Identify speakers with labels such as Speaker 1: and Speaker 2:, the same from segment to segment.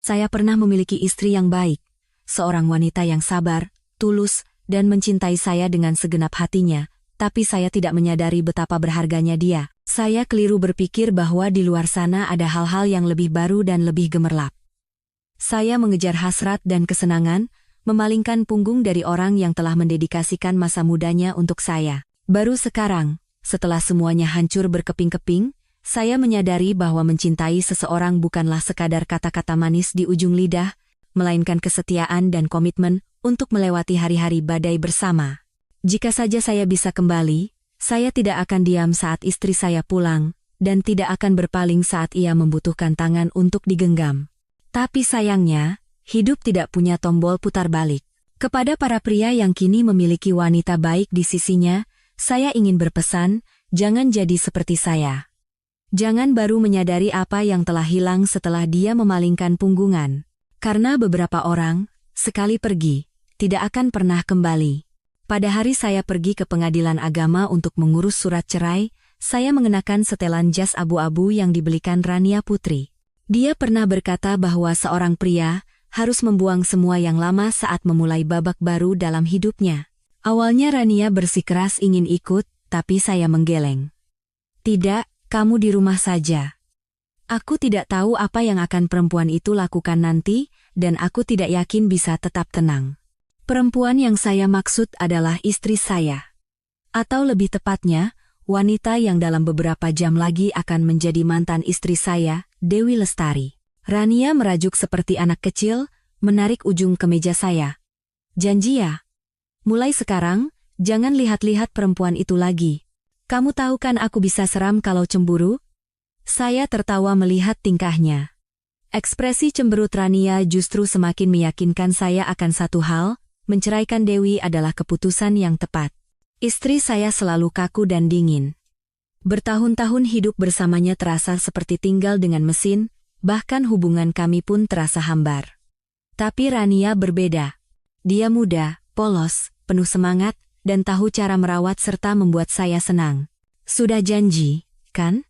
Speaker 1: Saya pernah memiliki istri yang baik, seorang wanita yang sabar, tulus, dan mencintai saya dengan segenap hatinya, tapi saya tidak menyadari betapa berharganya dia. Saya keliru berpikir bahwa di luar sana ada hal-hal yang lebih baru dan lebih gemerlap. Saya mengejar hasrat dan kesenangan, memalingkan punggung dari orang yang telah mendedikasikan masa mudanya untuk saya. Baru sekarang, setelah semuanya hancur berkeping-keping, saya menyadari bahwa mencintai seseorang bukanlah sekadar kata-kata manis di ujung lidah, melainkan kesetiaan dan komitmen untuk melewati hari-hari badai bersama. Jika saja saya bisa kembali, saya tidak akan diam saat istri saya pulang, dan tidak akan berpaling saat ia membutuhkan tangan untuk digenggam. Tapi sayangnya, hidup tidak punya tombol putar balik. Kepada para pria yang kini memiliki wanita baik di sisinya, saya ingin berpesan, jangan jadi seperti saya. Jangan baru menyadari apa yang telah hilang setelah dia memalingkan punggungan. Karena beberapa orang, sekali pergi, tidak akan pernah kembali. Pada hari saya pergi ke pengadilan agama untuk mengurus surat cerai, saya mengenakan setelan jas abu-abu yang dibelikan Rania Putri. Dia pernah berkata bahwa seorang pria harus membuang semua yang lama saat memulai babak baru dalam hidupnya. Awalnya Rania bersikeras ingin ikut, tapi saya menggeleng. Tidak, kamu di rumah saja. Aku tidak tahu apa yang akan perempuan itu lakukan nanti, dan aku tidak yakin bisa tetap tenang. Perempuan yang saya maksud adalah istri saya. Atau lebih tepatnya, wanita yang dalam beberapa jam lagi akan menjadi mantan istri saya, Dewi Lestari. Rania merajuk seperti anak kecil, menarik ujung kemeja saya. Janji ya? Mulai sekarang, jangan lihat-lihat perempuan itu lagi. Kamu tahu kan aku bisa seram kalau cemburu? Saya tertawa melihat tingkahnya. Ekspresi cemberut Rania justru semakin meyakinkan saya akan satu hal, menceraikan Dewi adalah keputusan yang tepat. Istri saya selalu kaku dan dingin. Bertahun-tahun hidup bersamanya terasa seperti tinggal dengan mesin, bahkan hubungan kami pun terasa hambar. Tapi Rania berbeda. Dia muda, polos, penuh semangat, dan tahu cara merawat serta membuat saya senang. Sudah janji, kan?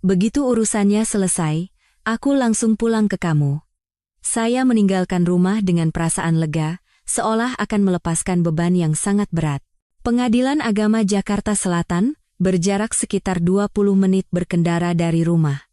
Speaker 1: Begitu urusannya selesai, aku langsung pulang ke kamu. Saya meninggalkan rumah dengan perasaan lega, seolah akan melepaskan beban yang sangat berat. Pengadilan Agama Jakarta Selatan, berjarak sekitar 20 menit berkendara dari rumah.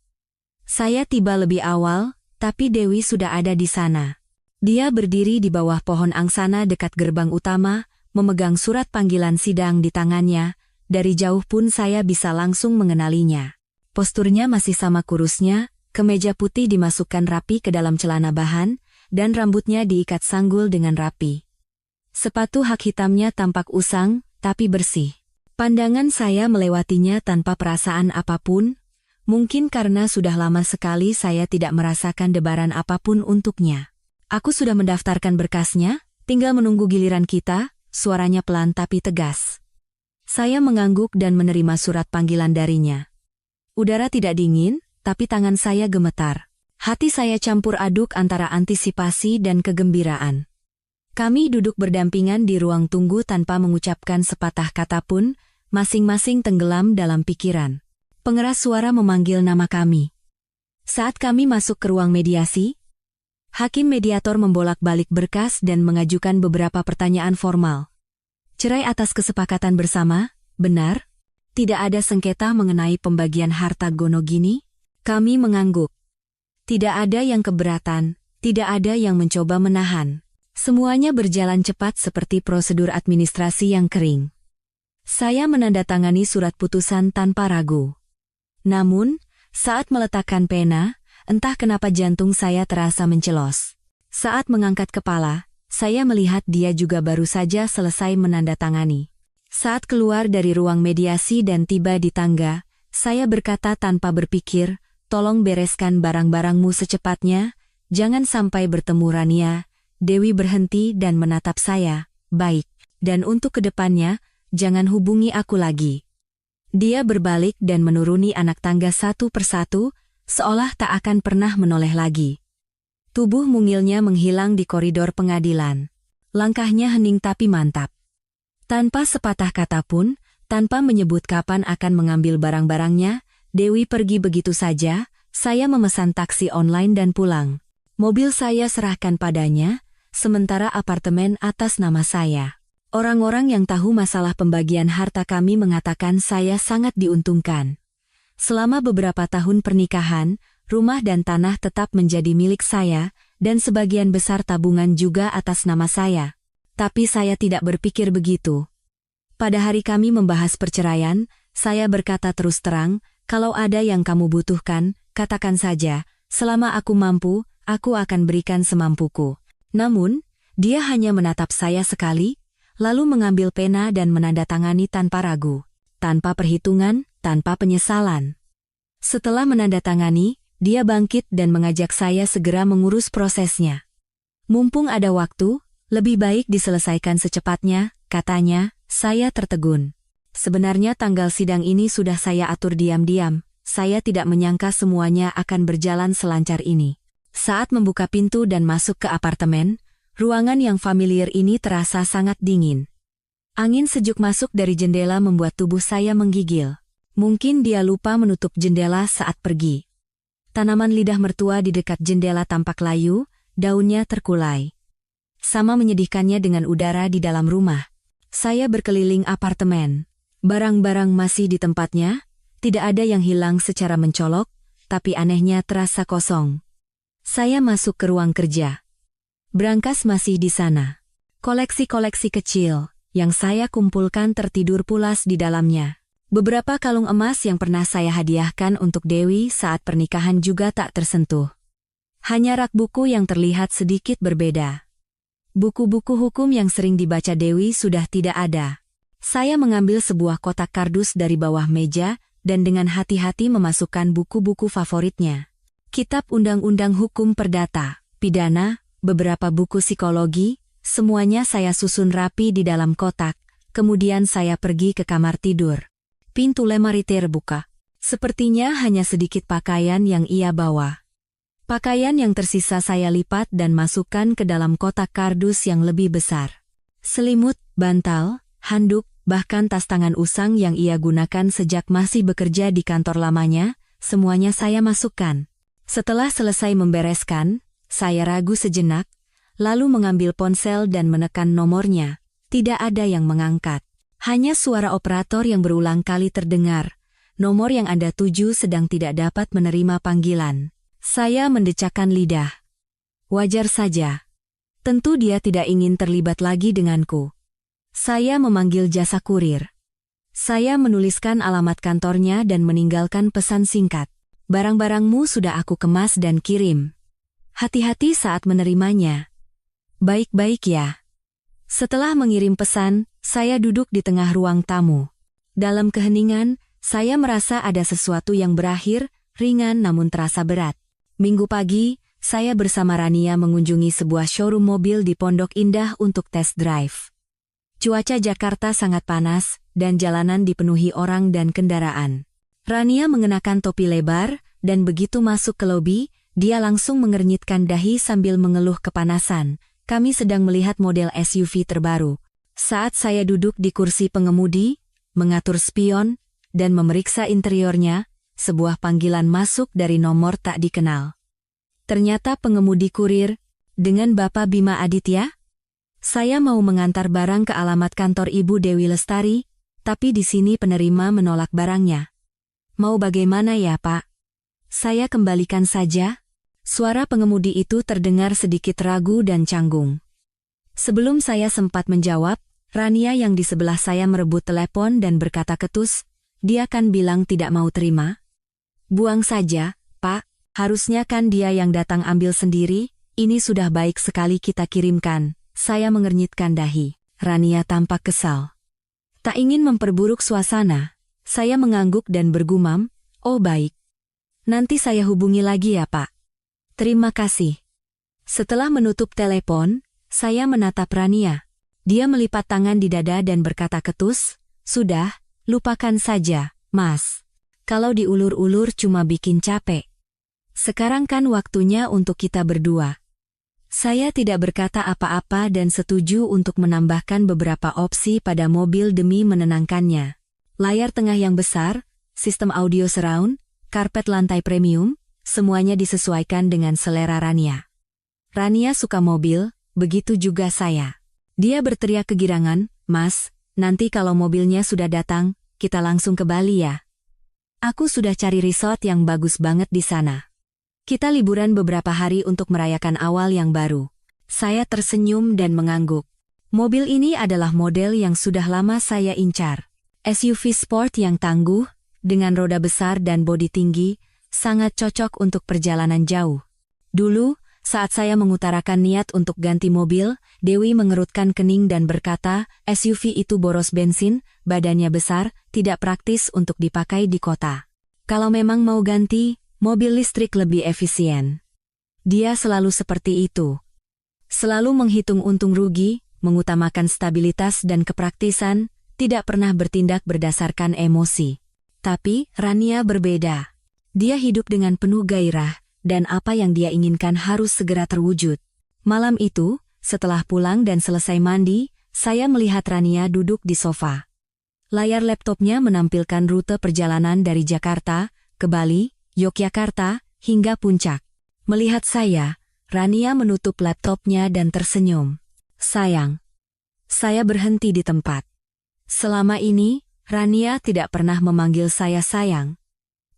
Speaker 1: Saya tiba lebih awal, tapi Dewi sudah ada di sana. Dia berdiri di bawah pohon angsana dekat gerbang utama, memegang surat panggilan sidang di tangannya, dari jauh pun saya bisa langsung mengenalinya. Posturnya masih sama kurusnya, kemeja putih dimasukkan rapi ke dalam celana bahan, dan rambutnya diikat sanggul dengan rapi. Sepatu hak hitamnya tampak usang, tapi bersih. Pandangan saya melewatinya tanpa perasaan apapun, mungkin karena sudah lama sekali saya tidak merasakan debaran apapun untuknya. Aku sudah mendaftarkan berkasnya, tinggal menunggu giliran kita. Suaranya pelan tapi tegas. Saya mengangguk dan menerima surat panggilan darinya. Udara tidak dingin, tapi tangan saya gemetar. Hati saya campur aduk antara antisipasi dan kegembiraan. Kami duduk berdampingan di ruang tunggu tanpa mengucapkan sepatah kata pun, masing-masing tenggelam dalam pikiran. Pengeras suara memanggil nama kami. Saat kami masuk ke ruang mediasi, hakim mediator membolak-balik berkas dan mengajukan beberapa pertanyaan formal. Cerai atas kesepakatan bersama, benar? Tidak ada sengketa mengenai pembagian harta Gonogini? Kami mengangguk. Tidak ada yang keberatan, tidak ada yang mencoba menahan. Semuanya berjalan cepat seperti prosedur administrasi yang kering. Saya menandatangani surat putusan tanpa ragu. Namun, saat meletakkan pena, entah kenapa jantung saya terasa mencelos. Saat mengangkat kepala, saya melihat dia juga baru saja selesai menandatangani. Saat keluar dari ruang mediasi dan tiba di tangga, saya berkata tanpa berpikir, tolong bereskan barang-barangmu secepatnya, jangan sampai bertemu Rania. Dewi berhenti dan menatap saya, baik, dan untuk kedepannya, jangan hubungi aku lagi. Dia berbalik dan menuruni anak tangga satu persatu, seolah tak akan pernah menoleh lagi. Tubuh mungilnya menghilang di koridor pengadilan. Langkahnya hening tapi mantap. Tanpa sepatah kata pun, tanpa menyebut kapan akan mengambil barang-barangnya, Dewi pergi begitu saja. Saya memesan taksi online dan pulang. Mobil saya serahkan padanya, sementara apartemen atas nama saya. Orang-orang yang tahu masalah pembagian harta kami mengatakan saya sangat diuntungkan. Selama beberapa tahun pernikahan, rumah dan tanah tetap menjadi milik saya, dan sebagian besar tabungan juga atas nama saya. Tapi saya tidak berpikir begitu. Pada hari kami membahas perceraian, saya berkata terus terang, kalau ada yang kamu butuhkan, katakan saja, selama aku mampu, aku akan berikan semampuku. Namun, dia hanya menatap saya sekali, lalu mengambil pena dan menandatangani tanpa ragu, tanpa perhitungan, tanpa penyesalan. Setelah menandatangani, dia bangkit dan mengajak saya segera mengurus prosesnya. Mumpung ada waktu, lebih baik diselesaikan secepatnya, katanya. Saya tertegun. Sebenarnya tanggal sidang ini sudah saya atur diam-diam, saya tidak menyangka semuanya akan berjalan selancar ini. Saat membuka pintu dan masuk ke apartemen, ruangan yang familiar ini terasa sangat dingin. Angin sejuk masuk dari jendela membuat tubuh saya menggigil. Mungkin dia lupa menutup jendela saat pergi. Tanaman lidah mertua di dekat jendela tampak layu, daunnya terkulai. Sama menyedihkannya dengan udara di dalam rumah. Saya berkeliling apartemen. Barang-barang masih di tempatnya, tidak ada yang hilang secara mencolok, tapi anehnya terasa kosong. Saya masuk ke ruang kerja. Brankas masih di sana. Koleksi-koleksi kecil yang saya kumpulkan tertidur pulas di dalamnya. Beberapa kalung emas yang pernah saya hadiahkan untuk Dewi saat pernikahan juga tak tersentuh. Hanya rak buku yang terlihat sedikit berbeda. Buku-buku hukum yang sering dibaca Dewi sudah tidak ada. Saya mengambil sebuah kotak kardus dari bawah meja dan dengan hati-hati memasukkan buku-buku favoritnya. Kitab undang-undang hukum perdata, pidana, beberapa buku psikologi, semuanya saya susun rapi di dalam kotak, kemudian saya pergi ke kamar tidur. Pintu lemari terbuka. Sepertinya hanya sedikit pakaian yang ia bawa. Pakaian yang tersisa saya lipat dan masukkan ke dalam kotak kardus yang lebih besar. Selimut, bantal, handuk, bahkan tas tangan usang yang ia gunakan sejak masih bekerja di kantor lamanya, semuanya saya masukkan. Setelah selesai membereskan, saya ragu sejenak, lalu mengambil ponsel dan menekan nomornya. Tidak ada yang mengangkat. Hanya suara operator yang berulang kali terdengar. Nomor yang Anda tuju sedang tidak dapat menerima panggilan. Saya mendecakkan lidah. Wajar saja. Tentu dia tidak ingin terlibat lagi denganku. Saya memanggil jasa kurir. Saya menuliskan alamat kantornya dan meninggalkan pesan singkat. Barang-barangmu sudah aku kemas dan kirim. Hati-hati saat menerimanya. Baik-baik ya. Setelah mengirim pesan, saya duduk di tengah ruang tamu. Dalam keheningan, saya merasa ada sesuatu yang berakhir, ringan namun terasa berat. Minggu pagi, saya bersama Rania mengunjungi sebuah showroom mobil di Pondok Indah untuk test drive. Cuaca Jakarta sangat panas, dan jalanan dipenuhi orang dan kendaraan. Rania mengenakan topi lebar, dan begitu masuk ke lobi, dia langsung mengernyitkan dahi sambil mengeluh kepanasan. Kami sedang melihat model SUV terbaru. Saat saya duduk di kursi pengemudi, mengatur spion, dan memeriksa interiornya, sebuah panggilan masuk dari nomor tak dikenal. Ternyata pengemudi kurir, dengan Bapak Bima Aditya? Saya mau mengantar barang ke alamat kantor Ibu Dewi Lestari, tapi di sini penerima menolak barangnya. Mau bagaimana ya Pak? Saya kembalikan saja. Suara pengemudi itu terdengar sedikit ragu dan canggung. Sebelum saya sempat menjawab, Rania yang di sebelah saya merebut telepon dan berkata ketus, dia kan bilang tidak mau terima. Buang saja, Pak, harusnya kan dia yang datang ambil sendiri, ini sudah baik sekali kita kirimkan. Saya mengernyitkan dahi. Rania tampak kesal. Tak ingin memperburuk suasana, saya mengangguk dan bergumam, oh baik. Nanti saya hubungi lagi ya Pak. Terima kasih. Setelah menutup telepon, saya menatap Rania. Dia melipat tangan di dada dan berkata ketus, sudah, lupakan saja, Mas. Kalau diulur-ulur cuma bikin capek. Sekarang kan waktunya untuk kita berdua. Saya tidak berkata apa-apa dan setuju untuk menambahkan beberapa opsi pada mobil demi menenangkannya. Layar tengah yang besar, sistem audio surround, karpet lantai premium, semuanya disesuaikan dengan selera Rania. Rania suka mobil, begitu juga saya. Dia berteriak kegirangan, "Mas, nanti kalau mobilnya sudah datang, kita langsung ke Bali ya. Aku sudah cari resort yang bagus banget di sana. Kita liburan beberapa hari untuk merayakan awal yang baru." Saya tersenyum dan mengangguk. Mobil ini adalah model yang sudah lama saya incar. SUV sport yang tangguh, dengan roda besar dan bodi tinggi, sangat cocok untuk perjalanan jauh. Dulu, saat saya mengutarakan niat untuk ganti mobil, Dewi mengerutkan kening dan berkata, "SUV itu boros bensin, badannya besar, tidak praktis untuk dipakai di kota. Kalau memang mau ganti, mobil listrik lebih efisien." Dia selalu seperti itu. Selalu menghitung untung rugi, mengutamakan stabilitas dan kepraktisan, tidak pernah bertindak berdasarkan emosi. Tapi, Rania berbeda. Dia hidup dengan penuh gairah, dan apa yang dia inginkan harus segera terwujud. Malam itu, setelah pulang dan selesai mandi, saya melihat Rania duduk di sofa. Layar laptopnya menampilkan rute perjalanan dari Jakarta, ke Bali, Yogyakarta, hingga Puncak. Melihat saya, Rania menutup laptopnya dan tersenyum. "Sayang." Saya berhenti di tempat. Selama ini, Rania tidak pernah memanggil saya sayang.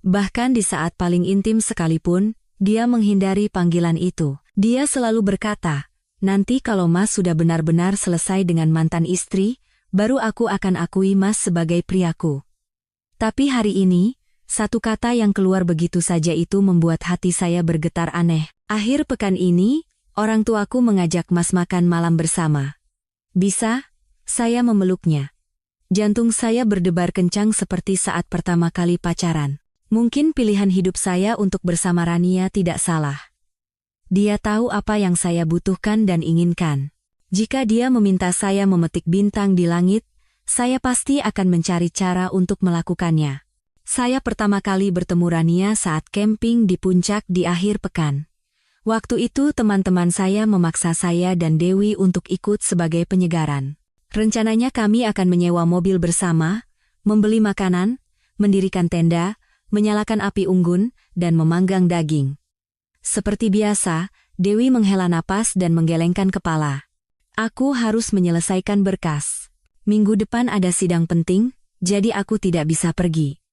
Speaker 1: Bahkan di saat paling intim sekalipun, dia menghindari panggilan itu. Dia selalu berkata, "Nanti kalau Mas sudah benar-benar selesai dengan mantan istri, baru aku akan akui Mas sebagai priaku." Tapi hari ini, satu kata yang keluar begitu saja itu membuat hati saya bergetar aneh. Akhir pekan ini, orang tuaku mengajak Mas makan malam bersama. Bisa? Saya memeluknya. Jantung saya berdebar kencang seperti saat pertama kali pacaran. Mungkin pilihan hidup saya untuk bersama Rania tidak salah. Dia tahu apa yang saya butuhkan dan inginkan. Jika dia meminta saya memetik bintang di langit, saya pasti akan mencari cara untuk melakukannya. Saya pertama kali bertemu Rania saat camping di Puncak di akhir pekan. Waktu itu teman-teman saya memaksa saya dan Dewi untuk ikut sebagai penyegaran. Rencananya kami akan menyewa mobil bersama, membeli makanan, mendirikan tenda, menyalakan api unggun, dan memanggang daging. Seperti biasa, Dewi menghela napas dan menggelengkan kepala. Aku harus menyelesaikan berkas. Minggu depan ada sidang penting, jadi aku tidak bisa pergi.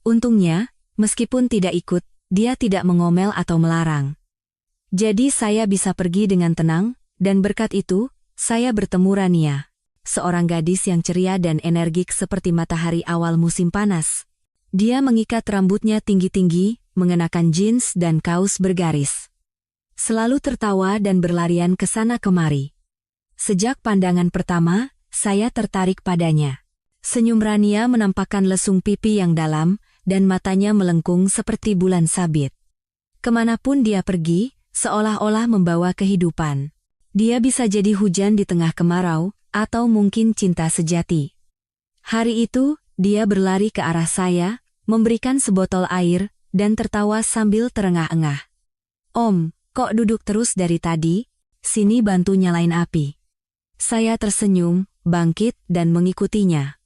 Speaker 1: Untungnya, meskipun tidak ikut, dia tidak mengomel atau melarang. Jadi saya bisa pergi dengan tenang, dan berkat itu, saya bertemu Rania. Seorang gadis yang ceria dan energik seperti matahari awal musim panas. Dia mengikat rambutnya tinggi-tinggi, mengenakan jeans dan kaos bergaris. Selalu tertawa dan berlarian ke sana kemari. Sejak pandangan pertama, saya tertarik padanya. Senyum Rania menampakkan lesung pipi yang dalam, dan matanya melengkung seperti bulan sabit. Kemanapun dia pergi, seolah-olah membawa kehidupan. Dia bisa jadi hujan di tengah kemarau, atau mungkin cinta sejati. Hari itu, dia berlari ke arah saya, memberikan sebotol air, dan tertawa sambil terengah-engah. "Om, kok duduk terus dari tadi? Sini bantu nyalain api." Saya tersenyum, bangkit, dan mengikutinya.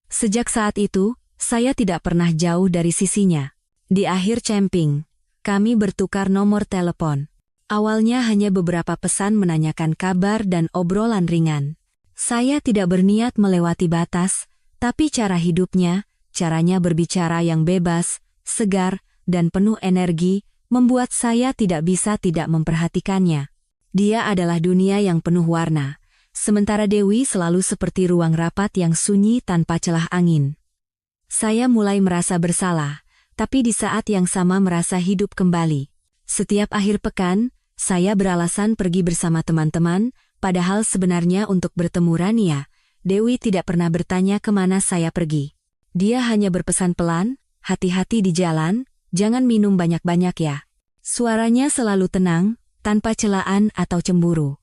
Speaker 1: Sejak saat itu, saya tidak pernah jauh dari sisinya. Di akhir camping, kami bertukar nomor telepon. Awalnya hanya beberapa pesan menanyakan kabar dan obrolan ringan. Saya tidak berniat melewati batas, tapi cara hidupnya, caranya berbicara yang bebas, segar, dan penuh energi, membuat saya tidak bisa tidak memperhatikannya. Dia adalah dunia yang penuh warna, sementara Dewi selalu seperti ruang rapat yang sunyi tanpa celah angin. Saya mulai merasa bersalah, tapi di saat yang sama merasa hidup kembali. Setiap akhir pekan, saya beralasan pergi bersama teman-teman, padahal sebenarnya untuk bertemu Rania, Dewi tidak pernah bertanya kemana saya pergi. Dia hanya berpesan pelan, "Hati-hati di jalan, jangan minum banyak-banyak ya." Suaranya selalu tenang, tanpa celaan atau cemburu.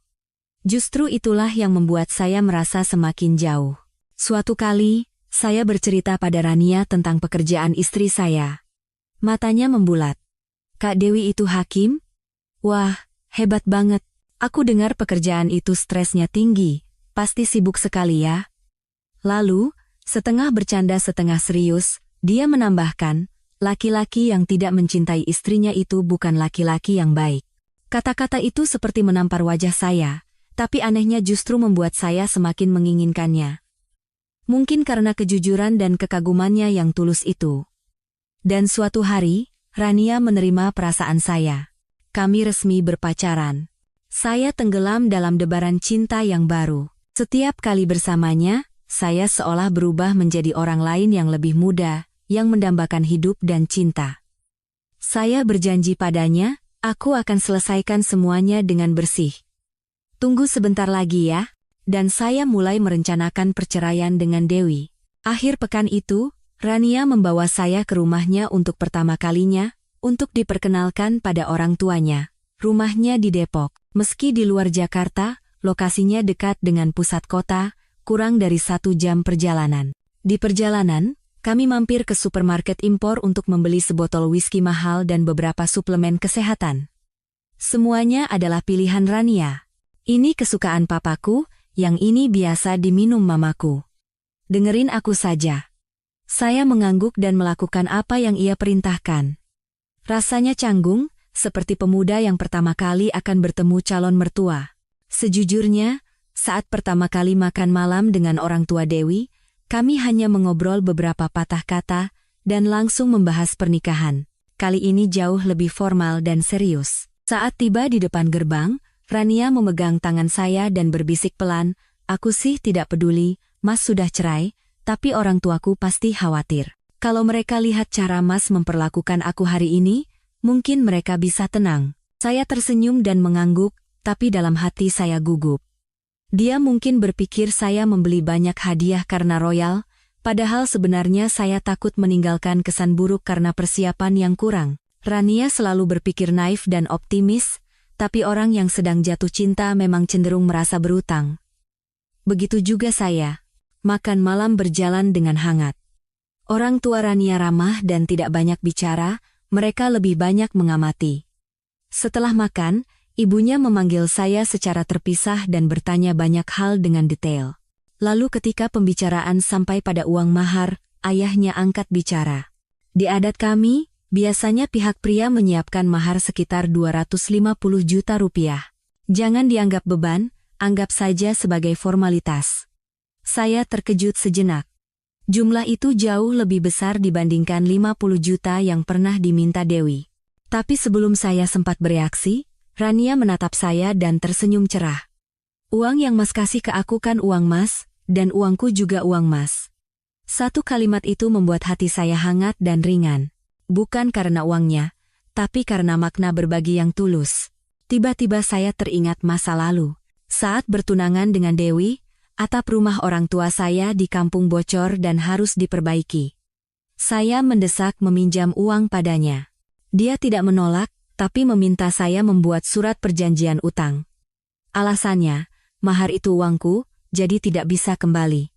Speaker 1: Justru itulah yang membuat saya merasa semakin jauh. Suatu kali, saya bercerita pada Rania tentang pekerjaan istri saya. Matanya membulat. "Kak Dewi itu hakim? Wah, hebat banget. Aku dengar pekerjaan itu stresnya tinggi, pasti sibuk sekali ya." Lalu, setengah bercanda setengah serius, dia menambahkan, "Laki-laki yang tidak mencintai istrinya itu bukan laki-laki yang baik." Kata-kata itu seperti menampar wajah saya, tapi anehnya justru membuat saya semakin menginginkannya. Mungkin karena kejujuran dan kekagumannya yang tulus itu. Dan suatu hari, Rania menerima perasaan saya. Kami resmi berpacaran. Saya tenggelam dalam debaran cinta yang baru. Setiap kali bersamanya, saya seolah berubah menjadi orang lain yang lebih muda, yang mendambakan hidup dan cinta. Saya berjanji padanya, aku akan selesaikan semuanya dengan bersih. Tunggu sebentar lagi ya, dan saya mulai merencanakan perceraian dengan Dewi. Akhir pekan itu, Rania membawa saya ke rumahnya untuk pertama kalinya, untuk diperkenalkan pada orang tuanya. Rumahnya di Depok. Meski di luar Jakarta, lokasinya dekat dengan pusat kota, kurang dari 1 jam perjalanan. Di perjalanan, kami mampir ke supermarket impor untuk membeli sebotol whisky mahal dan beberapa suplemen kesehatan. Semuanya adalah pilihan Rania. Ini kesukaan papaku, yang ini biasa diminum mamaku. Dengerin aku saja. Saya mengangguk dan melakukan apa yang ia perintahkan. Rasanya canggung, seperti pemuda yang pertama kali akan bertemu calon mertua. Sejujurnya, saat pertama kali makan malam dengan orang tua Dewi, kami hanya mengobrol beberapa patah kata dan langsung membahas pernikahan. Kali ini jauh lebih formal dan serius. Saat tiba di depan gerbang, Rania memegang tangan saya dan berbisik pelan, "Aku sih tidak peduli, Mas sudah cerai, tapi orang tuaku pasti khawatir. Kalau mereka lihat cara Mas memperlakukan aku hari ini, mungkin mereka bisa tenang." Saya tersenyum dan mengangguk, tapi dalam hati saya gugup. Dia mungkin berpikir saya membeli banyak hadiah karena royal, padahal sebenarnya saya takut meninggalkan kesan buruk karena persiapan yang kurang. Rania selalu berpikir naif dan optimis, tapi orang yang sedang jatuh cinta memang cenderung merasa berutang. Begitu juga saya. Makan malam berjalan dengan hangat. Orang tua Rania ramah dan tidak banyak bicara, mereka lebih banyak mengamati. Setelah makan, ibunya memanggil saya secara terpisah dan bertanya banyak hal dengan detail. Lalu ketika pembicaraan sampai pada uang mahar, ayahnya angkat bicara. Di adat kami, biasanya pihak pria menyiapkan mahar sekitar 250 juta rupiah. Jangan dianggap beban, anggap saja sebagai formalitas. Saya terkejut sejenak. Jumlah itu jauh lebih besar dibandingkan 50 juta yang pernah diminta Dewi. Tapi sebelum saya sempat bereaksi, Rania menatap saya dan tersenyum cerah. "Uang yang Mas kasih ke aku kan uang Mas, dan uangku juga uang Mas." Satu kalimat itu membuat hati saya hangat dan ringan. Bukan karena uangnya, tapi karena makna berbagi yang tulus. Tiba-tiba saya teringat masa lalu. Saat bertunangan dengan Dewi, atap rumah orang tua saya di kampung bocor dan harus diperbaiki. Saya mendesak meminjam uang padanya. Dia tidak menolak, tapi meminta saya membuat surat perjanjian utang. Alasannya, mahar itu uangku, jadi tidak bisa kembali.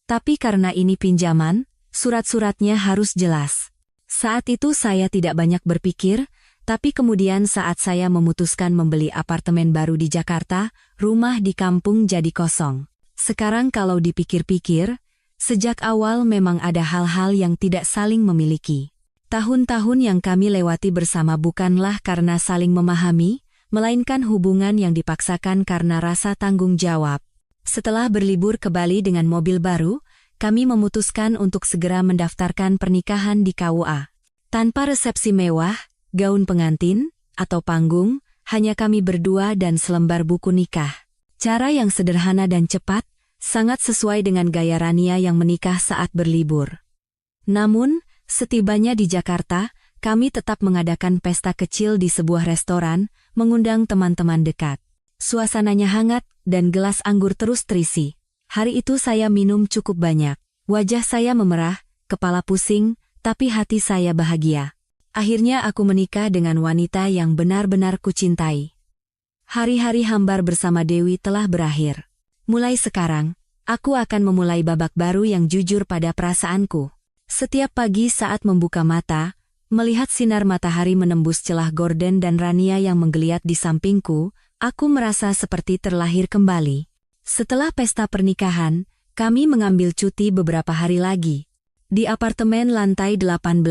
Speaker 1: Tapi karena ini pinjaman, surat-suratnya harus jelas. Saat itu saya tidak banyak berpikir, tapi kemudian saat saya memutuskan membeli apartemen baru di Jakarta, rumah di kampung jadi kosong. Sekarang kalau dipikir-pikir, sejak awal memang ada hal-hal yang tidak saling memiliki. Tahun-tahun yang kami lewati bersama bukanlah karena saling memahami, melainkan hubungan yang dipaksakan karena rasa tanggung jawab. Setelah berlibur ke Bali dengan mobil baru, kami memutuskan untuk segera mendaftarkan pernikahan di KUA. Tanpa resepsi mewah, gaun pengantin, atau panggung, hanya kami berdua dan selembar buku nikah. Cara yang sederhana dan cepat, sangat sesuai dengan gaya Rania yang menikah saat berlibur. Namun, setibanya di Jakarta, kami tetap mengadakan pesta kecil di sebuah restoran, mengundang teman-teman dekat. Suasananya hangat, dan gelas anggur terus terisi. Hari itu saya minum cukup banyak. Wajah saya memerah, kepala pusing, tapi hati saya bahagia. Akhirnya aku menikah dengan wanita yang benar-benar kucintai. Hari-hari hambar bersama Dewi telah berakhir. Mulai sekarang, aku akan memulai babak baru yang jujur pada perasaanku. Setiap pagi saat membuka mata, melihat sinar matahari menembus celah gorden dan Rania yang menggeliat di sampingku, aku merasa seperti terlahir kembali. Setelah pesta pernikahan, kami mengambil cuti beberapa hari lagi. Di apartemen lantai 18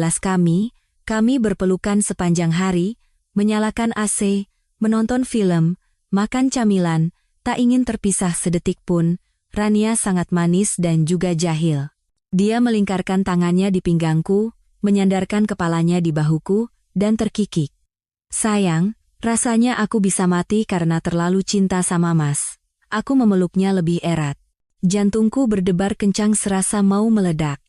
Speaker 1: kami berpelukan sepanjang hari, menyalakan AC, menonton film, makan camilan, tak ingin terpisah sedetik pun. Rania sangat manis dan juga jahil. Dia melingkarkan tangannya di pinggangku, menyandarkan kepalanya di bahuku, dan terkikik. Sayang, rasanya aku bisa mati karena terlalu cinta sama Mas. Aku memeluknya lebih erat. Jantungku berdebar kencang serasa mau meledak.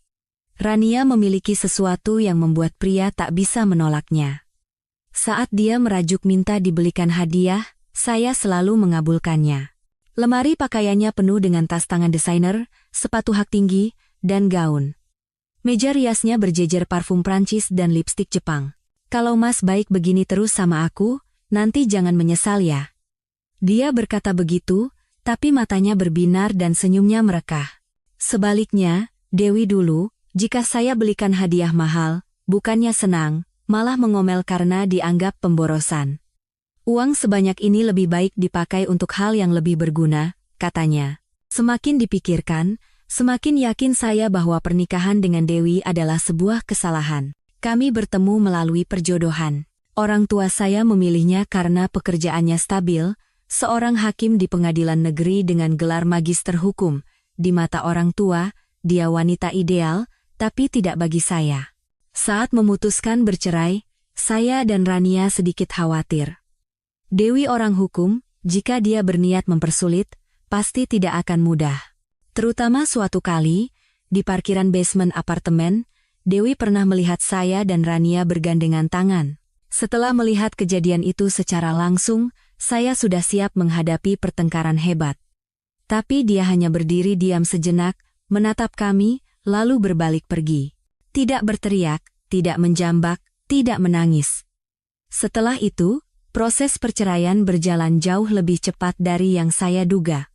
Speaker 1: Rania memiliki sesuatu yang membuat pria tak bisa menolaknya. Saat dia merajuk minta dibelikan hadiah, saya selalu mengabulkannya. Lemari pakaiannya penuh dengan tas tangan desainer, sepatu hak tinggi, dan gaun. Meja riasnya berjejer parfum Prancis dan lipstik Jepang. Kalau Mas baik begini terus sama aku, nanti jangan menyesal ya. Dia berkata begitu, tapi matanya berbinar dan senyumnya merekah. Sebaliknya, Dewi dulu, jika saya belikan hadiah mahal, bukannya senang, malah mengomel karena dianggap pemborosan. Uang sebanyak ini lebih baik dipakai untuk hal yang lebih berguna, katanya. Semakin dipikirkan, semakin yakin saya bahwa pernikahan dengan Dewi adalah sebuah kesalahan. Kami bertemu melalui perjodohan. Orang tua saya memilihnya karena pekerjaannya stabil, seorang hakim di pengadilan negeri dengan gelar magister hukum. Di mata orang tua, dia wanita ideal, tapi tidak bagi saya. Saat memutuskan bercerai, saya dan Rania sedikit khawatir. Dewi orang hukum, jika dia berniat mempersulit, pasti tidak akan mudah. Terutama suatu kali, di parkiran basement apartemen, Dewi pernah melihat saya dan Rania bergandengan tangan. Setelah melihat kejadian itu secara langsung, saya sudah siap menghadapi pertengkaran hebat. Tapi dia hanya berdiri diam sejenak, menatap kami, lalu berbalik pergi. Tidak berteriak, tidak menjambak, tidak menangis. Setelah itu, proses perceraian berjalan jauh lebih cepat dari yang saya duga.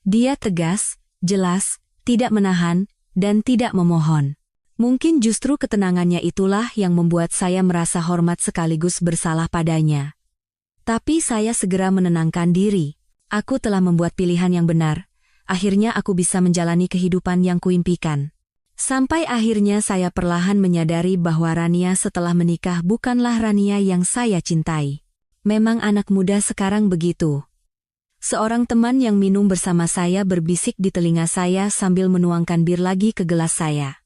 Speaker 1: Dia tegas, jelas, tidak menahan, dan tidak memohon. Mungkin justru ketenangannya itulah yang membuat saya merasa hormat sekaligus bersalah padanya. Tapi saya segera menenangkan diri. Aku telah membuat pilihan yang benar. Akhirnya aku bisa menjalani kehidupan yang kuimpikan. Sampai akhirnya saya perlahan menyadari bahwa Rania setelah menikah bukanlah Rania yang saya cintai. Memang anak muda sekarang begitu. Seorang teman yang minum bersama saya berbisik di telinga saya sambil menuangkan bir lagi ke gelas saya.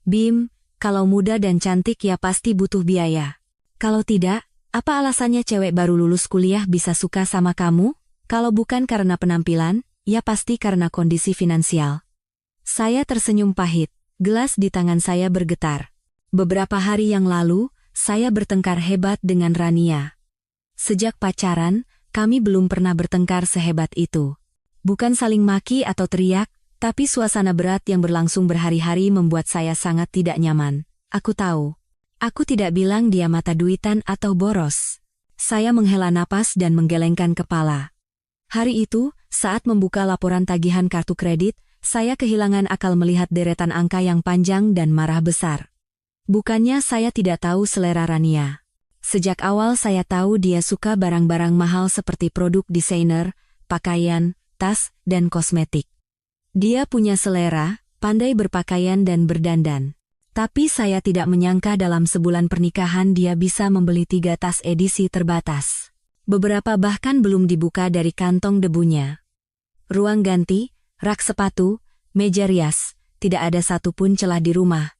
Speaker 1: Bim, kalau muda dan cantik ya pasti butuh biaya. Kalau tidak, apa alasannya cewek baru lulus kuliah bisa suka sama kamu? Kalau bukan karena penampilan, ya pasti karena kondisi finansial. Saya tersenyum pahit. Gelas di tangan saya bergetar. Beberapa hari yang lalu, saya bertengkar hebat dengan Rania. Sejak pacaran, kami belum pernah bertengkar sehebat itu. Bukan saling maki atau teriak, tapi suasana berat yang berlangsung berhari-hari membuat saya sangat tidak nyaman. Aku tahu. Aku tidak bilang dia mata duitan atau boros. Saya menghela napas dan menggelengkan kepala. Hari itu, saat membuka laporan tagihan kartu kredit, saya kehilangan akal melihat deretan angka yang panjang dan marah besar. Bukannya saya tidak tahu selera Rania. Sejak awal saya tahu dia suka barang-barang mahal seperti produk desainer, pakaian, tas, dan kosmetik. Dia punya selera, pandai berpakaian dan berdandan. Tapi saya tidak menyangka dalam sebulan pernikahan dia bisa membeli 3 tas edisi terbatas. Beberapa bahkan belum dibuka dari kantong debunya. Ruang ganti, rak sepatu, meja rias, tidak ada satupun celah di rumah.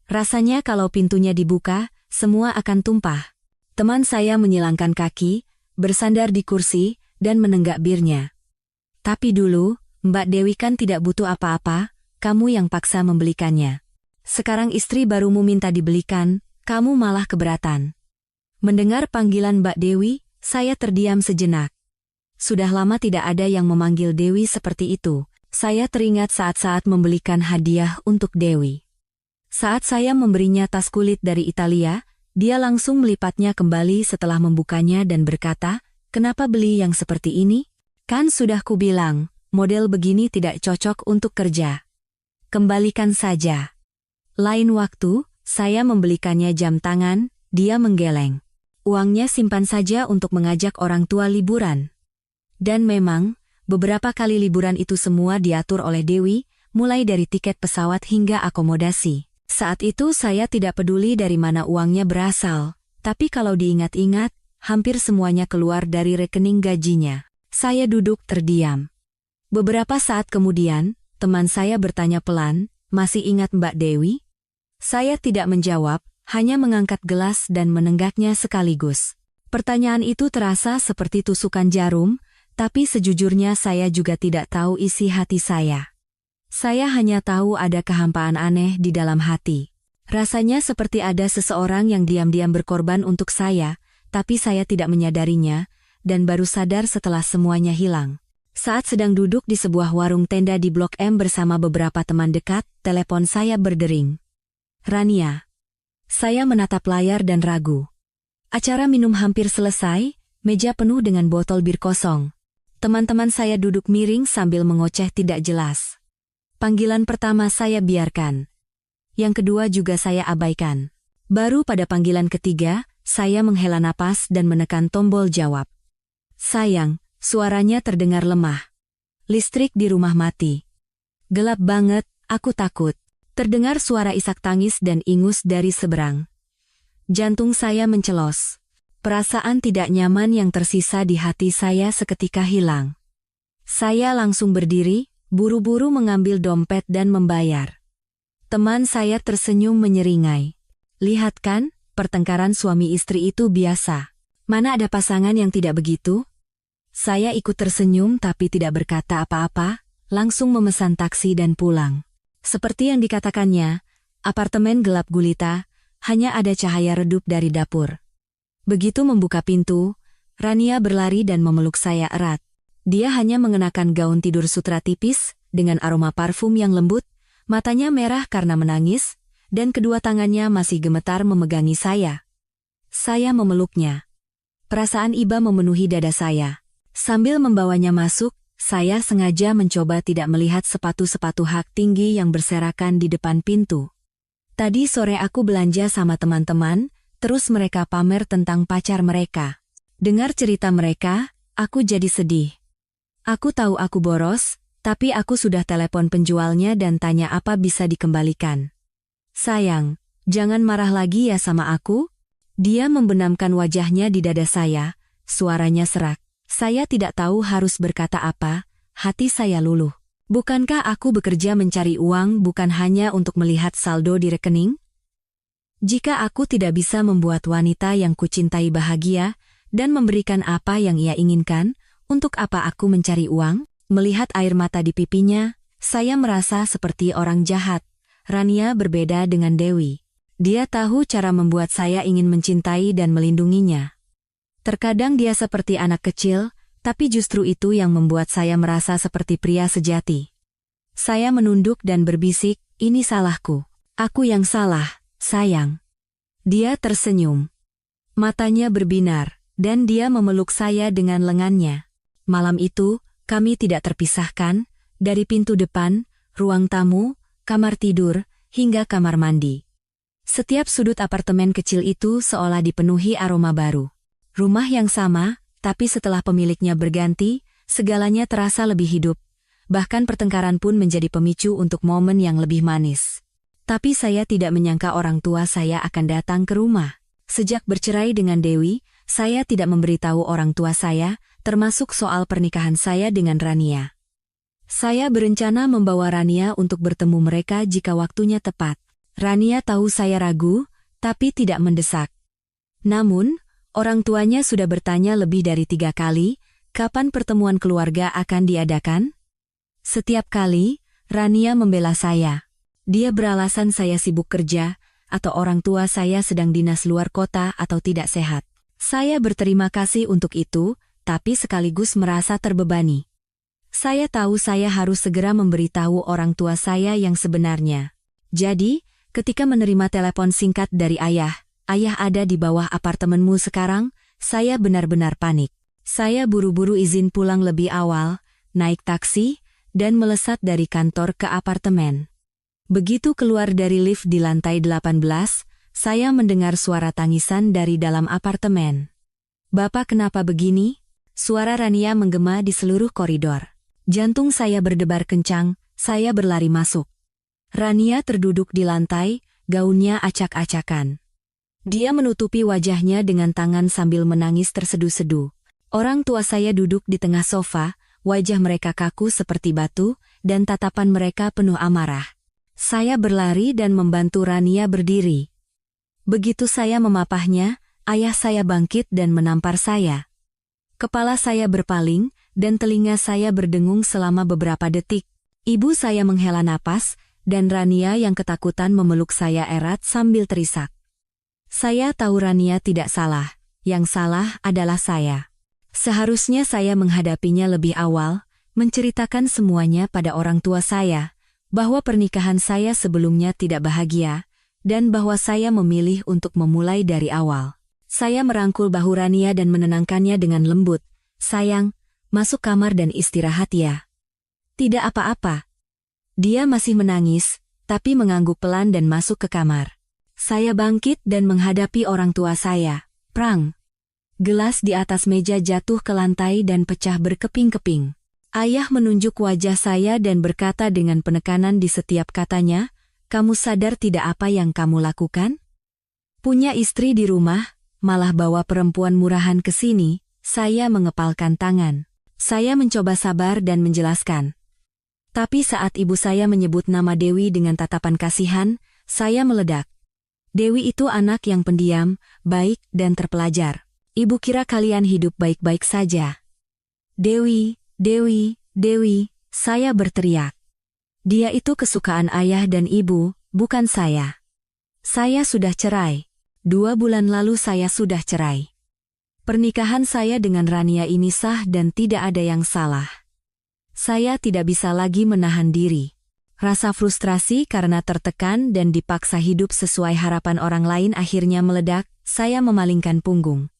Speaker 1: Rasanya kalau pintunya dibuka, semua akan tumpah. Teman saya menyilangkan kaki, bersandar di kursi, dan menenggak birnya. Tapi dulu, Mbak Dewi kan tidak butuh apa-apa, kamu yang paksa membelikannya. Sekarang istri barumu minta dibelikan, kamu malah keberatan. Mendengar panggilan Mbak Dewi, saya terdiam sejenak. Sudah lama tidak ada yang memanggil Dewi seperti itu. Saya teringat saat-saat membelikan hadiah untuk Dewi. Saat saya memberinya tas kulit dari Italia, dia langsung melipatnya kembali setelah membukanya dan berkata, "Kenapa beli yang seperti ini? Kan sudah kubilang, model begini tidak cocok untuk kerja. Kembalikan saja." Lain waktu, saya membelikannya jam tangan, dia menggeleng. Uangnya simpan saja untuk mengajak orang tua liburan. Dan memang, beberapa kali liburan itu semua diatur oleh Dewi, mulai dari tiket pesawat hingga akomodasi. Saat itu saya tidak peduli dari mana uangnya berasal, tapi kalau diingat-ingat, hampir semuanya keluar dari rekening gajinya. Saya duduk terdiam. Beberapa saat kemudian, teman saya bertanya pelan, "Masih ingat Mbak Dewi?" Saya tidak menjawab, hanya mengangkat gelas dan menenggaknya sekaligus. Pertanyaan itu terasa seperti tusukan jarum, tapi sejujurnya saya juga tidak tahu isi hati saya. Saya hanya tahu ada kehampaan aneh di dalam hati. Rasanya seperti ada seseorang yang diam-diam berkorban untuk saya, tapi saya tidak menyadarinya, dan baru sadar setelah semuanya hilang. Saat sedang duduk di sebuah warung tenda di Blok M bersama beberapa teman dekat, telepon saya berdering. "Rania." Saya menatap layar dan ragu. Acara minum hampir selesai, meja penuh dengan botol bir kosong. Teman-teman saya duduk miring sambil mengoceh tidak jelas. Panggilan pertama saya biarkan. Yang kedua juga saya abaikan. Baru pada panggilan ketiga, saya menghela napas dan menekan tombol jawab. "Sayang," suaranya terdengar lemah. "Listrik di rumah mati." "Gelap banget, aku takut." Terdengar suara isak tangis dan ingus dari seberang. Jantung saya mencelos. Perasaan tidak nyaman yang tersisa di hati saya seketika hilang. Saya langsung berdiri, buru-buru mengambil dompet dan membayar. Teman saya tersenyum menyeringai. "Lihat kan, pertengkaran suami istri itu biasa. Mana ada pasangan yang tidak begitu?" Saya ikut tersenyum tapi tidak berkata apa-apa, langsung memesan taksi dan pulang. Seperti yang dikatakannya, apartemen gelap gulita, hanya ada cahaya redup dari dapur. Begitu membuka pintu, Rania berlari dan memeluk saya erat. Dia hanya mengenakan gaun tidur sutra tipis, dengan aroma parfum yang lembut, matanya merah karena menangis, dan kedua tangannya masih gemetar memegangi saya. Saya memeluknya. Perasaan iba memenuhi dada saya. Sambil membawanya masuk, saya sengaja mencoba tidak melihat sepatu-sepatu hak tinggi yang berserakan di depan pintu. Tadi sore aku belanja sama teman-teman, terus mereka pamer tentang pacar mereka. Dengar cerita mereka, aku jadi sedih. Aku tahu aku boros, tapi aku sudah telepon penjualnya dan tanya apa bisa dikembalikan. "Sayang, jangan marah lagi ya sama aku." Dia membenamkan wajahnya di dada saya, suaranya serak. Saya tidak tahu harus berkata apa, hati saya luluh. Bukankah aku bekerja mencari uang bukan hanya untuk melihat saldo di rekening? Jika aku tidak bisa membuat wanita yang kucintai bahagia dan memberikan apa yang ia inginkan, untuk apa aku mencari uang? Melihat air mata di pipinya, saya merasa seperti orang jahat. Rania berbeda dengan Dewi. Dia tahu cara membuat saya ingin mencintai dan melindunginya. Terkadang dia seperti anak kecil, tapi justru itu yang membuat saya merasa seperti pria sejati. Saya menunduk dan berbisik, "Ini salahku. Aku yang salah, sayang." Dia tersenyum. Matanya berbinar, dan dia memeluk saya dengan lengannya. Malam itu, kami tidak terpisahkan, dari pintu depan, ruang tamu, kamar tidur, hingga kamar mandi. Setiap sudut apartemen kecil itu seolah dipenuhi aroma baru. Rumah yang sama, tapi setelah pemiliknya berganti, segalanya terasa lebih hidup. Bahkan pertengkaran pun menjadi pemicu untuk momen yang lebih manis. Tapi saya tidak menyangka orang tua saya akan datang ke rumah. Sejak bercerai dengan Dewi, saya tidak memberitahu orang tua saya, termasuk soal pernikahan saya dengan Rania. Saya berencana membawa Rania untuk bertemu mereka jika waktunya tepat. Rania tahu saya ragu, tapi tidak mendesak. Namun, orang tuanya sudah bertanya lebih dari 3 kali, kapan pertemuan keluarga akan diadakan? Setiap kali, Rania membela saya. Dia beralasan saya sibuk kerja, atau orang tua saya sedang dinas luar kota atau tidak sehat. Saya berterima kasih untuk itu, tapi sekaligus merasa terbebani. Saya tahu saya harus segera memberitahu orang tua saya yang sebenarnya. Jadi, ketika menerima telepon singkat dari ayah ada di bawah apartemenmu sekarang, saya benar-benar panik. Saya buru-buru izin pulang lebih awal, naik taksi, dan melesat dari kantor ke apartemen. Begitu keluar dari lift di lantai 18, saya mendengar suara tangisan dari dalam apartemen. "Bapak kenapa begini?" Suara Rania menggema di seluruh koridor. Jantung saya berdebar kencang, saya berlari masuk. Rania terduduk di lantai, gaunnya acak-acakan. Dia menutupi wajahnya dengan tangan sambil menangis terseduh-seduh. Orang tua saya duduk di tengah sofa, wajah mereka kaku seperti batu, dan tatapan mereka penuh amarah. Saya berlari dan membantu Rania berdiri. Begitu saya memapahnya, ayah saya bangkit dan menampar saya. Kepala saya berpaling, dan telinga saya berdengung selama beberapa detik. Ibu saya menghela napas, dan Rania yang ketakutan memeluk saya erat sambil terisak. Saya tahu Rania tidak salah, yang salah adalah saya. Seharusnya saya menghadapinya lebih awal, menceritakan semuanya pada orang tua saya, bahwa pernikahan saya sebelumnya tidak bahagia, dan bahwa saya memilih untuk memulai dari awal. Saya merangkul bahu Rania dan menenangkannya dengan lembut. Sayang, masuk kamar dan istirahat ya. Tidak apa-apa. Dia masih menangis, tapi mengangguk pelan dan masuk ke kamar. Saya bangkit dan menghadapi orang tua saya. Prang! Gelas di atas meja jatuh ke lantai dan pecah berkeping-keping. Ayah menunjuk wajah saya dan berkata dengan penekanan di setiap katanya, "Kamu sadar tidak apa yang kamu lakukan? Punya istri di rumah, malah bawa perempuan murahan ke sini." Saya mengepalkan tangan. Saya mencoba sabar dan menjelaskan. Tapi saat ibu saya menyebut nama Dewi dengan tatapan kasihan, saya meledak. Dewi itu anak yang pendiam, baik, dan terpelajar. Ibu kira kalian hidup baik-baik saja. Dewi, Dewi, Dewi, saya berteriak. Dia itu kesukaan ayah dan ibu, bukan saya. Saya sudah cerai. 2 bulan lalu saya sudah cerai. Pernikahan saya dengan Rania ini sah dan tidak ada yang salah. Saya tidak bisa lagi menahan diri. Rasa frustrasi karena tertekan dan dipaksa hidup sesuai harapan orang lain akhirnya meledak, saya memalingkan punggung.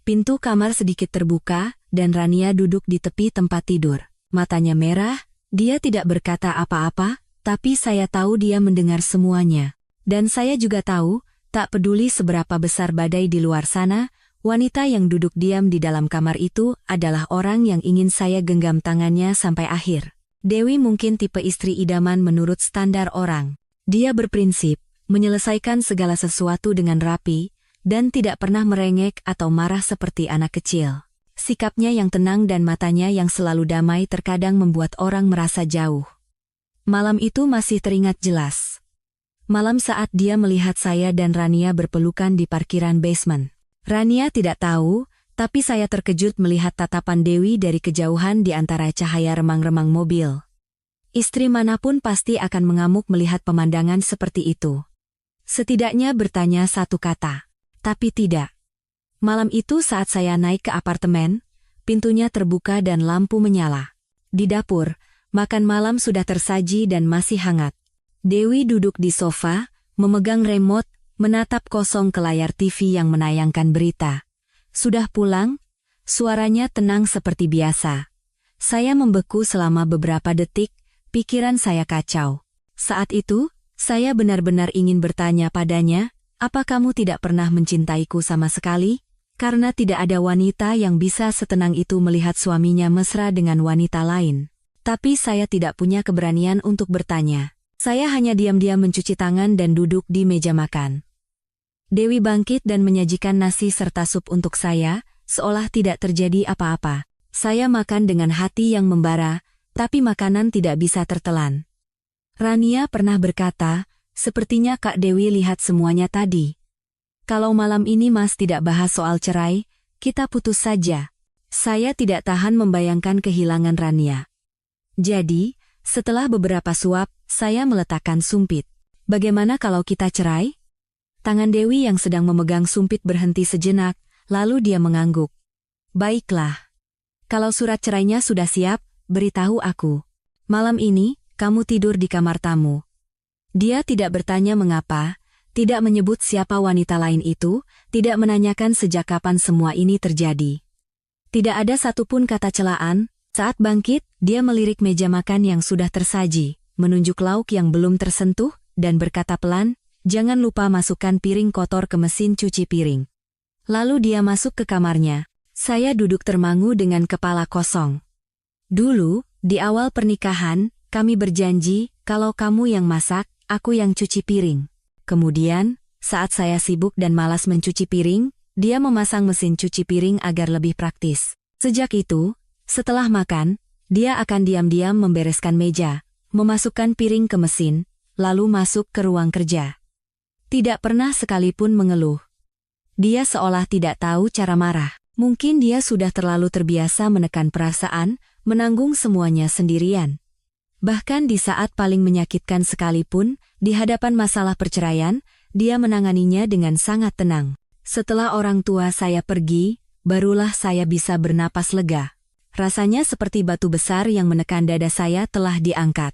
Speaker 1: Pintu kamar sedikit terbuka, dan Rania duduk di tepi tempat tidur. Matanya merah, dia tidak berkata apa-apa, tapi saya tahu dia mendengar semuanya. Dan saya juga tahu, tak peduli seberapa besar badai di luar sana, wanita yang duduk diam di dalam kamar itu adalah orang yang ingin saya genggam tangannya sampai akhir. Dewi mungkin tipe istri idaman menurut standar orang. Dia berprinsip, menyelesaikan segala sesuatu dengan rapi, dan tidak pernah merengek atau marah seperti anak kecil. Sikapnya yang tenang dan matanya yang selalu damai terkadang membuat orang merasa jauh. Malam itu masih teringat jelas. Malam saat dia melihat saya dan Rania berpelukan di parkiran basement. Rania tidak tahu, tapi saya terkejut melihat tatapan Dewi dari kejauhan di antara cahaya remang-remang mobil. Istri manapun pasti akan mengamuk melihat pemandangan seperti itu. Setidaknya bertanya satu kata, tapi tidak. Malam itu saat saya naik ke apartemen, pintunya terbuka dan lampu menyala. Di dapur, makan malam sudah tersaji dan masih hangat. Dewi duduk di sofa, memegang remote, menatap kosong ke layar TV yang menayangkan berita. Sudah pulang? Suaranya tenang seperti biasa. Saya membeku selama beberapa detik, pikiran saya kacau. Saat itu, saya benar-benar ingin bertanya padanya, apa kamu tidak pernah mencintaiku sama sekali? Karena tidak ada wanita yang bisa setenang itu melihat suaminya mesra dengan wanita lain. Tapi saya tidak punya keberanian untuk bertanya. Saya hanya diam-diam mencuci tangan dan duduk di meja makan. Dewi bangkit dan menyajikan nasi serta sup untuk saya, seolah tidak terjadi apa-apa. Saya makan dengan hati yang membara, tapi makanan tidak bisa tertelan. Rania pernah berkata, sepertinya Kak Dewi lihat semuanya tadi. Kalau malam ini Mas tidak bahas soal cerai, kita putus saja. Saya tidak tahan membayangkan kehilangan Rania. Jadi, setelah beberapa suap, saya meletakkan sumpit. Bagaimana kalau kita cerai? Tangan Dewi yang sedang memegang sumpit berhenti sejenak, lalu dia mengangguk. Baiklah. Kalau surat cerainya sudah siap, beritahu aku. Malam ini, kamu tidur di kamar tamu. Dia tidak bertanya mengapa, tidak menyebut siapa wanita lain itu, tidak menanyakan sejak kapan semua ini terjadi. Tidak ada satupun kata celaan. Saat bangkit, dia melirik meja makan yang sudah tersaji, menunjuk lauk yang belum tersentuh, dan berkata pelan, jangan lupa masukkan piring kotor ke mesin cuci piring. Lalu dia masuk ke kamarnya. Saya duduk termangu dengan kepala kosong. Dulu, di awal pernikahan, kami berjanji, kalau kamu yang masak, aku yang cuci piring. Kemudian, Saat saya sibuk dan malas mencuci piring, dia memasang mesin cuci piring agar lebih praktis. Sejak itu, setelah makan, dia akan diam-diam membereskan meja, memasukkan piring ke mesin, lalu masuk ke ruang kerja. Tidak pernah sekalipun mengeluh. Dia seolah tidak tahu cara marah. Mungkin dia sudah terlalu terbiasa menekan perasaan, menanggung semuanya sendirian. Bahkan di saat paling menyakitkan sekalipun, di hadapan masalah perceraian, dia menanganinya dengan sangat tenang. Setelah orang tua saya pergi, barulah saya bisa bernapas lega. Rasanya seperti batu besar yang menekan dada saya telah diangkat.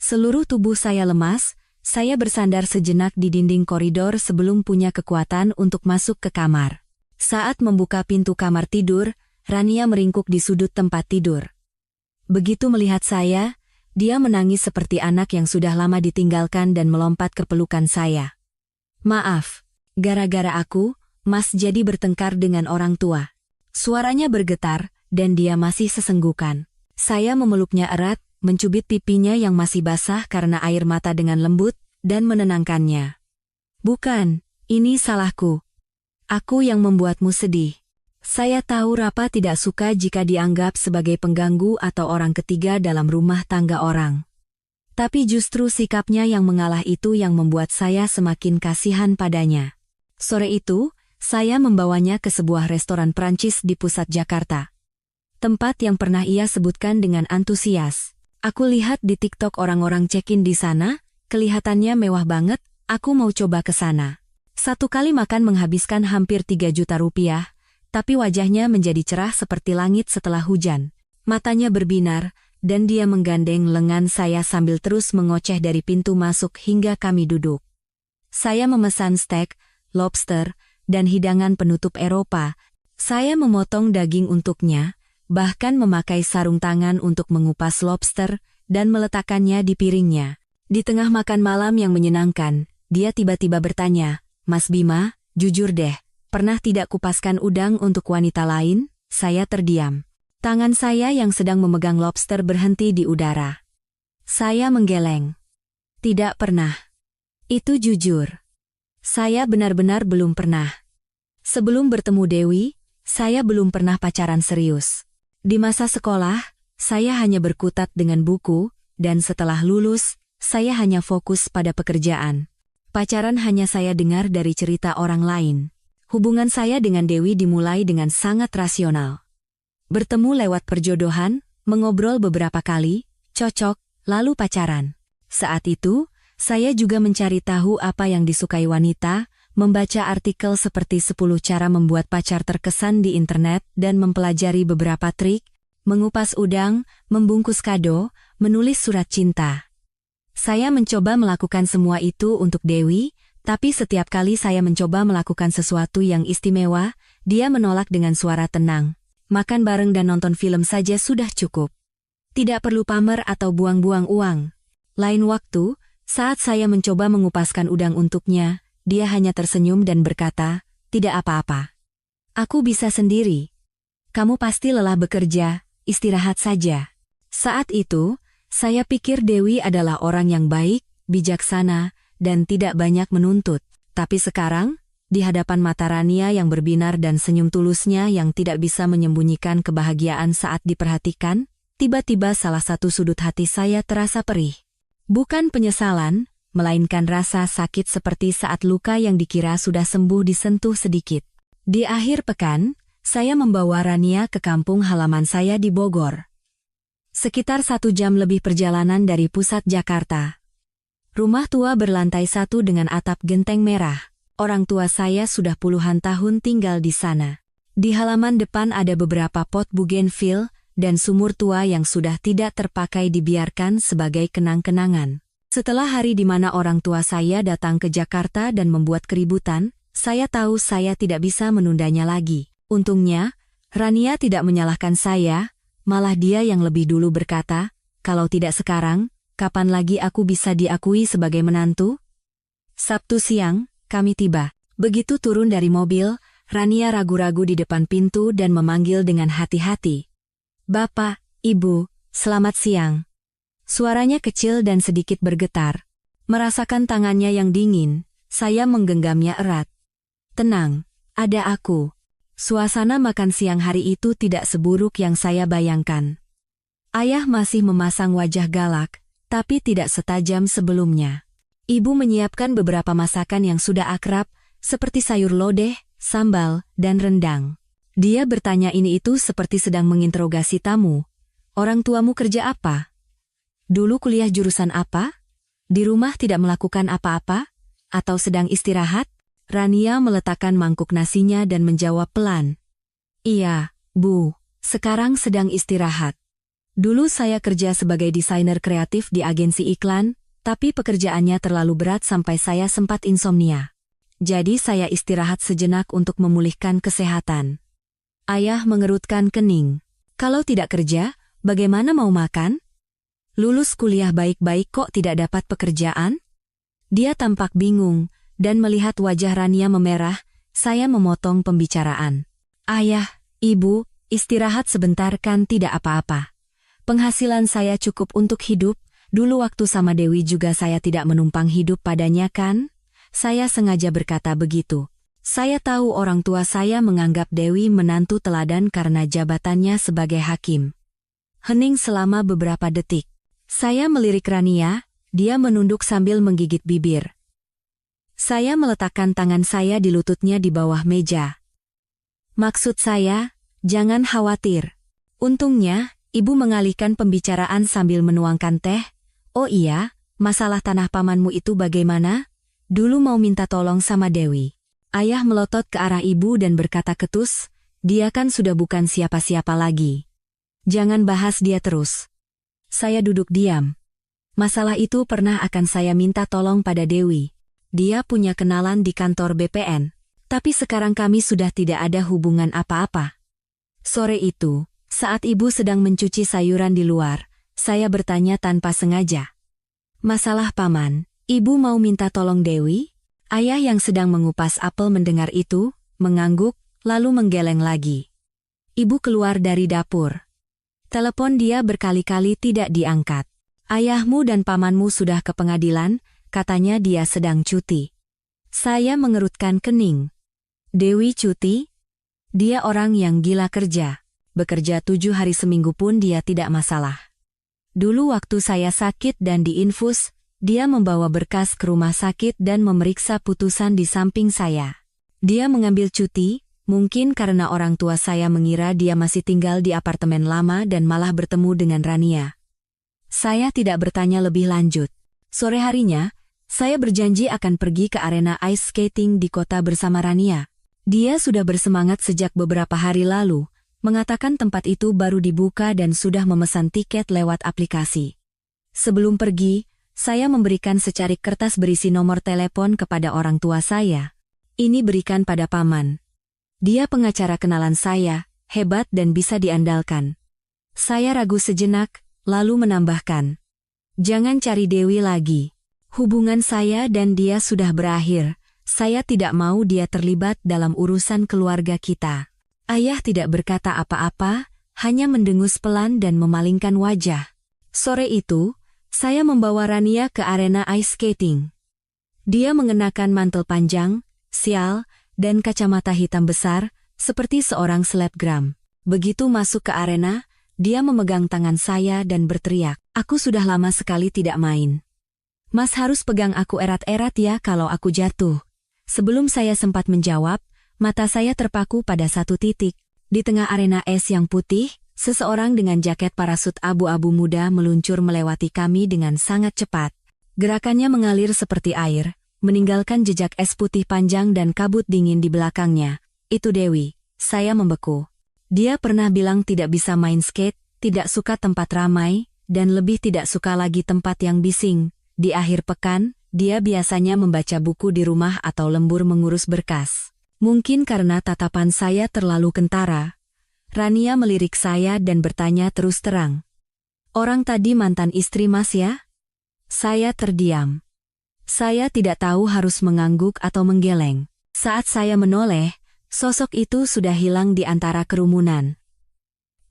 Speaker 1: Seluruh tubuh saya lemas, saya bersandar sejenak di dinding koridor sebelum punya kekuatan untuk masuk ke kamar. Saat membuka pintu kamar tidur, Rania meringkuk di sudut tempat tidur. Begitu melihat saya, dia menangis seperti anak yang sudah lama ditinggalkan dan melompat ke pelukan saya. Maaf, gara-gara aku, Mas jadi bertengkar dengan orang tua. Suaranya bergetar, dan dia masih sesenggukan. Saya memeluknya erat, mencubit pipinya yang masih basah karena air mata dengan lembut, dan menenangkannya. Bukan, ini salahku. Aku yang membuatmu sedih. Saya tahu Rapa tidak suka jika dianggap sebagai pengganggu atau orang ketiga dalam rumah tangga orang. Tapi justru sikapnya yang mengalah itu yang membuat saya semakin kasihan padanya. Sore itu, saya membawanya ke sebuah restoran Prancis di pusat Jakarta. Tempat yang pernah ia sebutkan dengan antusias. Aku lihat di TikTok orang-orang check-in di sana, kelihatannya mewah banget, aku mau coba ke sana. Satu kali makan menghabiskan hampir 3 juta rupiah, tapi wajahnya menjadi cerah seperti langit setelah hujan. Matanya berbinar, dan dia menggandeng lengan saya sambil terus mengoceh dari pintu masuk hingga kami duduk. Saya memesan steak, lobster, dan hidangan penutup Eropa. Saya memotong daging untuknya, bahkan memakai sarung tangan untuk mengupas lobster, dan meletakkannya di piringnya. Di tengah makan malam yang menyenangkan, dia tiba-tiba bertanya, "Mas Bima, jujur deh, pernah tidak kupaskan udang untuk wanita lain?" Saya terdiam. Tangan saya yang sedang memegang lobster berhenti di udara. Saya menggeleng. Tidak pernah. Itu jujur. Saya benar-benar belum pernah. Sebelum bertemu Dewi, saya belum pernah pacaran serius. Di masa sekolah, saya hanya berkutat dengan buku, dan setelah lulus, saya hanya fokus pada pekerjaan. Pacaran hanya saya dengar dari cerita orang lain. Hubungan saya dengan Dewi dimulai dengan sangat rasional. Bertemu lewat perjodohan, mengobrol beberapa kali, cocok, lalu pacaran. Saat itu, saya juga mencari tahu apa yang disukai wanita, membaca artikel seperti 10 cara membuat pacar terkesan di internet dan mempelajari beberapa trik, mengupas udang, membungkus kado, menulis surat cinta. Saya mencoba melakukan semua itu untuk Dewi, tapi setiap kali saya mencoba melakukan sesuatu yang istimewa, dia menolak dengan suara tenang. Makan bareng dan nonton film saja sudah cukup. Tidak perlu pamer atau buang-buang uang. Lain waktu, saat saya mencoba mengupaskan udang untuknya, dia hanya tersenyum dan berkata, "Tidak apa-apa. Aku bisa sendiri. Kamu pasti lelah bekerja, istirahat saja." Saat itu, saya pikir Dewi adalah orang yang baik, bijaksana, dan tidak banyak menuntut. Tapi sekarang, di hadapan mata Rania yang berbinar dan senyum tulusnya yang tidak bisa menyembunyikan kebahagiaan saat diperhatikan, tiba-tiba salah satu sudut hati saya terasa perih. Bukan penyesalan, melainkan rasa sakit seperti saat luka yang dikira sudah sembuh disentuh sedikit. Di akhir pekan, saya membawa Rania ke kampung halaman saya di Bogor. Sekitar 1 jam lebih perjalanan dari pusat Jakarta. Rumah tua berlantai 1 dengan atap genteng merah. Orang tua saya sudah puluhan tahun tinggal di sana. Di halaman depan ada beberapa pot bougainville dan sumur tua yang sudah tidak terpakai dibiarkan sebagai kenang-kenangan. Setelah hari di mana orang tua saya datang ke Jakarta dan membuat keributan, saya tahu saya tidak bisa menundanya lagi. Untungnya, Rania tidak menyalahkan saya, malah dia yang lebih dulu berkata, "Kalau tidak sekarang, kapan lagi aku bisa diakui sebagai menantu?" Sabtu siang, kami tiba. Begitu turun dari mobil, Rania ragu-ragu di depan pintu dan memanggil dengan hati-hati. "Bapak, Ibu, selamat siang." Suaranya kecil dan sedikit bergetar. Merasakan tangannya yang dingin, Saya menggenggamnya erat. Tenang, ada aku. Suasana makan siang hari itu tidak seburuk yang saya bayangkan. Ayah masih memasang wajah galak, tapi tidak setajam sebelumnya. Ibu menyiapkan beberapa masakan yang sudah akrab, seperti sayur lodeh, sambal, dan rendang. Dia bertanya ini itu seperti sedang menginterogasi tamu. Orang tuamu kerja apa? Dulu kuliah jurusan apa? Di rumah tidak melakukan apa-apa? Atau sedang istirahat? Rania meletakkan mangkuk nasinya dan menjawab pelan. Iya, Bu, sekarang sedang istirahat. Dulu saya kerja sebagai desainer kreatif di agensi iklan, tapi pekerjaannya terlalu berat sampai saya sempat insomnia. Jadi saya istirahat sejenak untuk memulihkan kesehatan. Ayah mengerutkan kening. Kalau tidak kerja, bagaimana mau makan? Lulus kuliah baik-baik kok tidak dapat pekerjaan? Dia tampak bingung, dan melihat wajah Rania memerah, saya memotong pembicaraan. Ayah, Ibu, istirahat sebentar kan tidak apa-apa. Penghasilan saya cukup untuk hidup, dulu waktu sama Dewi juga saya tidak menumpang hidup padanya kan? Saya sengaja berkata begitu. Saya tahu orang tua saya menganggap Dewi menantu teladan karena jabatannya sebagai hakim. Hening selama beberapa detik. Saya melirik Rania, dia menunduk sambil menggigit bibir. Saya meletakkan tangan saya di lututnya di bawah meja. Maksud saya, jangan khawatir. Untungnya, Ibu mengalihkan pembicaraan sambil menuangkan teh. Oh iya, masalah tanah pamanmu itu bagaimana? Dulu mau minta tolong sama Dewi. Ayah melotot ke arah ibu dan berkata ketus, dia kan sudah bukan siapa-siapa lagi. Jangan bahas dia terus. Saya duduk diam. Masalah itu pernah akan saya minta tolong pada Dewi. Dia punya kenalan di kantor BPN. Tapi sekarang kami sudah tidak ada hubungan apa-apa. Sore itu, saat ibu sedang mencuci sayuran di luar, saya bertanya tanpa sengaja. Masalah paman, ibu mau minta tolong Dewi? Ayah yang sedang mengupas apel mendengar itu, mengangguk, lalu menggeleng lagi. Ibu keluar dari dapur. Telepon dia berkali-kali tidak diangkat. Ayahmu dan pamanmu sudah ke pengadilan, katanya dia sedang cuti. Saya mengerutkan kening. Dewi cuti? Dia orang yang gila kerja. Bekerja 7 hari seminggu pun dia tidak masalah. Dulu waktu saya sakit dan diinfus, dia membawa berkas ke rumah sakit dan memeriksa putusan di samping saya. Dia mengambil cuti, mungkin karena orang tua saya mengira dia masih tinggal di apartemen lama dan malah bertemu dengan Rania. Saya tidak bertanya lebih lanjut. Sore harinya, saya berjanji akan pergi ke arena ice skating di kota bersama Rania. Dia sudah bersemangat sejak beberapa hari lalu, mengatakan tempat itu baru dibuka dan sudah memesan tiket lewat aplikasi. Sebelum pergi, saya memberikan secarik kertas berisi nomor telepon kepada orang tua saya. Ini berikan pada paman. Dia pengacara kenalan saya, hebat dan bisa diandalkan. Saya ragu sejenak, lalu menambahkan. Jangan cari Dewi lagi. Hubungan saya dan dia sudah berakhir. Saya tidak mau dia terlibat dalam urusan keluarga kita. Ayah tidak berkata apa-apa, hanya mendengus pelan dan memalingkan wajah. Sore itu, saya membawa Rania ke arena ice skating. Dia mengenakan mantel panjang, sial, dan kacamata hitam besar, seperti seorang selebgram. Begitu masuk ke arena, dia memegang tangan saya dan berteriak, "Aku sudah lama sekali tidak main. Mas harus pegang aku erat-erat ya kalau aku jatuh." Sebelum saya sempat menjawab, mata saya terpaku pada satu titik. Di tengah arena es yang putih, seseorang dengan jaket parasut abu-abu muda meluncur melewati kami dengan sangat cepat. Gerakannya mengalir seperti air, meninggalkan jejak es putih panjang dan kabut dingin di belakangnya. Itu Dewi. Saya membeku. Dia pernah bilang tidak bisa main skate, tidak suka tempat ramai, dan lebih tidak suka lagi tempat yang bising. Di akhir pekan, dia biasanya membaca buku di rumah atau lembur mengurus berkas. Mungkin karena tatapan saya terlalu kentara, Rania melirik saya dan bertanya terus terang. "Orang tadi mantan istri Mas ya?" Saya terdiam. Saya tidak tahu harus mengangguk atau menggeleng. Saat saya menoleh, sosok itu sudah hilang di antara kerumunan.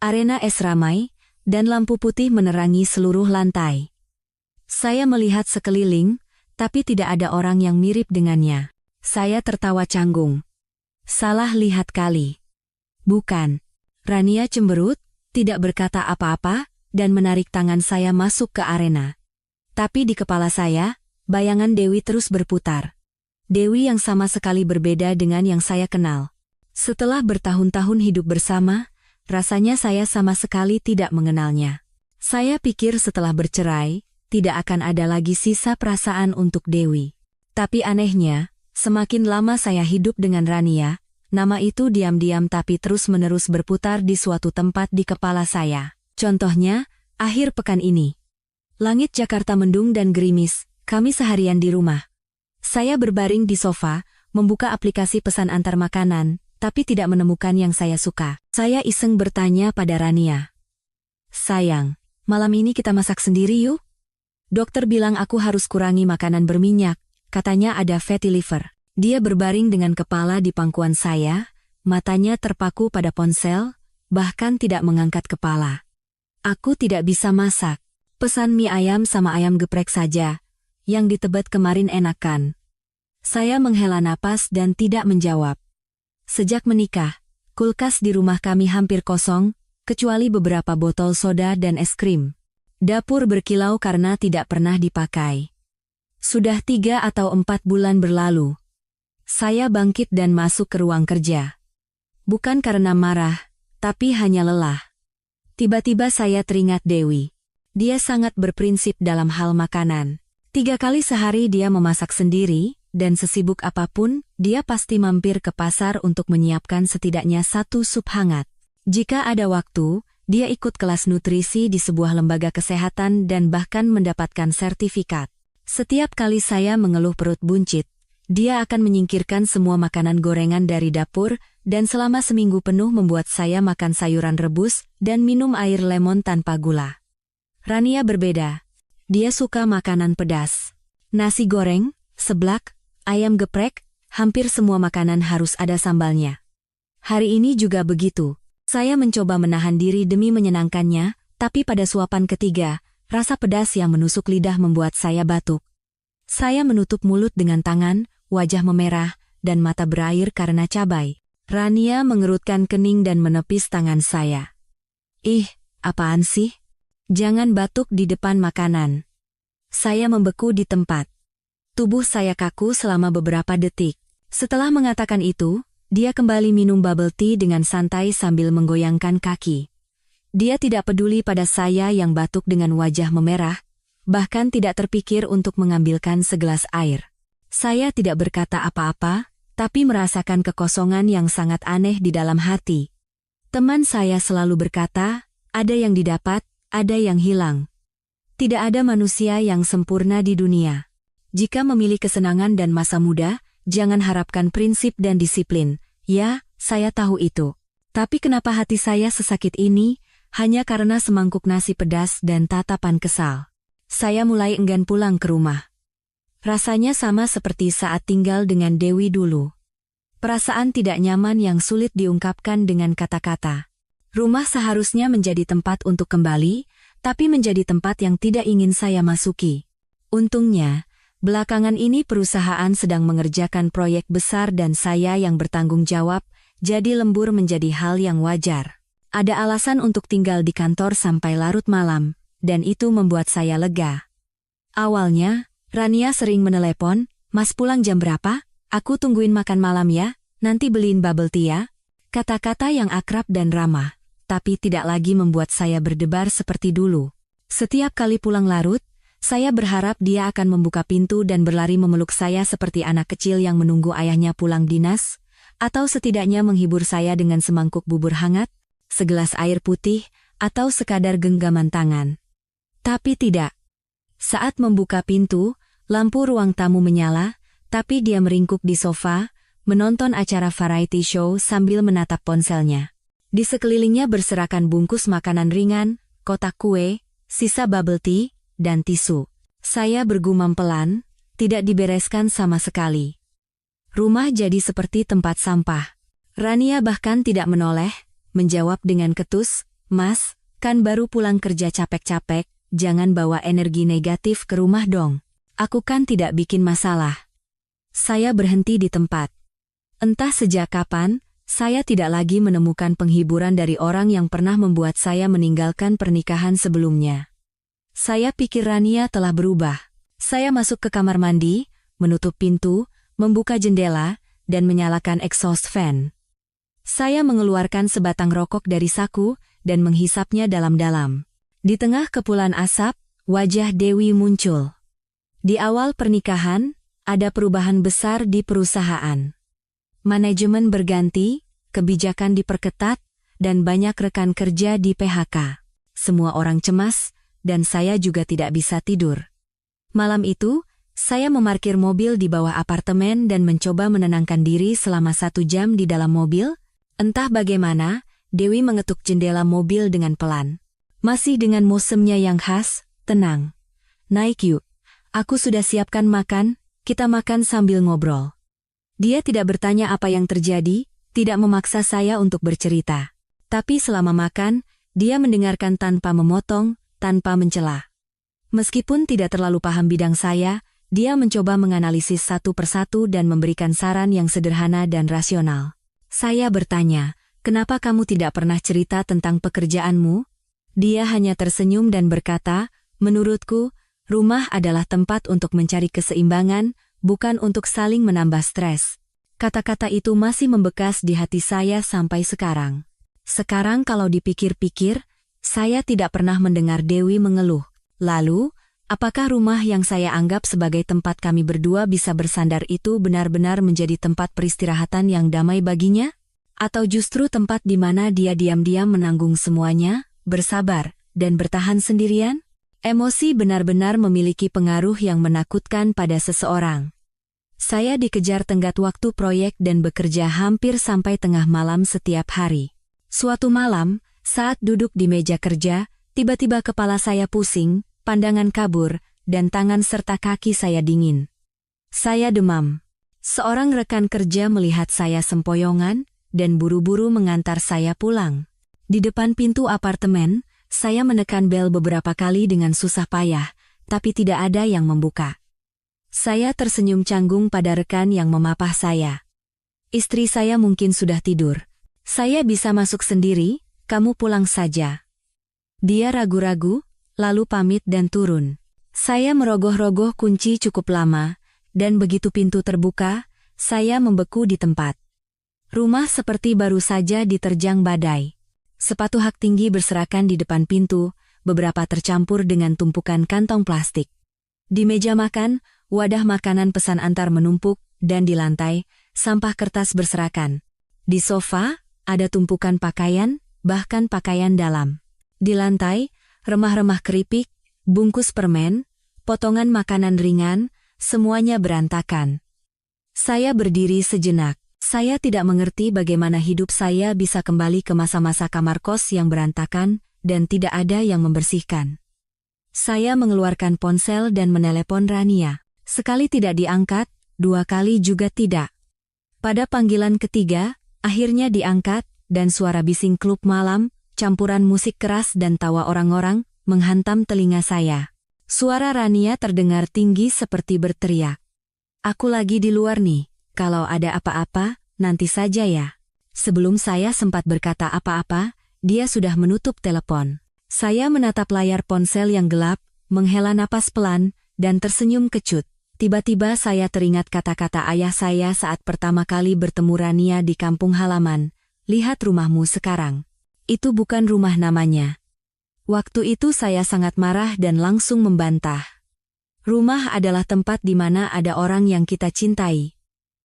Speaker 1: Arena es ramai, dan lampu putih menerangi seluruh lantai. Saya melihat sekeliling, tapi tidak ada orang yang mirip dengannya. Saya tertawa canggung. Salah lihat kali. Bukan. Rania cemberut, tidak berkata apa-apa, dan menarik tangan saya masuk ke arena. Tapi di kepala saya, bayangan Dewi terus berputar. Dewi yang sama sekali berbeda dengan yang saya kenal. Setelah bertahun-tahun hidup bersama, rasanya saya sama sekali tidak mengenalnya. Saya pikir setelah bercerai, tidak akan ada lagi sisa perasaan untuk Dewi. Tapi anehnya, semakin lama saya hidup dengan Rania, nama itu diam-diam tapi terus-menerus berputar di suatu tempat di kepala saya. Contohnya, akhir pekan ini. Langit Jakarta mendung dan gerimis, kami seharian di rumah. Saya berbaring di sofa, membuka aplikasi pesan antar makanan, tapi tidak menemukan yang saya suka. Saya iseng bertanya pada Rania. Sayang, malam ini kita masak sendiri yuk? Dokter bilang aku harus kurangi makanan berminyak, katanya ada fatty liver. Dia berbaring dengan kepala di pangkuan saya, matanya terpaku pada ponsel, bahkan tidak mengangkat kepala. Aku tidak bisa masak. Pesan mie ayam sama ayam geprek saja. Yang ditebet kemarin enakan. Saya menghela napas dan tidak menjawab. Sejak menikah, kulkas di rumah kami hampir kosong, kecuali beberapa botol soda dan es krim. Dapur berkilau karena tidak pernah dipakai. Sudah 3 atau 4 bulan berlalu. Saya bangkit dan masuk ke ruang kerja. Bukan karena marah, tapi hanya lelah. Tiba-tiba saya teringat Dewi. Dia sangat berprinsip dalam hal makanan. 3 kali sehari dia memasak sendiri, dan sesibuk apapun, dia pasti mampir ke pasar untuk menyiapkan setidaknya 1 sup hangat. Jika ada waktu, dia ikut kelas nutrisi di sebuah lembaga kesehatan dan bahkan mendapatkan sertifikat. Setiap kali saya mengeluh perut buncit, dia akan menyingkirkan semua makanan gorengan dari dapur dan selama seminggu penuh membuat saya makan sayuran rebus dan minum air lemon tanpa gula. Rania berbeda. Dia suka makanan pedas. Nasi goreng, seblak, ayam geprek, hampir semua makanan harus ada sambalnya. Hari ini juga begitu. Saya mencoba menahan diri demi menyenangkannya, tapi pada suapan ketiga, rasa pedas yang menusuk lidah membuat saya batuk. Saya menutup mulut dengan tangan, wajah memerah, dan mata berair karena cabai. Rania mengerutkan kening dan menepis tangan saya. Ih, apaan sih? Jangan batuk di depan makanan. Saya membeku di tempat. Tubuh saya kaku selama beberapa detik. Setelah mengatakan itu, dia kembali minum bubble tea dengan santai sambil menggoyangkan kaki. Dia tidak peduli pada saya yang batuk dengan wajah memerah, bahkan tidak terpikir untuk mengambilkan segelas air. Saya tidak berkata apa-apa, tapi merasakan kekosongan yang sangat aneh di dalam hati. Teman saya selalu berkata, ada yang didapat, ada yang hilang. Tidak ada manusia yang sempurna di dunia. Jika memilih kesenangan dan masa muda, jangan harapkan prinsip dan disiplin. Ya, saya tahu itu. Tapi kenapa hati saya sesakit ini? Hanya karena semangkuk nasi pedas dan tatapan kesal. Saya mulai enggan pulang ke rumah. Rasanya sama seperti saat tinggal dengan Dewi dulu. Perasaan tidak nyaman yang sulit diungkapkan dengan kata-kata. Rumah seharusnya menjadi tempat untuk kembali, tapi menjadi tempat yang tidak ingin saya masuki. Untungnya, belakangan ini perusahaan sedang mengerjakan proyek besar dan saya yang bertanggung jawab, jadi lembur menjadi hal yang wajar. Ada alasan untuk tinggal di kantor sampai larut malam, dan itu membuat saya lega. Awalnya, Rania sering menelepon, "Mas pulang jam berapa? Aku tungguin makan malam ya, nanti beliin bubble tea ya." Kata-kata yang akrab dan ramah, tapi tidak lagi membuat saya berdebar seperti dulu. Setiap kali pulang larut, saya berharap dia akan membuka pintu dan berlari memeluk saya seperti anak kecil yang menunggu ayahnya pulang dinas, atau setidaknya menghibur saya dengan semangkuk bubur hangat, segelas air putih, atau sekadar genggaman tangan. Tapi tidak. Saat membuka pintu, lampu ruang tamu menyala, tapi dia meringkuk di sofa, menonton acara variety show sambil menatap ponselnya. Di sekelilingnya berserakan bungkus makanan ringan, kotak kue, sisa bubble tea, dan tisu. Saya bergumam pelan, tidak dibereskan sama sekali. Rumah jadi seperti tempat sampah. Rania bahkan tidak menoleh, menjawab dengan ketus, "Mas, kan baru pulang kerja capek-capek, jangan bawa energi negatif ke rumah dong." Aku kan tidak bikin masalah. Saya berhenti di tempat. Entah sejak kapan, saya tidak lagi menemukan penghiburan dari orang yang pernah membuat saya meninggalkan pernikahan sebelumnya. Saya pikir Rania telah berubah. Saya masuk ke kamar mandi, menutup pintu, membuka jendela, dan menyalakan exhaust fan. Saya mengeluarkan sebatang rokok dari saku dan menghisapnya dalam-dalam. Di tengah kepulan asap, wajah Dewi muncul. Di awal pernikahan, ada perubahan besar di perusahaan. Manajemen berganti, kebijakan diperketat, dan banyak rekan kerja di PHK. Semua orang cemas, dan saya juga tidak bisa tidur. Malam itu, saya memarkir mobil di bawah apartemen dan mencoba menenangkan diri selama 1 jam di dalam mobil. Entah bagaimana, Dewi mengetuk jendela mobil dengan pelan. Masih dengan mosemnya yang khas, tenang. Naik yuk. Aku sudah siapkan makan, kita makan sambil ngobrol. Dia tidak bertanya apa yang terjadi, tidak memaksa saya untuk bercerita. Tapi selama makan, dia mendengarkan tanpa memotong, tanpa mencela. Meskipun tidak terlalu paham bidang saya, dia mencoba menganalisis satu persatu dan memberikan saran yang sederhana dan rasional. Saya bertanya, kenapa kamu tidak pernah cerita tentang pekerjaanmu? Dia hanya tersenyum dan berkata, menurutku, rumah adalah tempat untuk mencari keseimbangan, bukan untuk saling menambah stres. Kata-kata itu masih membekas di hati saya sampai sekarang. Sekarang kalau dipikir-pikir, saya tidak pernah mendengar Dewi mengeluh. Lalu, apakah rumah yang saya anggap sebagai tempat kami berdua bisa bersandar itu benar-benar menjadi tempat peristirahatan yang damai baginya? Atau justru tempat di mana dia diam-diam menanggung semuanya, bersabar, dan bertahan sendirian? Emosi benar-benar memiliki pengaruh yang menakutkan pada seseorang. Saya dikejar tenggat waktu proyek dan bekerja hampir sampai tengah malam setiap hari. Suatu malam, saat duduk di meja kerja, tiba-tiba kepala saya pusing, pandangan kabur, dan tangan serta kaki saya dingin. Saya demam. Seorang rekan kerja melihat saya sempoyongan, dan buru-buru mengantar saya pulang. Di depan pintu apartemen, saya menekan bel beberapa kali dengan susah payah, tapi tidak ada yang membuka. Saya tersenyum canggung pada rekan yang memapah saya. Istri saya mungkin sudah tidur. Saya bisa masuk sendiri, kamu pulang saja. Dia ragu-ragu, lalu pamit dan turun. Saya merogoh-rogoh kunci cukup lama, dan begitu pintu terbuka, saya membeku di tempat. Rumah seperti baru saja diterjang badai. Sepatu hak tinggi berserakan di depan pintu, beberapa tercampur dengan tumpukan kantong plastik. Di meja makan, wadah makanan pesan antar menumpuk, dan di lantai, sampah kertas berserakan. Di sofa, ada tumpukan pakaian, bahkan pakaian dalam. Di lantai, remah-remah keripik, bungkus permen, potongan makanan ringan, semuanya berantakan. Saya berdiri sejenak. Saya tidak mengerti bagaimana hidup saya bisa kembali ke masa-masa kamar kos yang berantakan dan tidak ada yang membersihkan. Saya mengeluarkan ponsel dan menelepon Rania. Sekali tidak diangkat, 2 kali juga tidak. Pada panggilan ketiga, akhirnya diangkat, dan suara bising klub malam, campuran musik keras dan tawa orang-orang, menghantam telinga saya. Suara Rania terdengar tinggi seperti berteriak. Aku lagi di luar nih, kalau ada apa-apa, nanti saja ya. Sebelum saya sempat berkata apa-apa, dia sudah menutup telepon. Saya menatap layar ponsel yang gelap, menghela napas pelan, dan tersenyum kecut. Tiba-tiba saya teringat kata-kata ayah saya saat pertama kali bertemu Rania di kampung halaman. Lihat rumahmu sekarang. Itu bukan rumah namanya. Waktu itu saya sangat marah dan langsung membantah. Rumah adalah tempat di mana ada orang yang kita cintai.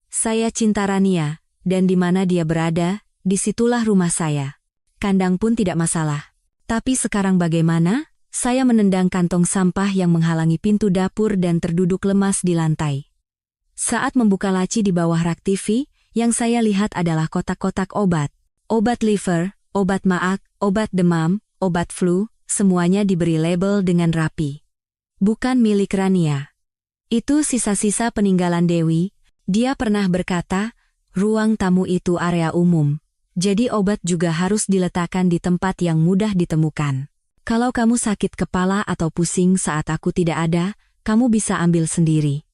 Speaker 1: Saya cinta Rania, dan di mana dia berada, disitulah rumah saya. Kandang pun tidak masalah. Tapi sekarang bagaimana? Saya menendang kantong sampah yang menghalangi pintu dapur dan terduduk lemas di lantai. Saat membuka laci di bawah rak TV, yang saya lihat adalah kotak-kotak obat. Obat liver, obat maag, obat demam, obat flu, semuanya diberi label dengan rapi. Bukan milik Rania. Itu sisa-sisa peninggalan Dewi. Dia pernah berkata, ruang tamu itu area umum. Jadi obat juga harus diletakkan di tempat yang mudah ditemukan. Kalau kamu sakit kepala atau pusing saat aku tidak ada, kamu bisa ambil sendiri.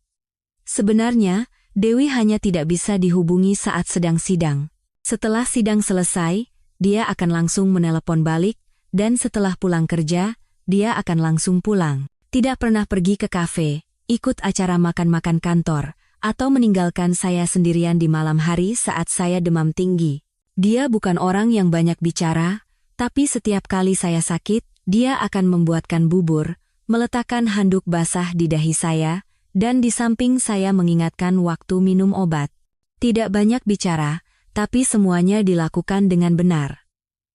Speaker 1: Sebenarnya, Dewi hanya tidak bisa dihubungi saat sedang sidang. Setelah sidang selesai, dia akan langsung menelepon balik, dan setelah pulang kerja, dia akan langsung pulang. Tidak pernah pergi ke kafe, ikut acara makan-makan kantor, atau meninggalkan saya sendirian di malam hari saat saya demam tinggi. Dia bukan orang yang banyak bicara, tapi setiap kali saya sakit, dia akan membuatkan bubur, meletakkan handuk basah di dahi saya, dan di samping saya mengingatkan waktu minum obat. Tidak banyak bicara, tapi semuanya dilakukan dengan benar.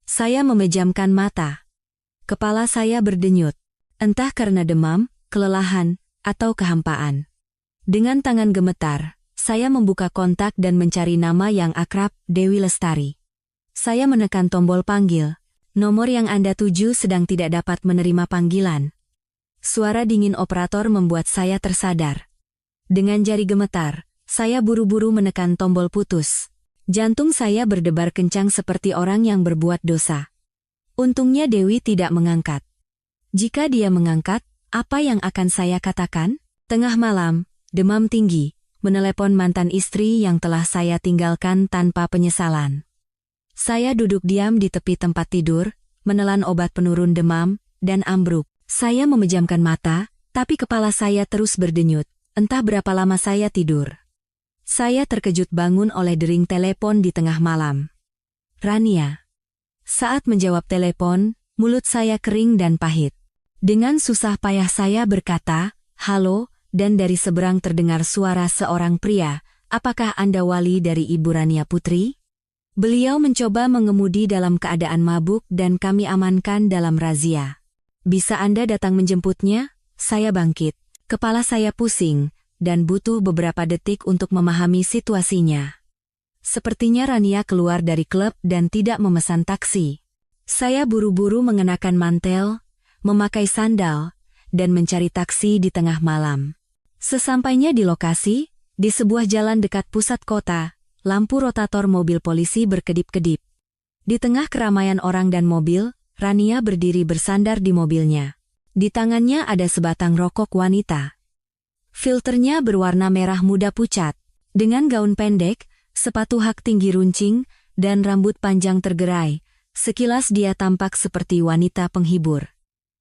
Speaker 1: Saya memejamkan mata. Kepala saya berdenyut, entah karena demam, kelelahan, atau kehampaan. Dengan tangan gemetar, saya membuka kontak dan mencari nama yang akrab, Dewi Lestari. Saya menekan tombol panggil. Nomor yang Anda tuju sedang tidak dapat menerima panggilan. Suara dingin operator membuat saya tersadar. Dengan jari gemetar, saya buru-buru menekan tombol putus. Jantung saya berdebar kencang seperti orang yang berbuat dosa. Untungnya Dewi tidak mengangkat. Jika dia mengangkat, apa yang akan saya katakan? Tengah malam, demam tinggi, menelepon mantan istri yang telah saya tinggalkan tanpa penyesalan. Saya duduk diam di tepi tempat tidur, menelan obat penurun demam, dan ambruk. Saya memejamkan mata, tapi kepala saya terus berdenyut. Entah berapa lama saya tidur. Saya terkejut bangun oleh dering telepon di tengah malam. Rania. Saat menjawab telepon, mulut saya kering dan pahit. Dengan susah payah saya berkata, "Halo," dan dari seberang terdengar suara seorang pria, "Apakah Anda wali dari Ibu Rania Putri?" Beliau mencoba mengemudi dalam keadaan mabuk dan kami amankan dalam razia. "Bisa Anda datang menjemputnya?" Saya bangkit. Kepala saya pusing, dan butuh beberapa detik untuk memahami situasinya. Sepertinya Rania keluar dari klub dan tidak memesan taksi. Saya buru-buru mengenakan mantel, memakai sandal, dan mencari taksi di tengah malam. Sesampainya di lokasi, di sebuah jalan dekat pusat kota, lampu rotator mobil polisi berkedip-kedip. Di tengah keramaian orang dan mobil, Rania berdiri bersandar di mobilnya. Di tangannya ada sebatang rokok wanita. Filternya berwarna merah muda pucat. Dengan gaun pendek, sepatu hak tinggi runcing, dan rambut panjang tergerai, sekilas dia tampak seperti wanita penghibur.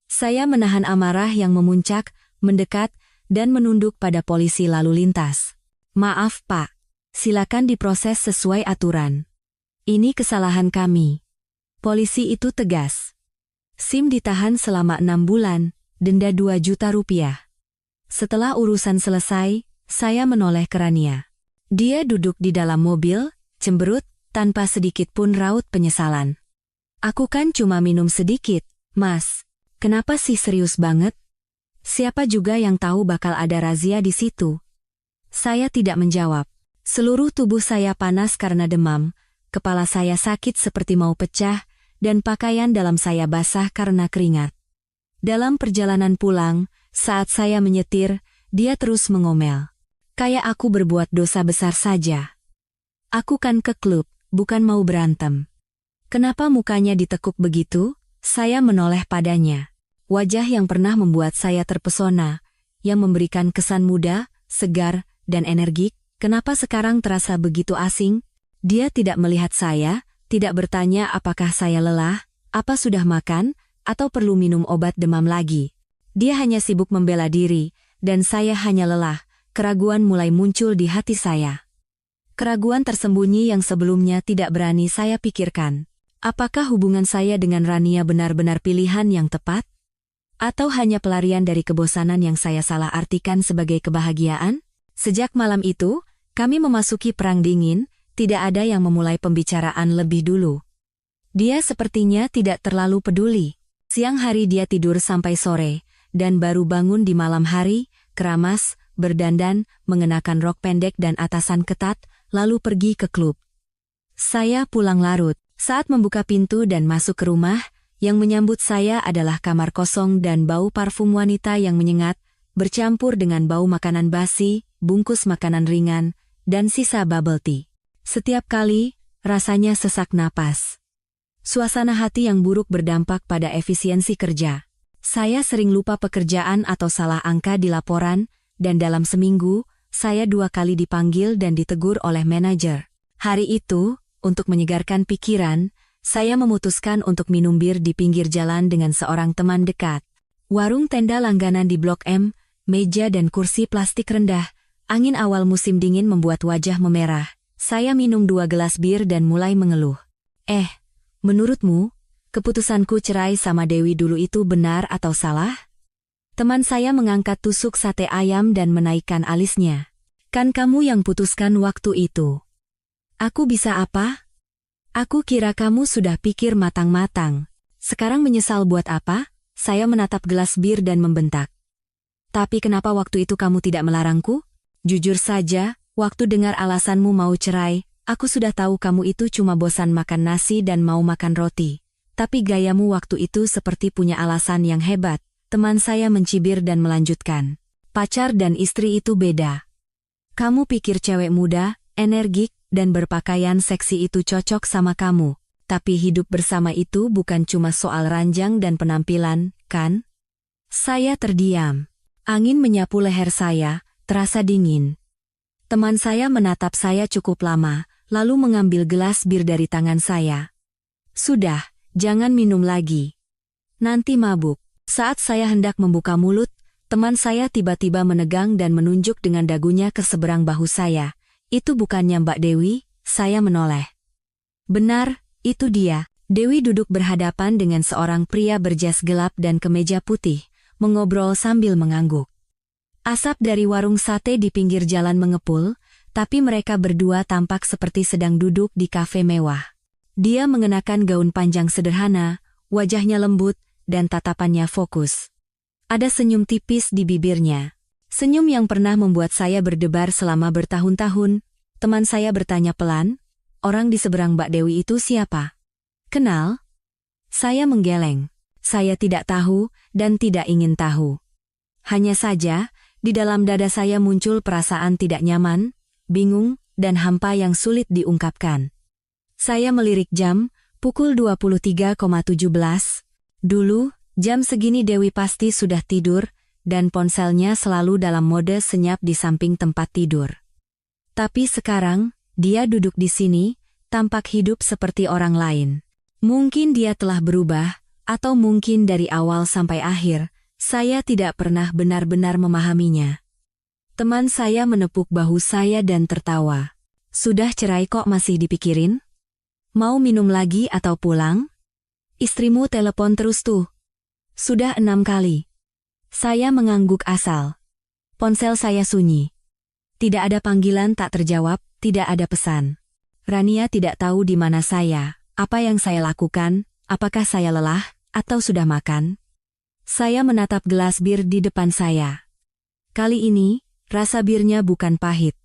Speaker 1: Saya menahan amarah yang memuncak, mendekat, dan menunduk pada polisi lalu lintas. "Maaf Pak, silakan diproses sesuai aturan. Ini kesalahan kami." Polisi itu tegas. SIM ditahan selama 6 bulan, denda 2 juta rupiah. Setelah urusan selesai, saya menoleh ke Rania. Dia duduk di dalam mobil, cemberut, tanpa sedikit pun raut penyesalan. "Aku kan cuma minum sedikit, Mas. Kenapa sih serius banget? Siapa juga yang tahu bakal ada razia di situ?" Saya tidak menjawab. Seluruh tubuh saya panas karena demam, kepala saya sakit seperti mau pecah, dan pakaian dalam saya basah karena keringat. Dalam perjalanan pulang, saat saya menyetir, dia terus mengomel. Kayak aku berbuat dosa besar saja. "Aku kan ke klub, bukan mau berantem." "Kenapa mukanya ditekuk begitu?" Saya menoleh padanya. Wajah yang pernah membuat saya terpesona, yang memberikan kesan muda, segar, dan energik, kenapa sekarang terasa begitu asing? Dia tidak melihat saya, tidak bertanya apakah saya lelah, apa sudah makan, atau perlu minum obat demam lagi. Dia hanya sibuk membela diri, dan saya hanya lelah. Keraguan mulai muncul di hati saya. Keraguan tersembunyi yang sebelumnya tidak berani saya pikirkan. Apakah hubungan saya dengan Rania benar-benar pilihan yang tepat? Atau hanya pelarian dari kebosanan yang saya salah artikan sebagai kebahagiaan? Sejak malam itu, kami memasuki perang dingin, tidak ada yang memulai pembicaraan lebih dulu. Dia sepertinya tidak terlalu peduli. Siang hari dia tidur sampai sore, dan baru bangun di malam hari, keramas, berdandan, mengenakan rok pendek dan atasan ketat, lalu pergi ke klub. Saya pulang larut. Saat membuka pintu dan masuk ke rumah, yang menyambut saya adalah kamar kosong dan bau parfum wanita yang menyengat, bercampur dengan bau makanan basi, bungkus makanan ringan, dan sisa bubble tea. Setiap kali, rasanya sesak napas. Suasana hati yang buruk berdampak pada efisiensi kerja. Saya sering lupa pekerjaan atau salah angka di laporan, dan dalam seminggu, saya 2 kali dipanggil dan ditegur oleh manajer. Hari itu, untuk menyegarkan pikiran, saya memutuskan untuk minum bir di pinggir jalan dengan seorang teman dekat. Warung tenda langganan di Blok M, meja dan kursi plastik rendah. Angin awal musim dingin membuat wajah memerah. Saya minum 2 gelas bir dan mulai mengeluh. Menurutmu, keputusanku cerai sama Dewi dulu itu benar atau salah? Teman saya mengangkat tusuk sate ayam dan menaikkan alisnya. Kan kamu yang putuskan waktu itu. Aku bisa apa? Aku kira kamu sudah pikir matang-matang. Sekarang menyesal buat apa? Saya menatap gelas bir dan membentak. Tapi kenapa waktu itu kamu tidak melarangku? Jujur saja, waktu dengar alasanmu mau cerai, aku sudah tahu kamu itu cuma bosan makan nasi dan mau makan roti. Tapi gayamu waktu itu seperti punya alasan yang hebat. Teman saya mencibir dan melanjutkan. Pacar dan istri itu beda. Kamu pikir cewek muda, energik, dan berpakaian seksi itu cocok sama kamu. Tapi hidup bersama itu bukan cuma soal ranjang dan penampilan, kan? Saya terdiam. Angin menyapu leher saya, terasa dingin. Teman saya menatap saya cukup lama, lalu mengambil gelas bir dari tangan saya. Sudah, jangan minum lagi. Nanti mabuk. Saat saya hendak membuka mulut, teman saya tiba-tiba menegang dan menunjuk dengan dagunya ke seberang bahu saya. Itu bukannya Mbak Dewi, saya menoleh. Benar, itu dia. Dewi duduk berhadapan dengan seorang pria berjas gelap dan kemeja putih, mengobrol sambil mengangguk. Asap dari warung sate di pinggir jalan mengepul, tapi mereka berdua tampak seperti sedang duduk di kafe mewah. Dia mengenakan gaun panjang sederhana, wajahnya lembut, dan tatapannya fokus. Ada senyum tipis di bibirnya. Senyum yang pernah membuat saya berdebar selama bertahun-tahun. Teman saya bertanya pelan, orang di seberang Mbak Dewi itu siapa? Kenal? Saya menggeleng. Saya tidak tahu dan tidak ingin tahu. Hanya saja, di dalam dada saya muncul perasaan tidak nyaman, bingung, dan hampa yang sulit diungkapkan. Saya melirik jam, pukul 23.17. Dulu, jam segini Dewi pasti sudah tidur, dan ponselnya selalu dalam mode senyap di samping tempat tidur. Tapi sekarang, dia duduk di sini, tampak hidup seperti orang lain. Mungkin dia telah berubah, atau mungkin dari awal sampai akhir, saya tidak pernah benar-benar memahaminya. Teman saya menepuk bahu saya dan tertawa. Sudah cerai kok masih dipikirin? Mau minum lagi atau pulang? Istrimu telepon terus tuh. Sudah 6 kali. Saya mengangguk asal. Ponsel saya sunyi. Tidak ada panggilan tak terjawab, tidak ada pesan. Rania tidak tahu di mana saya, apa yang saya lakukan, apakah saya lelah, atau sudah makan. Saya menatap gelas bir di depan saya. Kali ini, rasa birnya bukan pahit.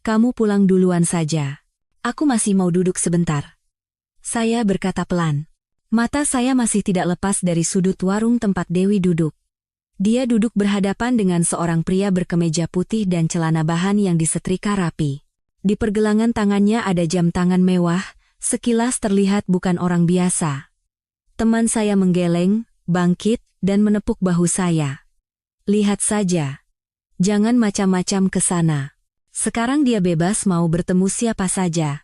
Speaker 1: Kamu pulang duluan saja. Aku masih mau duduk sebentar. Saya berkata pelan. Mata saya masih tidak lepas dari sudut warung tempat Dewi duduk. Dia duduk berhadapan dengan seorang pria berkemeja putih dan celana bahan yang disetrika rapi. Di pergelangan tangannya ada jam tangan mewah, sekilas terlihat bukan orang biasa. Teman saya menggeleng, bangkit, dan menepuk bahu saya. Lihat saja. Jangan macam-macam ke sana. Sekarang dia bebas mau bertemu siapa saja.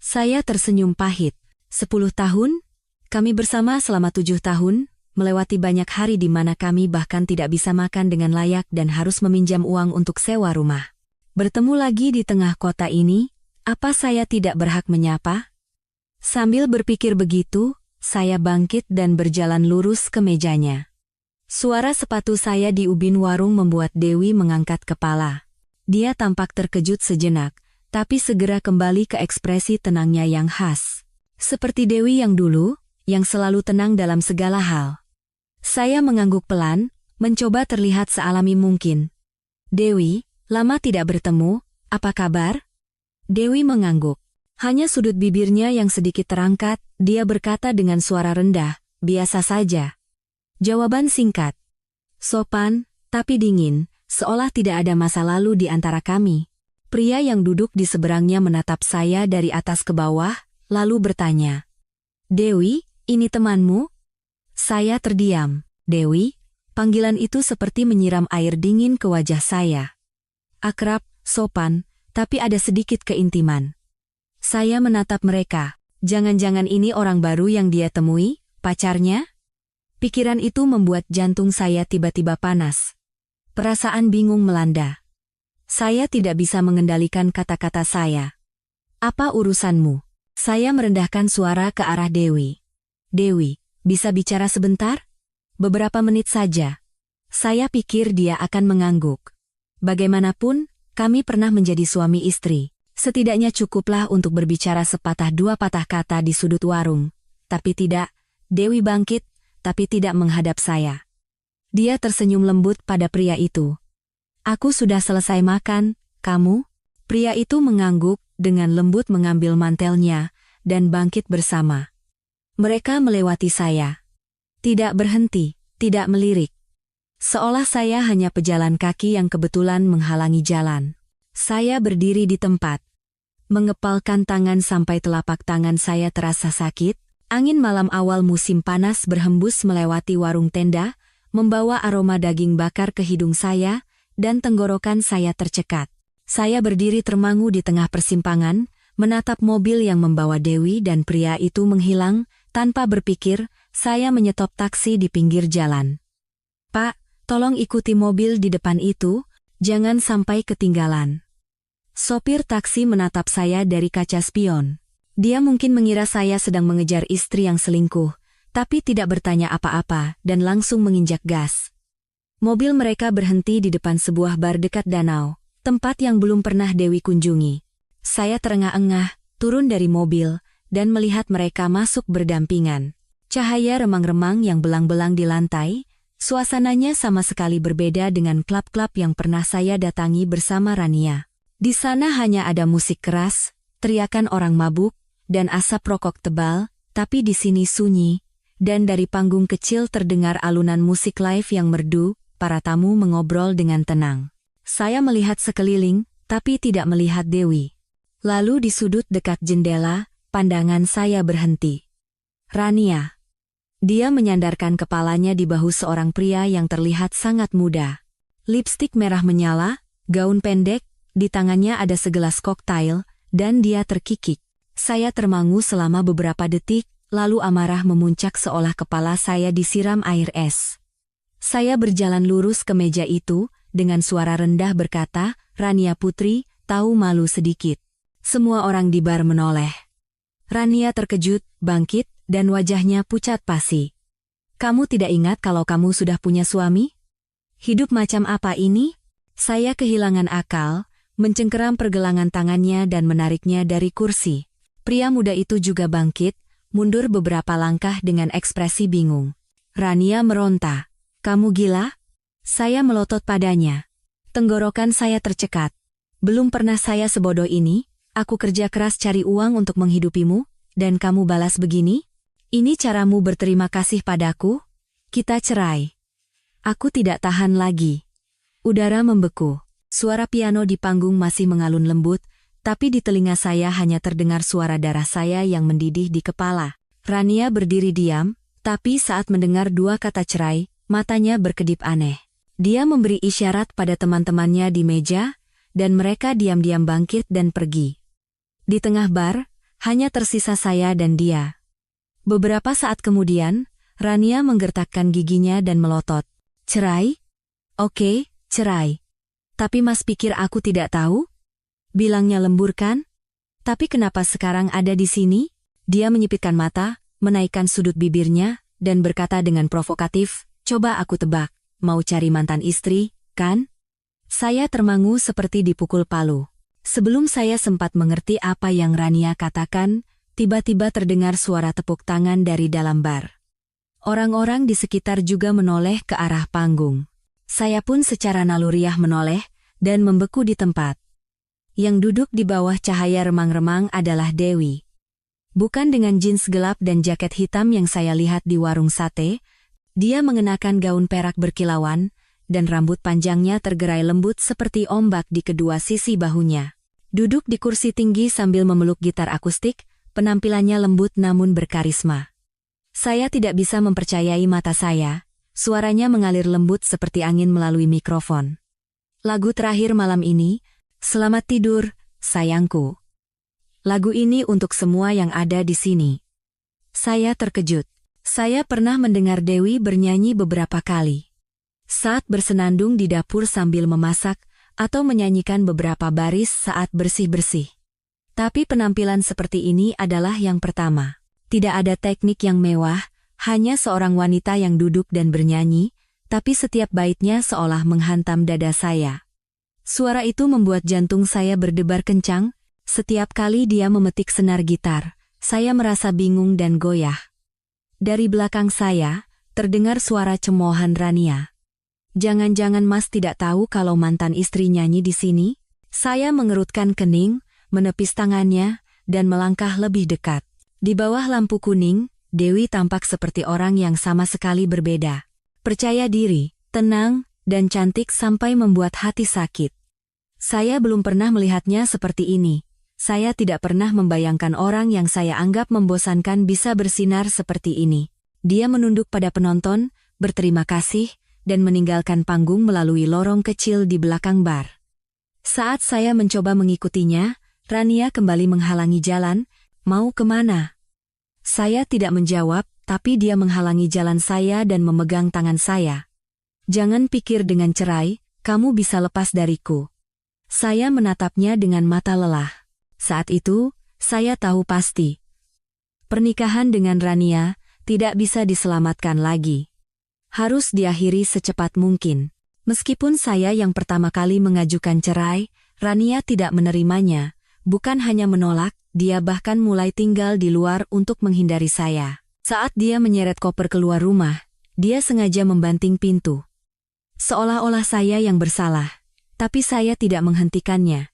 Speaker 1: Saya tersenyum pahit. 10 tahun? Kami bersama selama 7 tahun, melewati banyak hari di mana kami bahkan tidak bisa makan dengan layak dan harus meminjam uang untuk sewa rumah. Bertemu lagi di tengah kota ini, apa saya tidak berhak menyapa? Sambil berpikir begitu, saya bangkit dan berjalan lurus ke mejanya. Suara sepatu saya di ubin warung membuat Dewi mengangkat kepala. Dia tampak terkejut sejenak, tapi segera kembali ke ekspresi tenangnya yang khas. Seperti Dewi yang dulu, yang selalu tenang dalam segala hal. Saya mengangguk pelan, mencoba terlihat sealami mungkin. Dewi, lama tidak bertemu, apa kabar? Dewi mengangguk. Hanya sudut bibirnya yang sedikit terangkat, dia berkata dengan suara rendah, biasa saja. Jawaban singkat. Sopan, tapi dingin, seolah tidak ada masa lalu di antara kami. Pria yang duduk di seberangnya menatap saya dari atas ke bawah, lalu bertanya. Dewi, ini temanmu? Saya terdiam. Dewi, panggilan itu seperti menyiram air dingin ke wajah saya. Akrab, sopan, tapi ada sedikit keintiman. Saya menatap mereka. Jangan-jangan ini orang baru yang dia temui, pacarnya? Pikiran itu membuat jantung saya tiba-tiba panas. Perasaan bingung melanda. Saya tidak bisa mengendalikan kata-kata saya. Apa urusanmu? Saya merendahkan suara ke arah Dewi. Dewi, bisa bicara sebentar? Beberapa menit saja. Saya pikir dia akan mengangguk. Bagaimanapun, kami pernah menjadi suami istri. Setidaknya cukuplah untuk berbicara sepatah dua patah kata di sudut warung. Tapi tidak, Dewi bangkit, tapi tidak menghadap saya. Dia tersenyum lembut pada pria itu. Aku sudah selesai makan, kamu? Pria itu mengangguk, dengan lembut mengambil mantelnya, dan bangkit bersama. Mereka melewati saya. Tidak berhenti, tidak melirik. Seolah saya hanya pejalan kaki yang kebetulan menghalangi jalan. Saya berdiri di tempat. Mengepalkan tangan sampai telapak tangan saya terasa sakit. Angin malam awal musim panas berhembus melewati warung tenda, membawa aroma daging bakar ke hidung saya, dan tenggorokan saya tercekat. Saya berdiri termangu di tengah persimpangan, menatap mobil yang membawa Dewi dan pria itu menghilang. Tanpa berpikir, saya menyetop taksi di pinggir jalan. Pak, tolong ikuti mobil di depan itu, jangan sampai ketinggalan. Sopir taksi menatap saya dari kaca spion. Dia mungkin mengira saya sedang mengejar istri yang selingkuh, tapi tidak bertanya apa-apa dan langsung menginjak gas. Mobil mereka berhenti di depan sebuah bar dekat danau, tempat yang belum pernah Dewi kunjungi. Saya terengah-engah, turun dari mobil, dan melihat mereka masuk berdampingan. Cahaya remang-remang yang belang-belang di lantai, suasananya sama sekali berbeda dengan klub-klub yang pernah saya datangi bersama Rania. Di sana hanya ada musik keras, teriakan orang mabuk, dan asap rokok tebal, tapi di sini sunyi, dan dari panggung kecil terdengar alunan musik live yang merdu, para tamu mengobrol dengan tenang. Saya melihat sekeliling, tapi tidak melihat Dewi. Lalu di sudut dekat jendela, pandangan saya berhenti. Rania. Dia menyandarkan kepalanya di bahu seorang pria yang terlihat sangat muda. Lipstik merah menyala, gaun pendek, di tangannya ada segelas koktail, dan dia terkikik. Saya termangu selama beberapa detik, lalu amarah memuncak seolah kepala saya disiram air es. Saya berjalan lurus ke meja itu, dengan suara rendah berkata, Rania Putri, tahu malu sedikit. Semua orang di bar menoleh. Rania terkejut, bangkit, dan wajahnya pucat pasi. Kamu tidak ingat kalau kamu sudah punya suami? Hidup macam apa ini? Saya kehilangan akal, mencengkeram pergelangan tangannya dan menariknya dari kursi. Pria muda itu juga bangkit, mundur beberapa langkah dengan ekspresi bingung. Rania meronta. Kamu gila? Saya melotot padanya. Tenggorokan saya tercekat. Belum pernah saya sebodoh ini, aku kerja keras cari uang untuk menghidupimu, dan kamu balas begini? Ini caramu berterima kasih padaku? Kita cerai. Aku tidak tahan lagi. Udara membeku. Suara piano di panggung masih mengalun lembut, tapi di telinga saya hanya terdengar suara darah saya yang mendidih di kepala. Rania berdiri diam, tapi saat mendengar dua kata cerai, matanya berkedip aneh. Dia memberi isyarat pada teman-temannya di meja, dan mereka diam-diam bangkit dan pergi. Di tengah bar, hanya tersisa saya dan dia. Beberapa saat kemudian, Rania menggertakkan giginya dan melotot. Cerai? Oke, cerai. Tapi Mas pikir aku tidak tahu? Bilangnya lembur kan? Tapi kenapa sekarang ada di sini? Dia menyipitkan mata, menaikkan sudut bibirnya, dan berkata dengan provokatif, coba aku tebak, mau cari mantan istri, kan? Saya termangu seperti dipukul palu. Sebelum saya sempat mengerti apa yang Rania katakan, tiba-tiba terdengar suara tepuk tangan dari dalam bar. Orang-orang di sekitar juga menoleh ke arah panggung. Saya pun secara naluriah menoleh, dan membeku di tempat. Yang duduk di bawah cahaya remang-remang adalah Dewi. Bukan dengan jeans gelap dan jaket hitam yang saya lihat di warung sate, dia mengenakan gaun perak berkilauan, dan rambut panjangnya tergerai lembut seperti ombak di kedua sisi bahunya. Duduk di kursi tinggi sambil memeluk gitar akustik, penampilannya lembut namun berkarisma. Saya tidak bisa mempercayai mata saya, Suaranya mengalir lembut seperti angin melalui mikrofon. Lagu terakhir malam ini, selamat tidur, sayangku. Lagu ini untuk semua yang ada di sini. Saya terkejut. Saya pernah mendengar Dewi bernyanyi beberapa kali. Saat bersenandung di dapur sambil memasak, atau menyanyikan beberapa baris saat bersih-bersih. Tapi penampilan seperti ini adalah yang pertama. Tidak ada teknik yang mewah, hanya seorang wanita yang duduk dan bernyanyi, tapi setiap baitnya seolah menghantam dada saya. Suara itu membuat jantung saya berdebar kencang. Setiap kali dia memetik senar gitar, saya merasa bingung dan goyah. Dari belakang saya, terdengar suara cemoohan Rania. Jangan-jangan Mas tidak tahu kalau mantan istri nyanyi di sini? Saya mengerutkan kening, menepis tangannya, dan melangkah lebih dekat. Di bawah lampu kuning, Dewi tampak seperti orang yang sama sekali berbeda. Percaya diri, tenang, dan cantik sampai membuat hati sakit. Saya belum pernah melihatnya seperti ini. Saya tidak pernah membayangkan orang yang saya anggap membosankan bisa bersinar seperti ini. Dia menunduk pada penonton, berterima kasih, dan meninggalkan panggung melalui lorong kecil di belakang bar. Saat saya mencoba mengikutinya, Rania kembali menghalangi jalan. Mau kemana? Saya tidak menjawab, tapi dia menghalangi jalan saya dan memegang tangan saya. Jangan pikir dengan cerai, kamu bisa lepas dariku. Saya menatapnya dengan mata lelah. Saat itu, saya tahu pasti. Pernikahan dengan Rania tidak bisa diselamatkan lagi. Harus diakhiri secepat mungkin. Meskipun saya yang pertama kali mengajukan cerai, Rania tidak menerimanya. Bukan hanya menolak, dia bahkan mulai tinggal di luar untuk menghindari saya. Saat dia menyeret koper keluar rumah, dia sengaja membanting pintu. Seolah-olah saya yang bersalah, tapi saya tidak menghentikannya.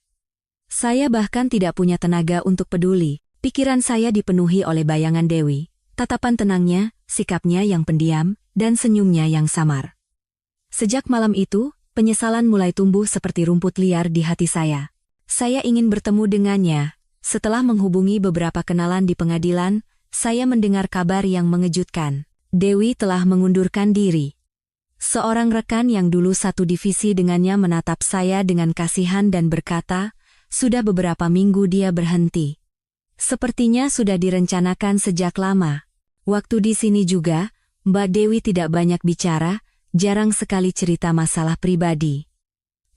Speaker 1: Saya bahkan tidak punya tenaga untuk peduli. Pikiran saya dipenuhi oleh bayangan Dewi, tatapan tenangnya, sikapnya yang pendiam, dan senyumnya yang samar. Sejak malam itu, penyesalan mulai tumbuh seperti rumput liar di hati saya. Saya ingin bertemu dengannya. Setelah menghubungi beberapa kenalan di pengadilan, saya mendengar kabar yang mengejutkan. Dewi telah mengundurkan diri. Seorang rekan yang dulu satu divisi dengannya menatap saya dengan kasihan dan berkata, sudah beberapa minggu dia berhenti. Sepertinya sudah direncanakan sejak lama. Waktu di sini juga, Mbak Dewi tidak banyak bicara, jarang sekali cerita masalah pribadi.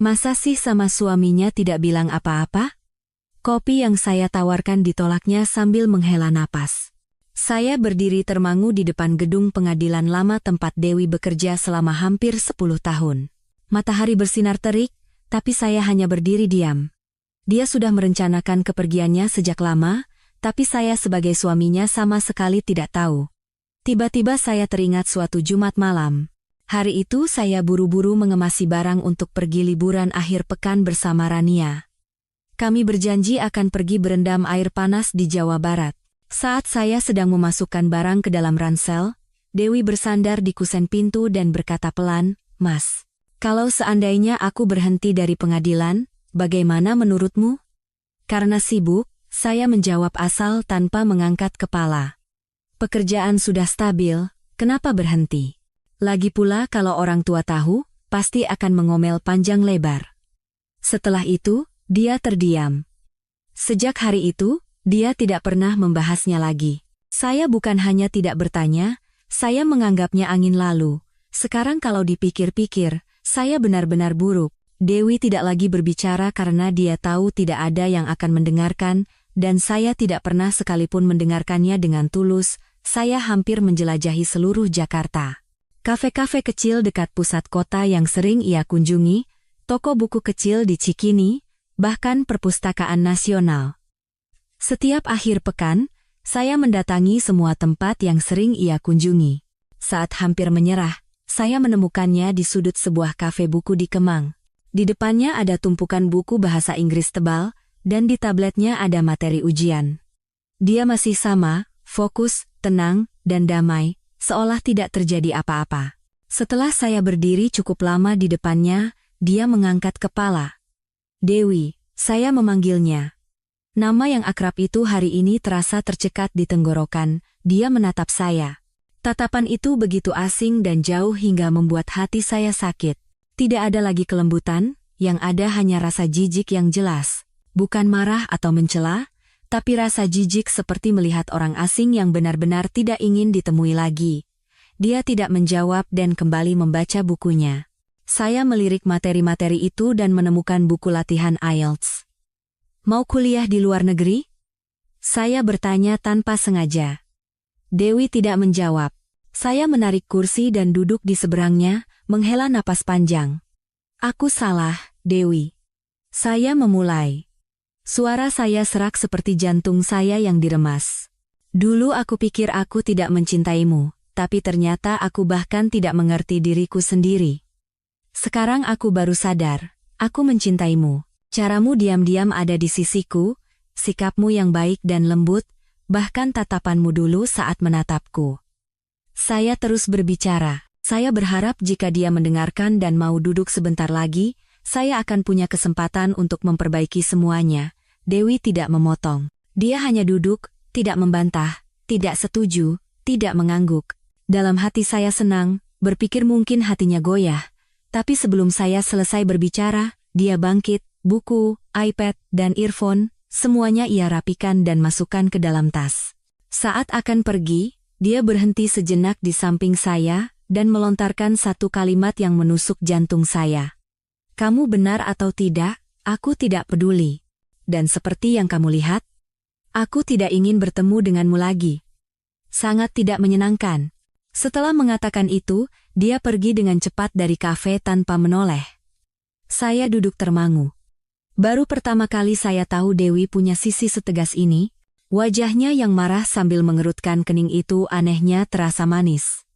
Speaker 1: Masa sih sama suaminya tidak bilang apa-apa? Kopi yang saya tawarkan ditolaknya sambil menghela napas. Saya berdiri termangu di depan gedung pengadilan lama tempat Dewi bekerja selama hampir 10 tahun. Matahari bersinar terik, tapi saya hanya berdiri diam. Dia sudah merencanakan kepergiannya sejak lama, tapi saya sebagai suaminya sama sekali tidak tahu. Tiba-tiba saya teringat suatu Jumat malam. Hari itu saya buru-buru mengemasi barang untuk pergi liburan akhir pekan bersama Rania. Kami berjanji akan pergi berendam air panas di Jawa Barat. Saat saya sedang memasukkan barang ke dalam ransel, Dewi bersandar di kusen pintu dan berkata pelan, "Mas, kalau seandainya aku berhenti dari pengadilan, bagaimana menurutmu?" Karena sibuk, saya menjawab asal tanpa mengangkat kepala. Pekerjaan sudah stabil, kenapa berhenti? Lagi pula kalau orang tua tahu, pasti akan mengomel panjang lebar. Setelah itu, dia terdiam. Sejak hari itu, dia tidak pernah membahasnya lagi. Saya bukan hanya tidak bertanya, saya menganggapnya angin lalu. Sekarang kalau dipikir-pikir, saya benar-benar buruk. Dewi tidak lagi berbicara karena dia tahu tidak ada yang akan mendengarkan, dan saya tidak pernah sekalipun mendengarkannya dengan tulus. Saya hampir menjelajahi seluruh Jakarta. Kafe-kafe kecil dekat pusat kota yang sering ia kunjungi, toko buku kecil di Cikini, bahkan perpustakaan nasional. Setiap akhir pekan, saya mendatangi semua tempat yang sering ia kunjungi. Saat hampir menyerah, saya menemukannya di sudut sebuah kafe buku di Kemang. Di depannya ada tumpukan buku bahasa Inggris tebal, dan di tabletnya ada materi ujian. Dia masih sama, fokus, tenang, dan damai, seolah tidak terjadi apa-apa. Setelah saya berdiri cukup lama di depannya, dia mengangkat kepala. "Dewi," saya memanggilnya. Nama yang akrab itu hari ini terasa tercekat di tenggorokan. Dia menatap saya. Tatapan itu begitu asing dan jauh hingga membuat hati saya sakit. Tidak ada lagi kelembutan, yang ada hanya rasa jijik yang jelas. Bukan marah atau mencela, tapi rasa jijik seperti melihat orang asing yang benar-benar tidak ingin ditemui lagi. Dia tidak menjawab dan kembali membaca bukunya. Saya melirik materi-materi itu dan menemukan buku latihan IELTS. Mau kuliah di luar negeri? Saya bertanya tanpa sengaja. Dewi tidak menjawab. Saya menarik kursi dan duduk di seberangnya, menghela napas panjang. Aku salah, Dewi. Saya memulai. Suara saya serak seperti jantung saya yang diremas. Dulu aku pikir aku tidak mencintaimu, tapi ternyata aku bahkan tidak mengerti diriku sendiri. Sekarang aku baru sadar, aku mencintaimu. Caramu diam-diam ada di sisiku, sikapmu yang baik dan lembut, bahkan tatapanmu dulu saat menatapku. Saya terus berbicara. Saya berharap jika dia mendengarkan dan mau duduk sebentar lagi, saya akan punya kesempatan untuk memperbaiki semuanya. Dewi tidak memotong. Dia hanya duduk, tidak membantah, tidak setuju, tidak mengangguk. Dalam hati saya senang, berpikir mungkin hatinya goyah. Tapi sebelum saya selesai berbicara, dia bangkit, buku, iPad, dan earphone, semuanya ia rapikan dan masukkan ke dalam tas. Saat akan pergi, dia berhenti sejenak di samping saya dan melontarkan satu kalimat yang menusuk jantung saya. Kamu benar atau tidak, aku tidak peduli. Dan seperti yang kamu lihat, aku tidak ingin bertemu denganmu lagi. Sangat tidak menyenangkan. Setelah mengatakan itu, dia pergi dengan cepat dari kafe tanpa menoleh. Saya duduk termangu. Baru pertama kali saya tahu Dewi punya sisi setegas ini. Wajahnya yang marah sambil mengerutkan kening itu anehnya terasa manis.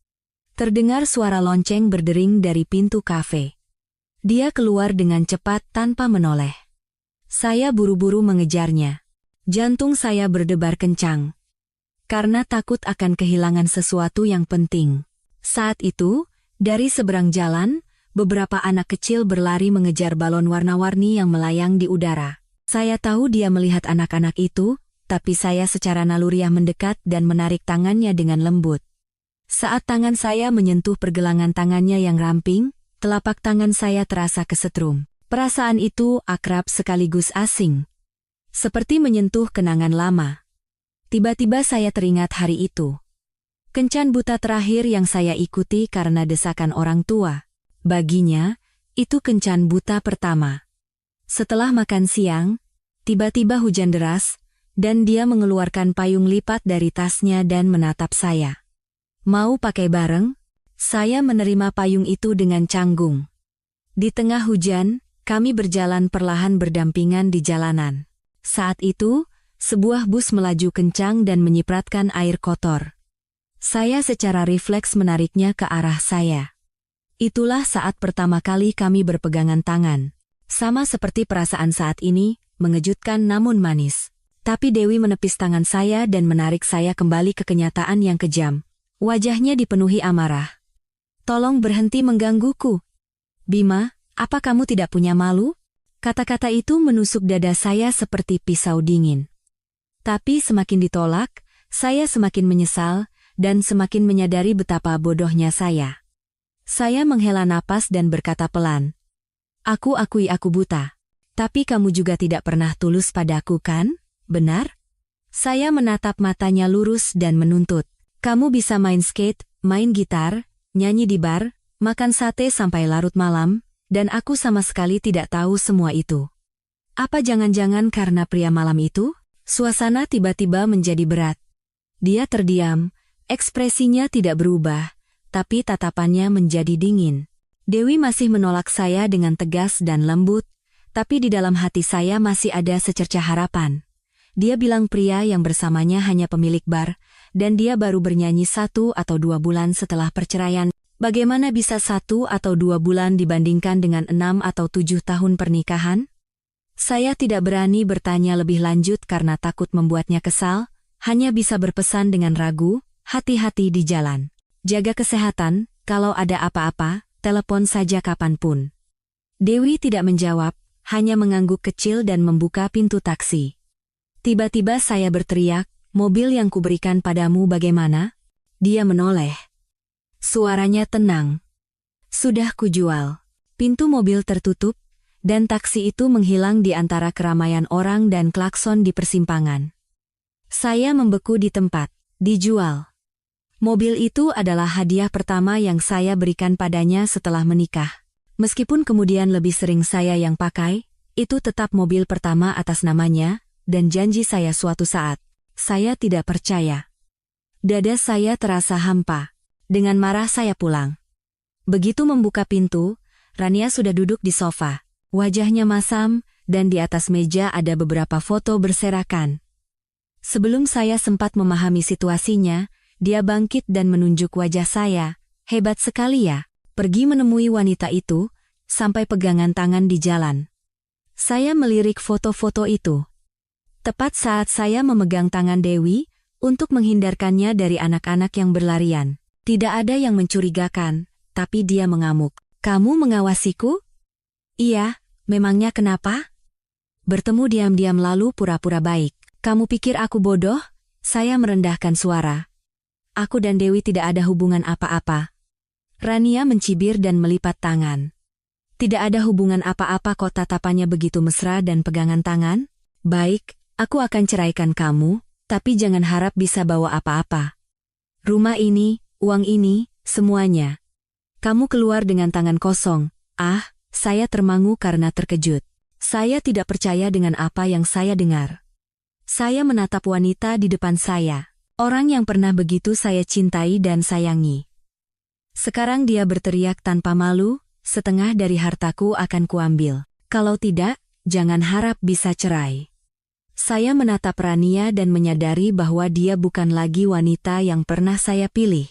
Speaker 1: Terdengar suara lonceng berdering dari pintu kafe. Dia keluar dengan cepat tanpa menoleh. Saya buru-buru mengejarnya. Jantung saya berdebar kencang. Karena takut akan kehilangan sesuatu yang penting. Saat itu, dari seberang jalan, beberapa anak kecil berlari mengejar balon warna-warni yang melayang di udara. Saya tahu dia melihat anak-anak itu, tapi saya secara naluriah mendekat dan menarik tangannya dengan lembut. Saat tangan saya menyentuh pergelangan tangannya yang ramping, telapak tangan saya terasa kesetrum. Perasaan itu akrab sekaligus asing. Seperti menyentuh kenangan lama. Tiba-tiba saya teringat hari itu. Kencan buta terakhir yang saya ikuti karena desakan orang tua. Baginya, itu kencan buta pertama. Setelah makan siang, tiba-tiba hujan deras, dan dia mengeluarkan payung lipat dari tasnya dan menatap saya. Mau pakai bareng? Saya menerima payung itu dengan canggung. Di tengah hujan, kami berjalan perlahan berdampingan di jalanan. Saat itu, sebuah bus melaju kencang dan menyipratkan air kotor. Saya secara refleks menariknya ke arah saya. Itulah saat pertama kali kami berpegangan tangan. Sama seperti perasaan saat ini, mengejutkan namun manis. Tapi Dewi menepis tangan saya dan menarik saya kembali ke kenyataan yang kejam. Wajahnya dipenuhi amarah. Tolong berhenti menggangguku. Bima, apa kamu tidak punya malu? Kata-kata itu menusuk dada saya seperti pisau dingin. Tapi semakin ditolak, saya semakin menyesal dan semakin menyadari betapa bodohnya saya. Saya menghela napas dan berkata pelan. Aku akui aku buta. Tapi kamu juga tidak pernah tulus padaku kan? Benar? Saya menatap matanya lurus dan menuntut. Kamu bisa main skate, main gitar, nyanyi di bar, makan sate sampai larut malam, dan aku sama sekali tidak tahu semua itu. Apa jangan-jangan karena pria malam itu? Suasana tiba-tiba menjadi berat. Dia terdiam, ekspresinya tidak berubah, tapi tatapannya menjadi dingin. Dewi masih menolak saya dengan tegas dan lembut, tapi di dalam hati saya masih ada secercah harapan. Dia bilang pria yang bersamanya hanya pemilik bar, dan dia baru bernyanyi 1 atau 2 bulan setelah perceraian. Bagaimana bisa 1 atau 2 bulan dibandingkan dengan 6 atau 7 tahun pernikahan? Saya tidak berani bertanya lebih lanjut karena takut membuatnya kesal, hanya bisa berpesan dengan ragu, hati-hati di jalan. Jaga kesehatan, kalau ada apa-apa, telepon saja kapanpun. Dewi tidak menjawab, hanya mengangguk kecil dan membuka pintu taksi. Tiba-tiba saya berteriak, mobil yang kuberikan padamu bagaimana? Dia menoleh. Suaranya tenang. Sudah kujual. Pintu mobil tertutup, dan taksi itu menghilang di antara keramaian orang dan klakson di persimpangan. Saya membeku di tempat. Dijual. Mobil itu adalah hadiah pertama yang saya berikan padanya setelah menikah. Meskipun kemudian lebih sering saya yang pakai, itu tetap mobil pertama atas namanya, dan janji saya suatu saat. Saya tidak percaya. Dada saya terasa hampa. Dengan marah saya pulang. Begitu membuka pintu, Rania sudah duduk di sofa. Wajahnya masam, dan di atas meja ada beberapa foto berserakan. Sebelum saya sempat memahami situasinya, dia bangkit dan menunjuk wajah saya. Hebat sekali ya, pergi menemui wanita itu, sampai pegangan tangan di jalan. Saya melirik foto-foto itu. Tepat saat saya memegang tangan Dewi, untuk menghindarkannya dari anak-anak yang berlarian. Tidak ada yang mencurigakan, tapi dia mengamuk. Kamu mengawasiku? Iya, memangnya kenapa? Bertemu diam-diam lalu pura-pura baik. Kamu pikir aku bodoh? Saya merendahkan suara. Aku dan Dewi tidak ada hubungan apa-apa. Rania mencibir dan melipat tangan. Tidak ada hubungan apa-apa kok, tatapannya begitu mesra dan pegangan tangan? Baik, aku akan ceraikan kamu, tapi jangan harap bisa bawa apa-apa. Rumah ini, uang ini, semuanya. Kamu keluar dengan tangan kosong. Saya termangu karena terkejut. Saya tidak percaya dengan apa yang saya dengar. Saya menatap wanita di depan saya. Orang yang pernah begitu saya cintai dan sayangi. Sekarang dia berteriak tanpa malu, setengah dari hartaku akan kuambil. Kalau tidak, jangan harap bisa cerai. Saya menatap Rania dan menyadari bahwa dia bukan lagi wanita yang pernah saya pilih.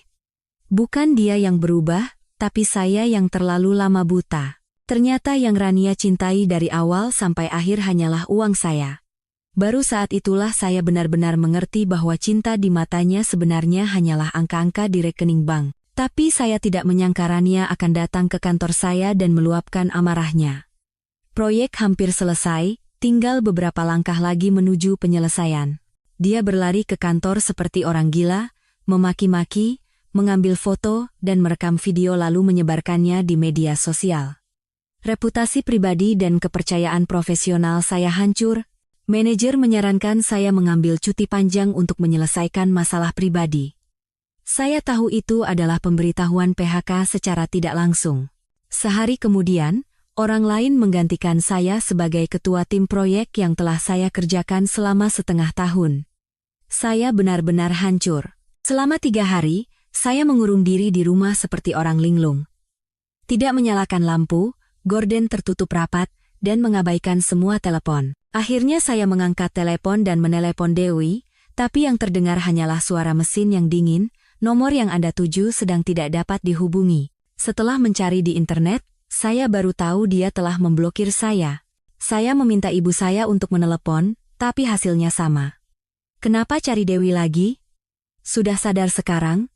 Speaker 1: Bukan dia yang berubah, tapi saya yang terlalu lama buta. Ternyata yang Rania cintai dari awal sampai akhir hanyalah uang saya. Baru saat itulah saya benar-benar mengerti bahwa cinta di matanya sebenarnya hanyalah angka-angka di rekening bank. Tapi saya tidak menyangka Rania akan datang ke kantor saya dan meluapkan amarahnya. Proyek hampir selesai, tinggal beberapa langkah lagi menuju penyelesaian. Dia berlari ke kantor seperti orang gila, memaki-maki, mengambil foto dan merekam video lalu menyebarkannya di media sosial. Reputasi pribadi dan kepercayaan profesional saya hancur. Manajer menyarankan saya mengambil cuti panjang untuk menyelesaikan masalah pribadi. Saya tahu itu adalah pemberitahuan PHK secara tidak langsung. Sehari kemudian, orang lain menggantikan saya sebagai ketua tim proyek yang telah saya kerjakan selama setengah tahun. Saya benar-benar hancur. Selama 3 hari, saya mengurung diri di rumah seperti orang linglung. Tidak menyalakan lampu, gorden tertutup rapat, dan mengabaikan semua telepon. Akhirnya saya mengangkat telepon dan menelepon Dewi, tapi yang terdengar hanyalah suara mesin yang dingin. Nomor yang Anda tuju sedang tidak dapat dihubungi. Setelah mencari di internet, saya baru tahu dia telah memblokir saya. Saya meminta ibu saya untuk menelepon, tapi hasilnya sama. Kenapa cari Dewi lagi? Sudah sadar sekarang?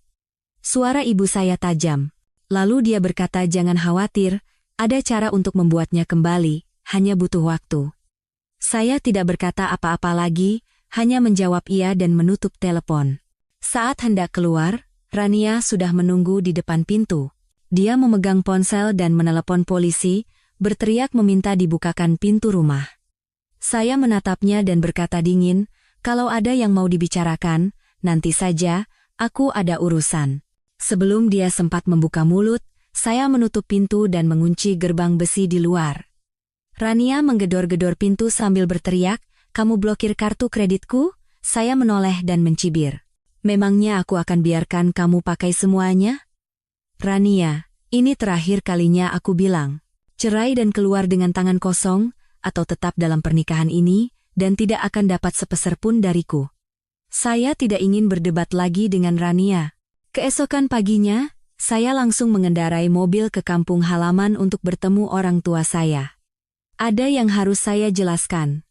Speaker 1: Suara ibu saya tajam. Lalu dia berkata jangan khawatir, ada cara untuk membuatnya kembali, hanya butuh waktu. Saya tidak berkata apa-apa lagi, hanya menjawab iya dan menutup telepon. Saat hendak keluar, Rania sudah menunggu di depan pintu. Dia memegang ponsel dan menelepon polisi, berteriak meminta dibukakan pintu rumah. Saya menatapnya dan berkata dingin, kalau ada yang mau dibicarakan, nanti saja, aku ada urusan. Sebelum dia sempat membuka mulut, saya menutup pintu dan mengunci gerbang besi di luar. Rania menggedor-gedor pintu sambil berteriak, kamu blokir kartu kreditku? Saya menoleh dan mencibir. Memangnya aku akan biarkan kamu pakai semuanya? Rania, ini terakhir kalinya aku bilang. Cerai dan keluar dengan tangan kosong, atau tetap dalam pernikahan ini, dan tidak akan dapat sepeser pun dariku. Saya tidak ingin berdebat lagi dengan Rania. Keesokan paginya, saya langsung mengendarai mobil ke kampung halaman untuk bertemu orang tua saya. Ada yang harus saya jelaskan.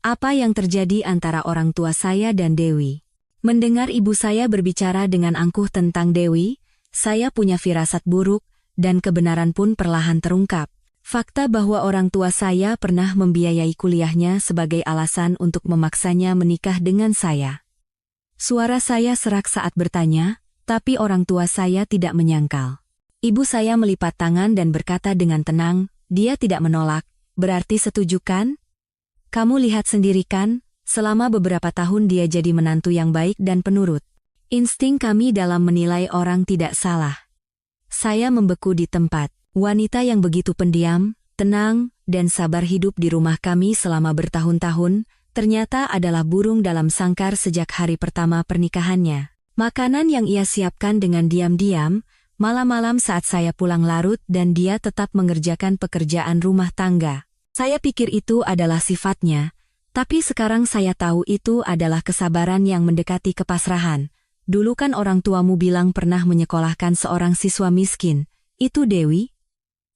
Speaker 1: Apa yang terjadi antara orang tua saya dan Dewi? Mendengar ibu saya berbicara dengan angkuh tentang Dewi, saya punya firasat buruk, dan kebenaran pun perlahan terungkap. Fakta bahwa orang tua saya pernah membiayai kuliahnya sebagai alasan untuk memaksanya menikah dengan saya. Suara saya serak saat bertanya, Tapi orang tua saya tidak menyangkal. Ibu saya melipat tangan dan berkata dengan tenang, dia tidak menolak, berarti setuju kan? Kamu lihat sendiri kan, selama beberapa tahun dia jadi menantu yang baik dan penurut. Insting kami dalam menilai orang tidak salah. Saya membeku di tempat. Wanita yang begitu pendiam, tenang, dan sabar hidup di rumah kami selama bertahun-tahun, ternyata adalah burung dalam sangkar sejak hari pertama pernikahannya. Makanan yang ia siapkan dengan diam-diam, malam-malam saat saya pulang larut dan dia tetap mengerjakan pekerjaan rumah tangga. Saya pikir itu adalah sifatnya, tapi sekarang saya tahu itu adalah kesabaran yang mendekati kepasrahan. Dulu kan orang tuamu bilang pernah menyekolahkan seorang siswa miskin, itu Dewi?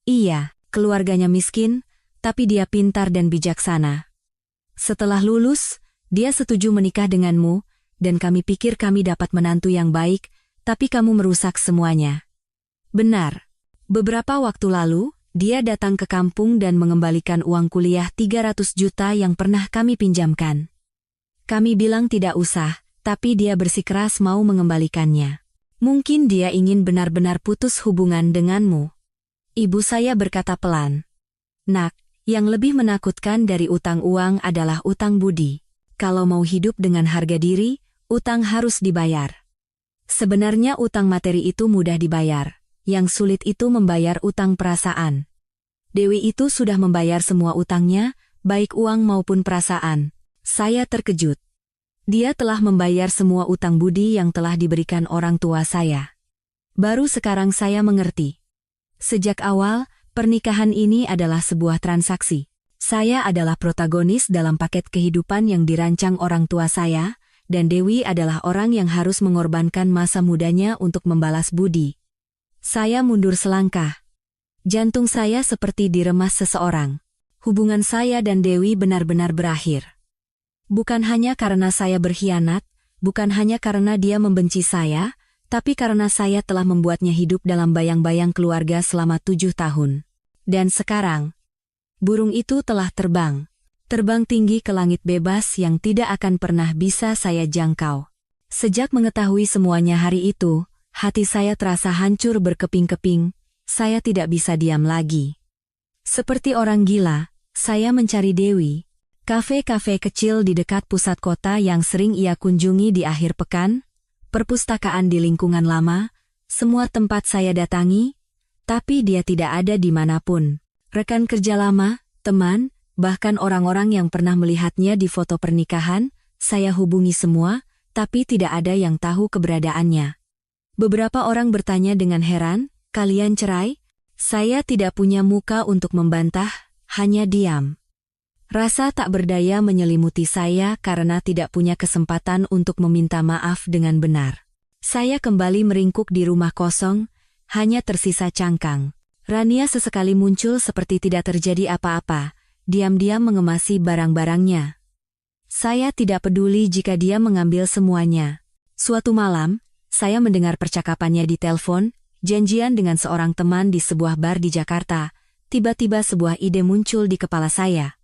Speaker 1: Iya, keluarganya miskin, tapi dia pintar dan bijaksana. Setelah lulus, dia setuju menikah denganmu, dan kami pikir kami dapat menantu yang baik, tapi kamu merusak semuanya. Benar. Beberapa waktu lalu, dia datang ke kampung dan mengembalikan uang kuliah 300 juta yang pernah kami pinjamkan. Kami bilang tidak usah, tapi dia bersikeras mau mengembalikannya. Mungkin dia ingin benar-benar putus hubungan denganmu. Ibu saya berkata pelan. Nak, yang lebih menakutkan dari utang uang adalah utang budi. Kalau mau hidup dengan harga diri, utang harus dibayar. Sebenarnya utang materi itu mudah dibayar. Yang sulit itu membayar utang perasaan. Dewi itu sudah membayar semua utangnya, baik uang maupun perasaan. Saya terkejut. Dia telah membayar semua utang budi yang telah diberikan orang tua saya. Baru sekarang saya mengerti. Sejak awal, pernikahan ini adalah sebuah transaksi. Saya adalah protagonis dalam paket kehidupan yang dirancang orang tua saya, dan Dewi adalah orang yang harus mengorbankan masa mudanya untuk membalas budi. Saya mundur selangkah. Jantung saya seperti diremas seseorang. Hubungan saya dan Dewi benar-benar berakhir. Bukan hanya karena saya berkhianat, bukan hanya karena dia membenci saya, tapi karena saya telah membuatnya hidup dalam bayang-bayang keluarga selama 7 tahun. Dan sekarang, burung itu telah terbang. Terbang tinggi ke langit bebas yang tidak akan pernah bisa saya jangkau. Sejak mengetahui semuanya hari itu, hati saya terasa hancur berkeping-keping, saya tidak bisa diam lagi. Seperti orang gila, saya mencari Dewi. Kafe-kafe kecil di dekat pusat kota yang sering ia kunjungi di akhir pekan, perpustakaan di lingkungan lama, semua tempat saya datangi, tapi dia tidak ada dimanapun. Rekan kerja lama, teman, bahkan orang-orang yang pernah melihatnya di foto pernikahan, saya hubungi semua, tapi tidak ada yang tahu keberadaannya. Beberapa orang bertanya dengan heran, kalian cerai? Saya tidak punya muka untuk membantah, hanya diam. Rasa tak berdaya menyelimuti saya karena tidak punya kesempatan untuk meminta maaf dengan benar. Saya kembali meringkuk di rumah kosong, hanya tersisa cangkang. Rania sesekali muncul seperti tidak terjadi apa-apa, diam-diam mengemasi barang-barangnya. Saya tidak peduli jika dia mengambil semuanya. Suatu malam, saya mendengar percakapannya di telepon, janjian dengan seorang teman di sebuah bar di Jakarta. Tiba-tiba sebuah ide muncul di kepala saya.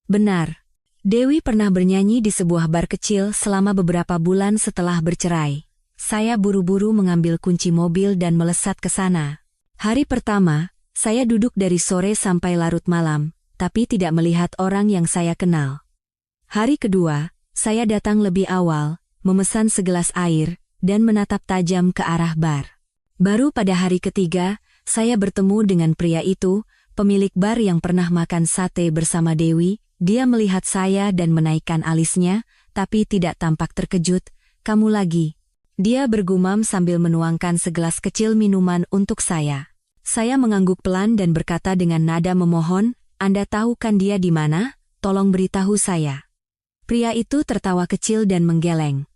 Speaker 1: Benar, Dewi pernah bernyanyi di sebuah bar kecil selama beberapa bulan setelah bercerai. Saya buru-buru mengambil kunci mobil dan melesat ke sana. Hari pertama, saya duduk dari sore sampai larut malam, tapi tidak melihat orang yang saya kenal. Hari kedua, saya datang lebih awal, memesan segelas air, dan menatap tajam ke arah bar. Baru pada hari ketiga, saya bertemu dengan pria itu, pemilik bar yang pernah makan sate bersama Dewi. Dia melihat saya dan menaikkan alisnya, tapi tidak tampak terkejut. Kamu lagi? Dia bergumam sambil menuangkan segelas kecil minuman untuk saya. Saya mengangguk pelan dan berkata dengan nada memohon, Anda tahu kan dia di mana? Tolong beritahu saya. Pria itu tertawa kecil dan menggeleng.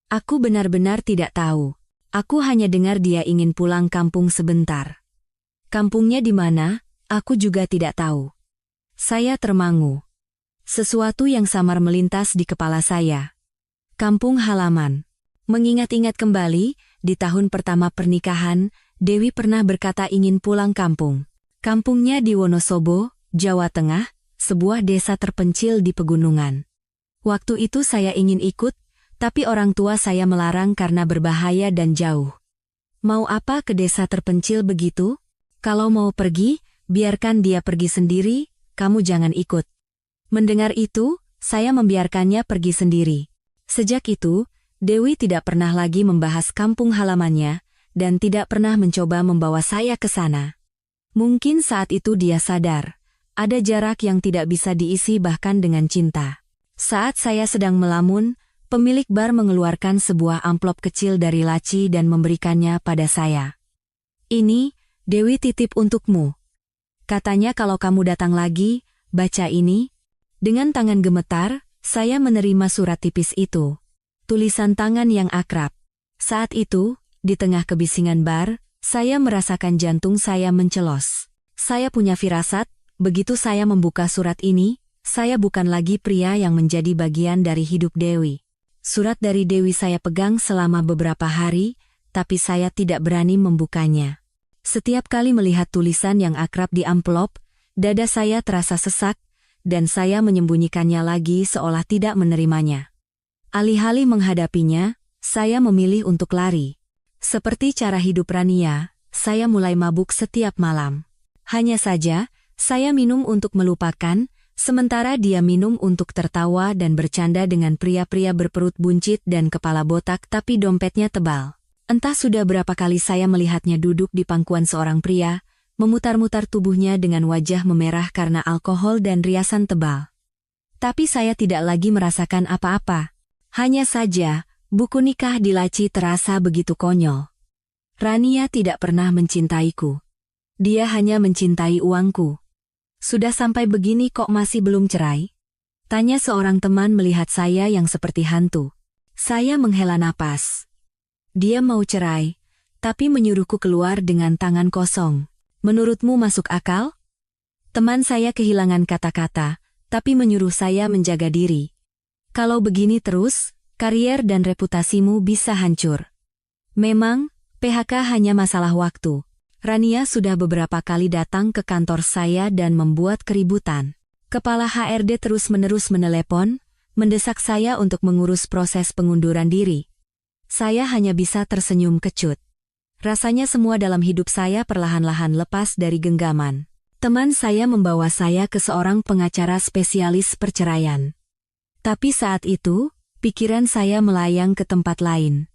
Speaker 1: Aku benar-benar tidak tahu. Aku hanya dengar dia ingin pulang kampung sebentar. Kampungnya di mana? Aku juga tidak tahu. Saya termangu. Sesuatu yang samar melintas di kepala saya. Kampung halaman. Mengingat-ingat kembali, di tahun pertama pernikahan, Dewi pernah berkata ingin pulang kampung. Kampungnya di Wonosobo, Jawa Tengah, sebuah desa terpencil di pegunungan. Waktu itu saya ingin ikut, tapi orang tua saya melarang karena berbahaya dan jauh. Mau apa ke desa terpencil begitu? Kalau mau pergi, biarkan dia pergi sendiri, kamu jangan ikut. Mendengar itu, saya membiarkannya pergi sendiri. Sejak itu, Dewi tidak pernah lagi membahas kampung halamannya, dan tidak pernah mencoba membawa saya ke sana. Mungkin saat itu dia sadar, ada jarak yang tidak bisa diisi bahkan dengan cinta. Saat saya sedang melamun, pemilik bar mengeluarkan sebuah amplop kecil dari laci dan memberikannya pada saya. Ini, Dewi titip untukmu. Katanya kalau kamu datang lagi, baca ini. Dengan tangan gemetar, saya menerima surat tipis itu. Tulisan tangan yang akrab. Saat itu, di tengah kebisingan bar, saya merasakan jantung saya mencelos. Saya punya firasat, begitu saya membuka surat ini, saya bukan lagi pria yang menjadi bagian dari hidup Dewi. Surat dari Dewi saya pegang selama beberapa hari, tapi saya tidak berani membukanya. Setiap kali melihat tulisan yang akrab di amplop, dada saya terasa sesak, dan saya menyembunyikannya lagi seolah tidak menerimanya. Alih-alih menghadapinya, saya memilih untuk lari. Seperti cara hidup Rania, saya mulai mabuk setiap malam. Hanya saja, saya minum untuk melupakan, sementara dia minum untuk tertawa dan bercanda dengan pria-pria berperut buncit dan kepala botak tapi dompetnya tebal. Entah sudah berapa kali saya melihatnya duduk di pangkuan seorang pria, memutar-mutar tubuhnya dengan wajah memerah karena alkohol dan riasan tebal. Tapi saya tidak lagi merasakan apa-apa. Hanya saja, buku nikah di laci terasa begitu konyol. Rania tidak pernah mencintaiku. Dia hanya mencintai uangku. Sudah sampai begini kok masih belum cerai? Tanya seorang teman melihat saya yang seperti hantu. Saya menghela napas. Dia mau cerai, tapi menyuruhku keluar dengan tangan kosong. Menurutmu masuk akal? Teman saya kehilangan kata-kata, tapi menyuruh saya menjaga diri. Kalau begini terus, karier dan reputasimu bisa hancur. Memang, PHK hanya masalah waktu. Rania sudah beberapa kali datang ke kantor saya dan membuat keributan. Kepala HRD terus-menerus menelepon, mendesak saya untuk mengurus proses pengunduran diri. Saya hanya bisa tersenyum kecut. Rasanya semua dalam hidup saya perlahan-lahan lepas dari genggaman. Teman saya membawa saya ke seorang pengacara spesialis perceraian. Tapi saat itu, pikiran saya melayang ke tempat lain.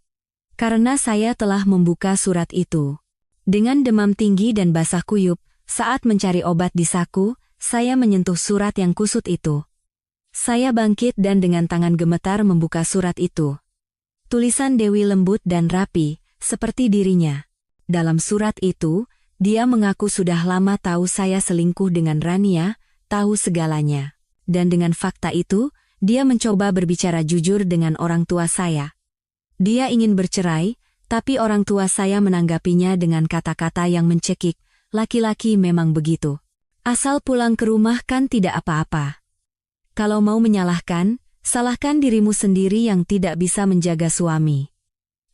Speaker 1: Karena saya telah membuka surat itu. Dengan demam tinggi dan basah kuyup, saat mencari obat di saku, saya menyentuh surat yang kusut itu. Saya bangkit dan dengan tangan gemetar membuka surat itu. Tulisan Dewi lembut dan rapi, seperti dirinya. Dalam surat itu, dia mengaku sudah lama tahu saya selingkuh dengan Rania, tahu segalanya. Dan dengan fakta itu, dia mencoba berbicara jujur dengan orang tua saya. Dia ingin bercerai, tapi orang tua saya menanggapinya dengan kata-kata yang mencekik, laki-laki memang begitu. Asal pulang ke rumah kan tidak apa-apa. Kalau mau menyalahkan, salahkan dirimu sendiri yang tidak bisa menjaga suami.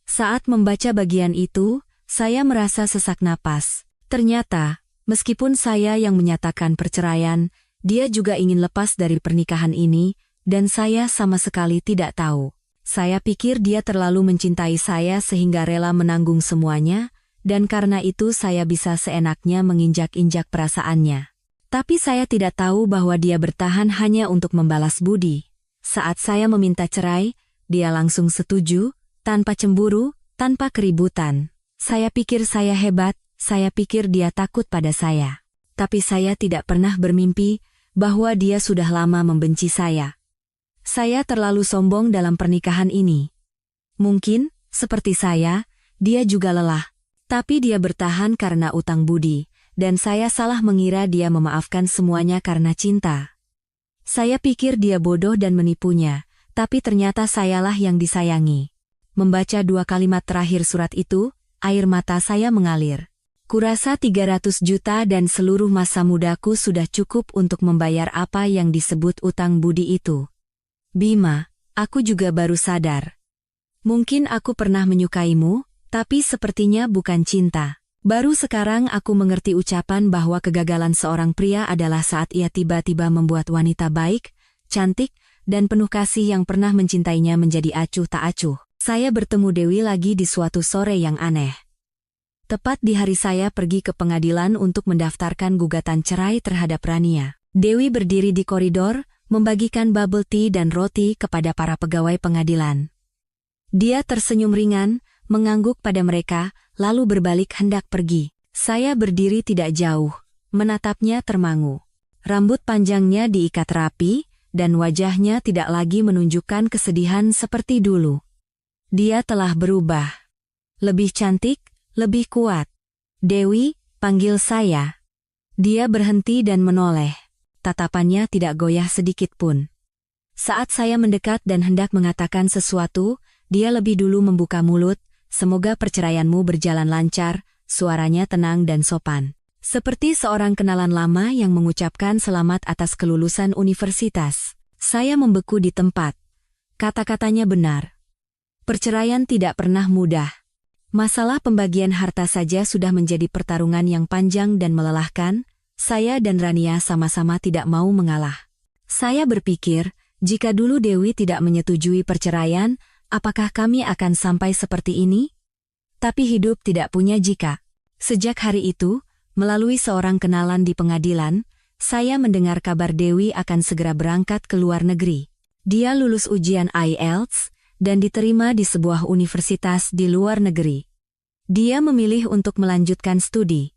Speaker 1: Saat membaca bagian itu, saya merasa sesak napas. Ternyata, meskipun saya yang menyatakan perceraian, dia juga ingin lepas dari pernikahan ini, dan saya sama sekali tidak tahu. Saya pikir dia terlalu mencintai saya sehingga rela menanggung semuanya, dan karena itu saya bisa seenaknya menginjak-injak perasaannya. Tapi saya tidak tahu bahwa dia bertahan hanya untuk membalas budi. Saat saya meminta cerai, dia langsung setuju, tanpa cemburu, tanpa keributan. Saya pikir saya hebat, saya pikir dia takut pada saya. Tapi saya tidak pernah bermimpi bahwa dia sudah lama membenci saya. Saya terlalu sombong dalam pernikahan ini. Mungkin, seperti saya, dia juga lelah. Tapi dia bertahan karena utang budi, dan saya salah mengira dia memaafkan semuanya karena cinta. Saya pikir dia bodoh dan menipunya, tapi ternyata sayalah yang disayangi. Membaca 2 kalimat terakhir surat itu, air mata saya mengalir. Kurasa 300 juta dan seluruh masa mudaku sudah cukup untuk membayar apa yang disebut utang budi itu. Bima, aku juga baru sadar. Mungkin aku pernah menyukaimu, tapi sepertinya bukan cinta. Baru sekarang aku mengerti ucapan bahwa kegagalan seorang pria adalah saat ia tiba-tiba membuat wanita baik, cantik, dan penuh kasih yang pernah mencintainya menjadi acuh tak acuh. Saya bertemu Dewi lagi di suatu sore yang aneh. Tepat di hari saya pergi ke pengadilan untuk mendaftarkan gugatan cerai terhadap Rania. Dewi berdiri di koridor, membagikan bubble tea dan roti kepada para pegawai pengadilan. Dia tersenyum ringan, mengangguk pada mereka, lalu berbalik hendak pergi. Saya berdiri tidak jauh, menatapnya termangu. Rambut panjangnya diikat rapi, dan wajahnya tidak lagi menunjukkan kesedihan seperti dulu. Dia telah berubah. Lebih cantik, lebih kuat. Dewi, panggil saya. Dia berhenti dan menoleh. Tatapannya tidak goyah sedikit pun. Saat saya mendekat dan hendak mengatakan sesuatu, dia lebih dulu membuka mulut, semoga perceraianmu berjalan lancar, suaranya tenang dan sopan. Seperti seorang kenalan lama yang mengucapkan selamat atas kelulusan universitas. Saya membeku di tempat. Kata-katanya benar. Perceraian tidak pernah mudah. Masalah pembagian harta saja sudah menjadi pertarungan yang panjang dan melelahkan. Saya dan Rania sama-sama tidak mau mengalah. Saya berpikir, jika dulu Dewi tidak menyetujui perceraian, apakah kami akan sampai seperti ini? Tapi hidup tidak punya jika. Sejak hari itu, melalui seorang kenalan di pengadilan, saya mendengar kabar Dewi akan segera berangkat ke luar negeri. Dia lulus ujian IELTS dan diterima di sebuah universitas di luar negeri. Dia memilih untuk melanjutkan studi.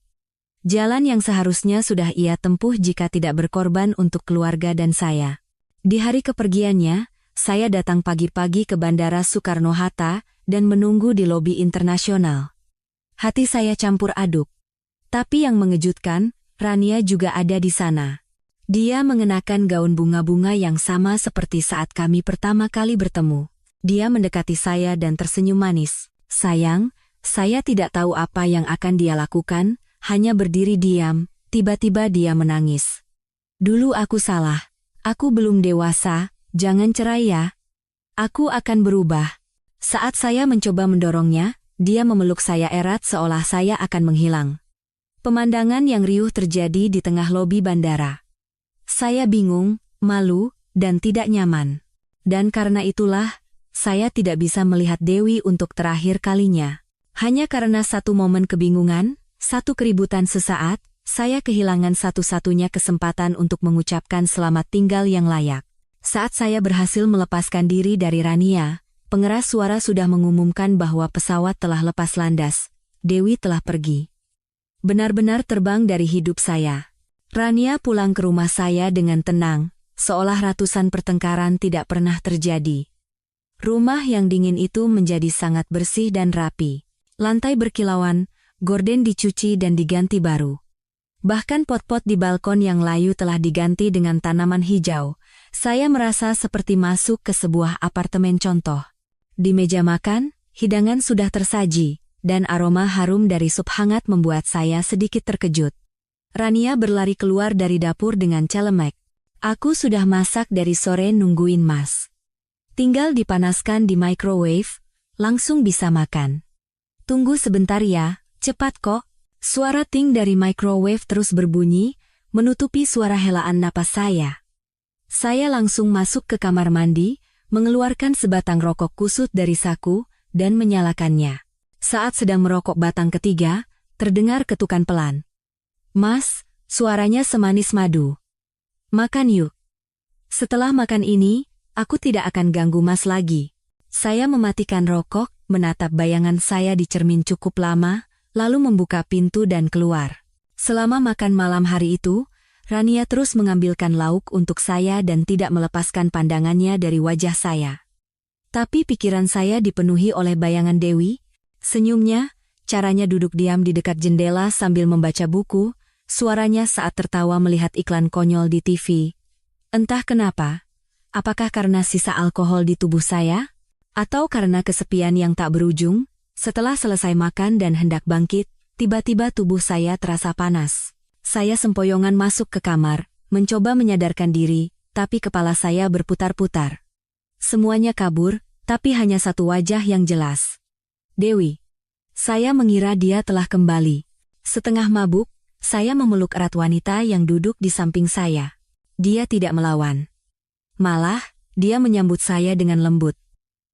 Speaker 1: Jalan yang seharusnya sudah ia tempuh jika tidak berkorban untuk keluarga dan saya. Di hari kepergiannya, saya datang pagi-pagi ke Bandara Soekarno-Hatta dan menunggu di lobi internasional. Hati saya campur aduk. Tapi yang mengejutkan, Rania juga ada di sana. Dia mengenakan gaun bunga-bunga yang sama seperti saat kami pertama kali bertemu. Dia mendekati saya dan tersenyum manis. Sayang, saya tidak tahu apa yang akan dia lakukan, hanya berdiri diam, tiba-tiba dia menangis. Dulu aku salah. Aku belum dewasa, jangan cerai ya. Aku akan berubah. Saat saya mencoba mendorongnya, dia memeluk saya erat seolah saya akan menghilang. Pemandangan yang riuh terjadi di tengah lobi bandara. Saya bingung, malu, dan tidak nyaman. Dan karena itulah, saya tidak bisa melihat Dewi untuk terakhir kalinya. Hanya karena satu momen kebingungan, satu keributan sesaat, saya kehilangan satu-satunya kesempatan untuk mengucapkan selamat tinggal yang layak. Saat saya berhasil melepaskan diri dari Rania, pengeras suara sudah mengumumkan bahwa pesawat telah lepas landas. Dewi telah pergi. Benar-benar terbang dari hidup saya. Rania pulang ke rumah saya dengan tenang, seolah ratusan pertengkaran tidak pernah terjadi. Rumah yang dingin itu menjadi sangat bersih dan rapi. Lantai berkilauan, gorden dicuci dan diganti baru. Bahkan pot-pot di balkon yang layu telah diganti dengan tanaman hijau. Saya merasa seperti masuk ke sebuah apartemen contoh. Di meja makan, hidangan sudah tersaji, dan aroma harum dari sup hangat membuat saya sedikit terkejut. Rania berlari keluar dari dapur dengan celemek. Aku sudah masak dari sore nungguin Mas. Tinggal dipanaskan di microwave, langsung bisa makan. Tunggu sebentar ya, cepat kok. Suara ting dari microwave terus berbunyi, menutupi suara helaan napas saya. Saya langsung masuk ke kamar mandi, mengeluarkan sebatang rokok kusut dari saku, dan menyalakannya. Saat sedang merokok batang ketiga, terdengar ketukan pelan. Mas, suaranya semanis madu. Makan yuk. Setelah makan ini, aku tidak akan ganggu Mas lagi. Saya mematikan rokok, menatap bayangan saya di cermin cukup lama, lalu membuka pintu dan keluar. Selama makan malam hari itu, Rania terus mengambilkan lauk untuk saya dan tidak melepaskan pandangannya dari wajah saya. Tapi pikiran saya dipenuhi oleh bayangan Dewi, senyumnya, caranya duduk diam di dekat jendela sambil membaca buku, suaranya saat tertawa melihat iklan konyol di TV. Entah kenapa. Apakah karena sisa alkohol di tubuh saya? Atau karena kesepian yang tak berujung? Setelah selesai makan dan hendak bangkit, tiba-tiba tubuh saya terasa panas. Saya sempoyongan masuk ke kamar, mencoba menyadarkan diri, tapi kepala saya berputar-putar. Semuanya kabur, tapi hanya satu wajah yang jelas. Dewi. Saya mengira dia telah kembali. Setengah mabuk, saya memeluk erat wanita yang duduk di samping saya. Dia tidak melawan. Malah, dia menyambut saya dengan lembut.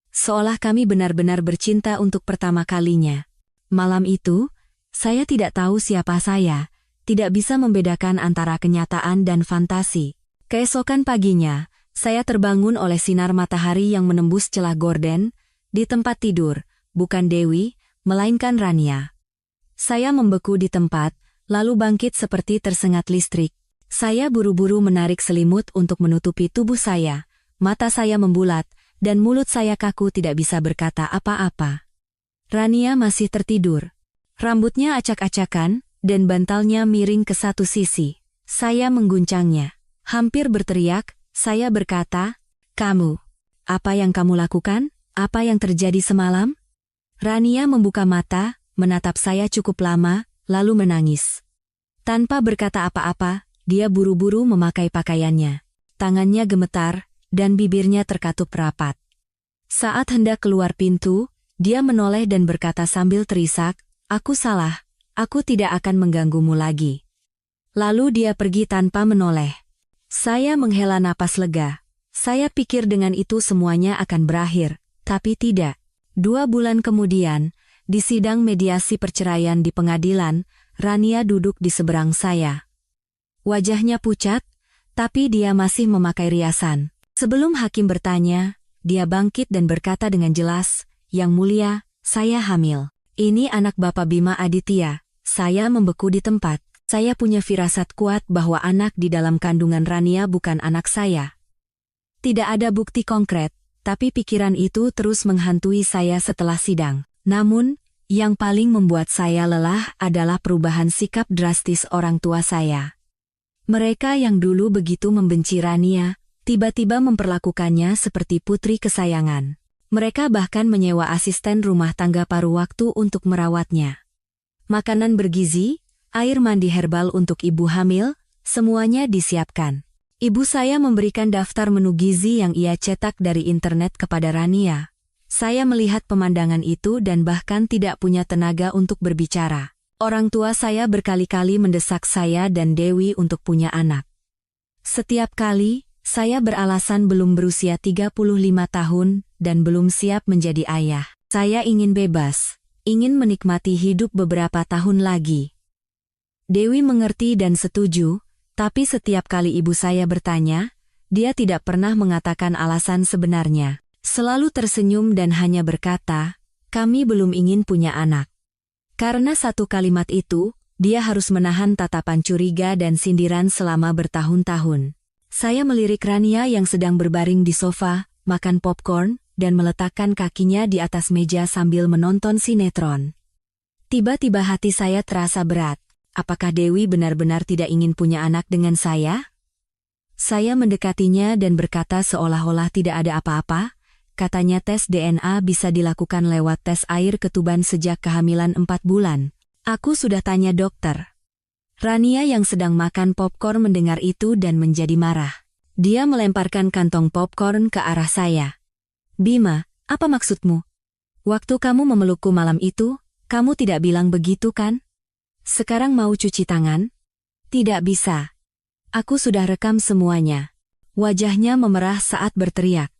Speaker 1: Seolah kami benar-benar bercinta untuk pertama kalinya. Malam itu, Saya tidak tahu siapa saya, tidak bisa membedakan antara kenyataan dan fantasi. Keesokan paginya, saya terbangun oleh sinar matahari yang menembus celah gorden. Di tempat tidur, bukan Dewi, melainkan Rania. Saya membeku di tempat, lalu bangkit seperti tersengat listrik. Saya buru-buru menarik selimut untuk menutupi tubuh saya. Mata saya membulat, dan mulut saya kaku tidak bisa berkata apa-apa. Rania masih tertidur. Rambutnya acak-acakan, dan bantalnya miring ke satu sisi. Saya mengguncangnya. Hampir berteriak, saya berkata, "Kamu, apa yang kamu lakukan? Apa yang terjadi semalam?" Rania membuka mata, menatap saya cukup lama, lalu menangis. Tanpa berkata apa-apa, dia buru-buru memakai pakaiannya. Tangannya gemetar, dan bibirnya terkatup rapat. Saat hendak keluar pintu, dia menoleh dan berkata sambil terisak, "Aku salah, aku tidak akan mengganggumu lagi." Lalu dia pergi tanpa menoleh. Saya menghela napas lega. Saya pikir dengan itu semuanya akan berakhir, tapi tidak. 2 bulan kemudian, di sidang mediasi perceraian di pengadilan, Rania duduk di seberang saya. Wajahnya pucat, tapi dia masih memakai riasan. Sebelum hakim bertanya, dia bangkit dan berkata dengan jelas, "Yang mulia, saya hamil. Ini anak Bapak Bima Aditya." Saya membeku di tempat. Saya punya firasat kuat bahwa anak di dalam kandungan Rania bukan anak saya. Tidak ada bukti konkret, tapi pikiran itu terus menghantui saya setelah sidang. Namun, yang paling membuat saya lelah adalah perubahan sikap drastis orang tua saya. Mereka yang dulu begitu membenci Rania, tiba-tiba memperlakukannya seperti putri kesayangan. Mereka bahkan menyewa asisten rumah tangga paruh waktu untuk merawatnya. Makanan bergizi, air mandi herbal untuk ibu hamil, semuanya disiapkan. Ibu saya memberikan daftar menu gizi yang ia cetak dari internet kepada Rania. Saya melihat pemandangan itu dan bahkan tidak punya tenaga untuk berbicara. Orang tua saya berkali-kali mendesak saya dan Dewi untuk punya anak. Setiap kali, saya beralasan belum berusia 35 tahun dan belum siap menjadi ayah. Saya ingin bebas, ingin menikmati hidup beberapa tahun lagi. Dewi mengerti dan setuju, tapi setiap kali ibu saya bertanya, dia tidak pernah mengatakan alasan sebenarnya. Selalu tersenyum dan hanya berkata, "Kami belum ingin punya anak." Karena satu kalimat itu, dia harus menahan tatapan curiga dan sindiran selama bertahun-tahun. Saya melirik Rania yang sedang berbaring di sofa, makan popcorn, dan meletakkan kakinya di atas meja sambil menonton sinetron. Tiba-tiba hati saya terasa berat. Apakah Dewi benar-benar tidak ingin punya anak dengan saya? Saya mendekatinya dan berkata seolah-olah tidak ada apa-apa. Katanya tes DNA bisa dilakukan lewat tes air ketuban sejak kehamilan 4 bulan. Aku sudah tanya dokter. Rania yang sedang makan popcorn mendengar itu dan menjadi marah. Dia melemparkan kantong popcorn ke arah saya. "Bima, apa maksudmu? Waktu kamu memelukku malam itu, kamu tidak bilang begitu kan? Sekarang mau cuci tangan?" "Tidak bisa. Aku sudah rekam semuanya." Wajahnya memerah saat berteriak.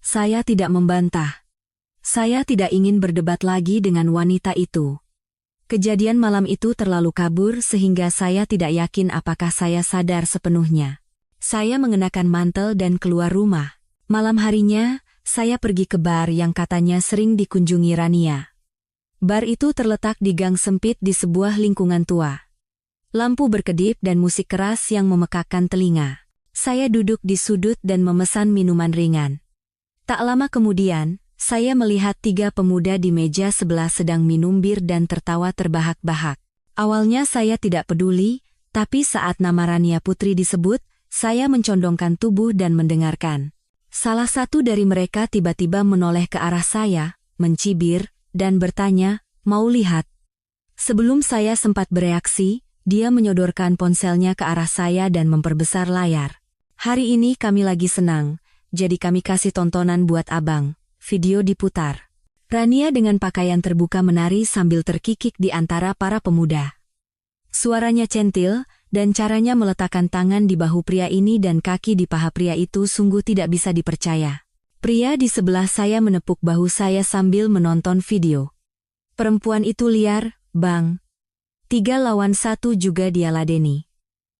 Speaker 1: Saya tidak membantah. Saya tidak ingin berdebat lagi dengan wanita itu. Kejadian malam itu terlalu kabur sehingga saya tidak yakin apakah saya sadar sepenuhnya. Saya mengenakan mantel dan keluar rumah. Malam harinya, saya pergi ke bar yang katanya sering dikunjungi Rania. Bar itu terletak di gang sempit di sebuah lingkungan tua. Lampu berkedip dan musik keras yang memekakkan telinga. Saya duduk di sudut dan memesan minuman ringan. Tak lama kemudian, saya melihat 3 pemuda di meja sebelah sedang minum bir dan tertawa terbahak-bahak. Awalnya saya tidak peduli, tapi saat nama Rania Putri disebut, saya mencondongkan tubuh dan mendengarkan. Salah satu dari mereka tiba-tiba menoleh ke arah saya, mencibir, dan bertanya, "Mau lihat?" Sebelum saya sempat bereaksi, dia menyodorkan ponselnya ke arah saya dan memperbesar layar. "Hari ini kami lagi senang, jadi kami kasih tontonan buat abang." Video diputar. Rania dengan pakaian terbuka menari sambil terkikik di antara para pemuda. Suaranya centil, dan caranya meletakkan tangan di bahu pria ini dan kaki di paha pria itu sungguh tidak bisa dipercaya. Pria di sebelah saya menepuk bahu saya sambil menonton video. "Perempuan itu liar, Bang. 3 lawan 1 juga dia ladeni.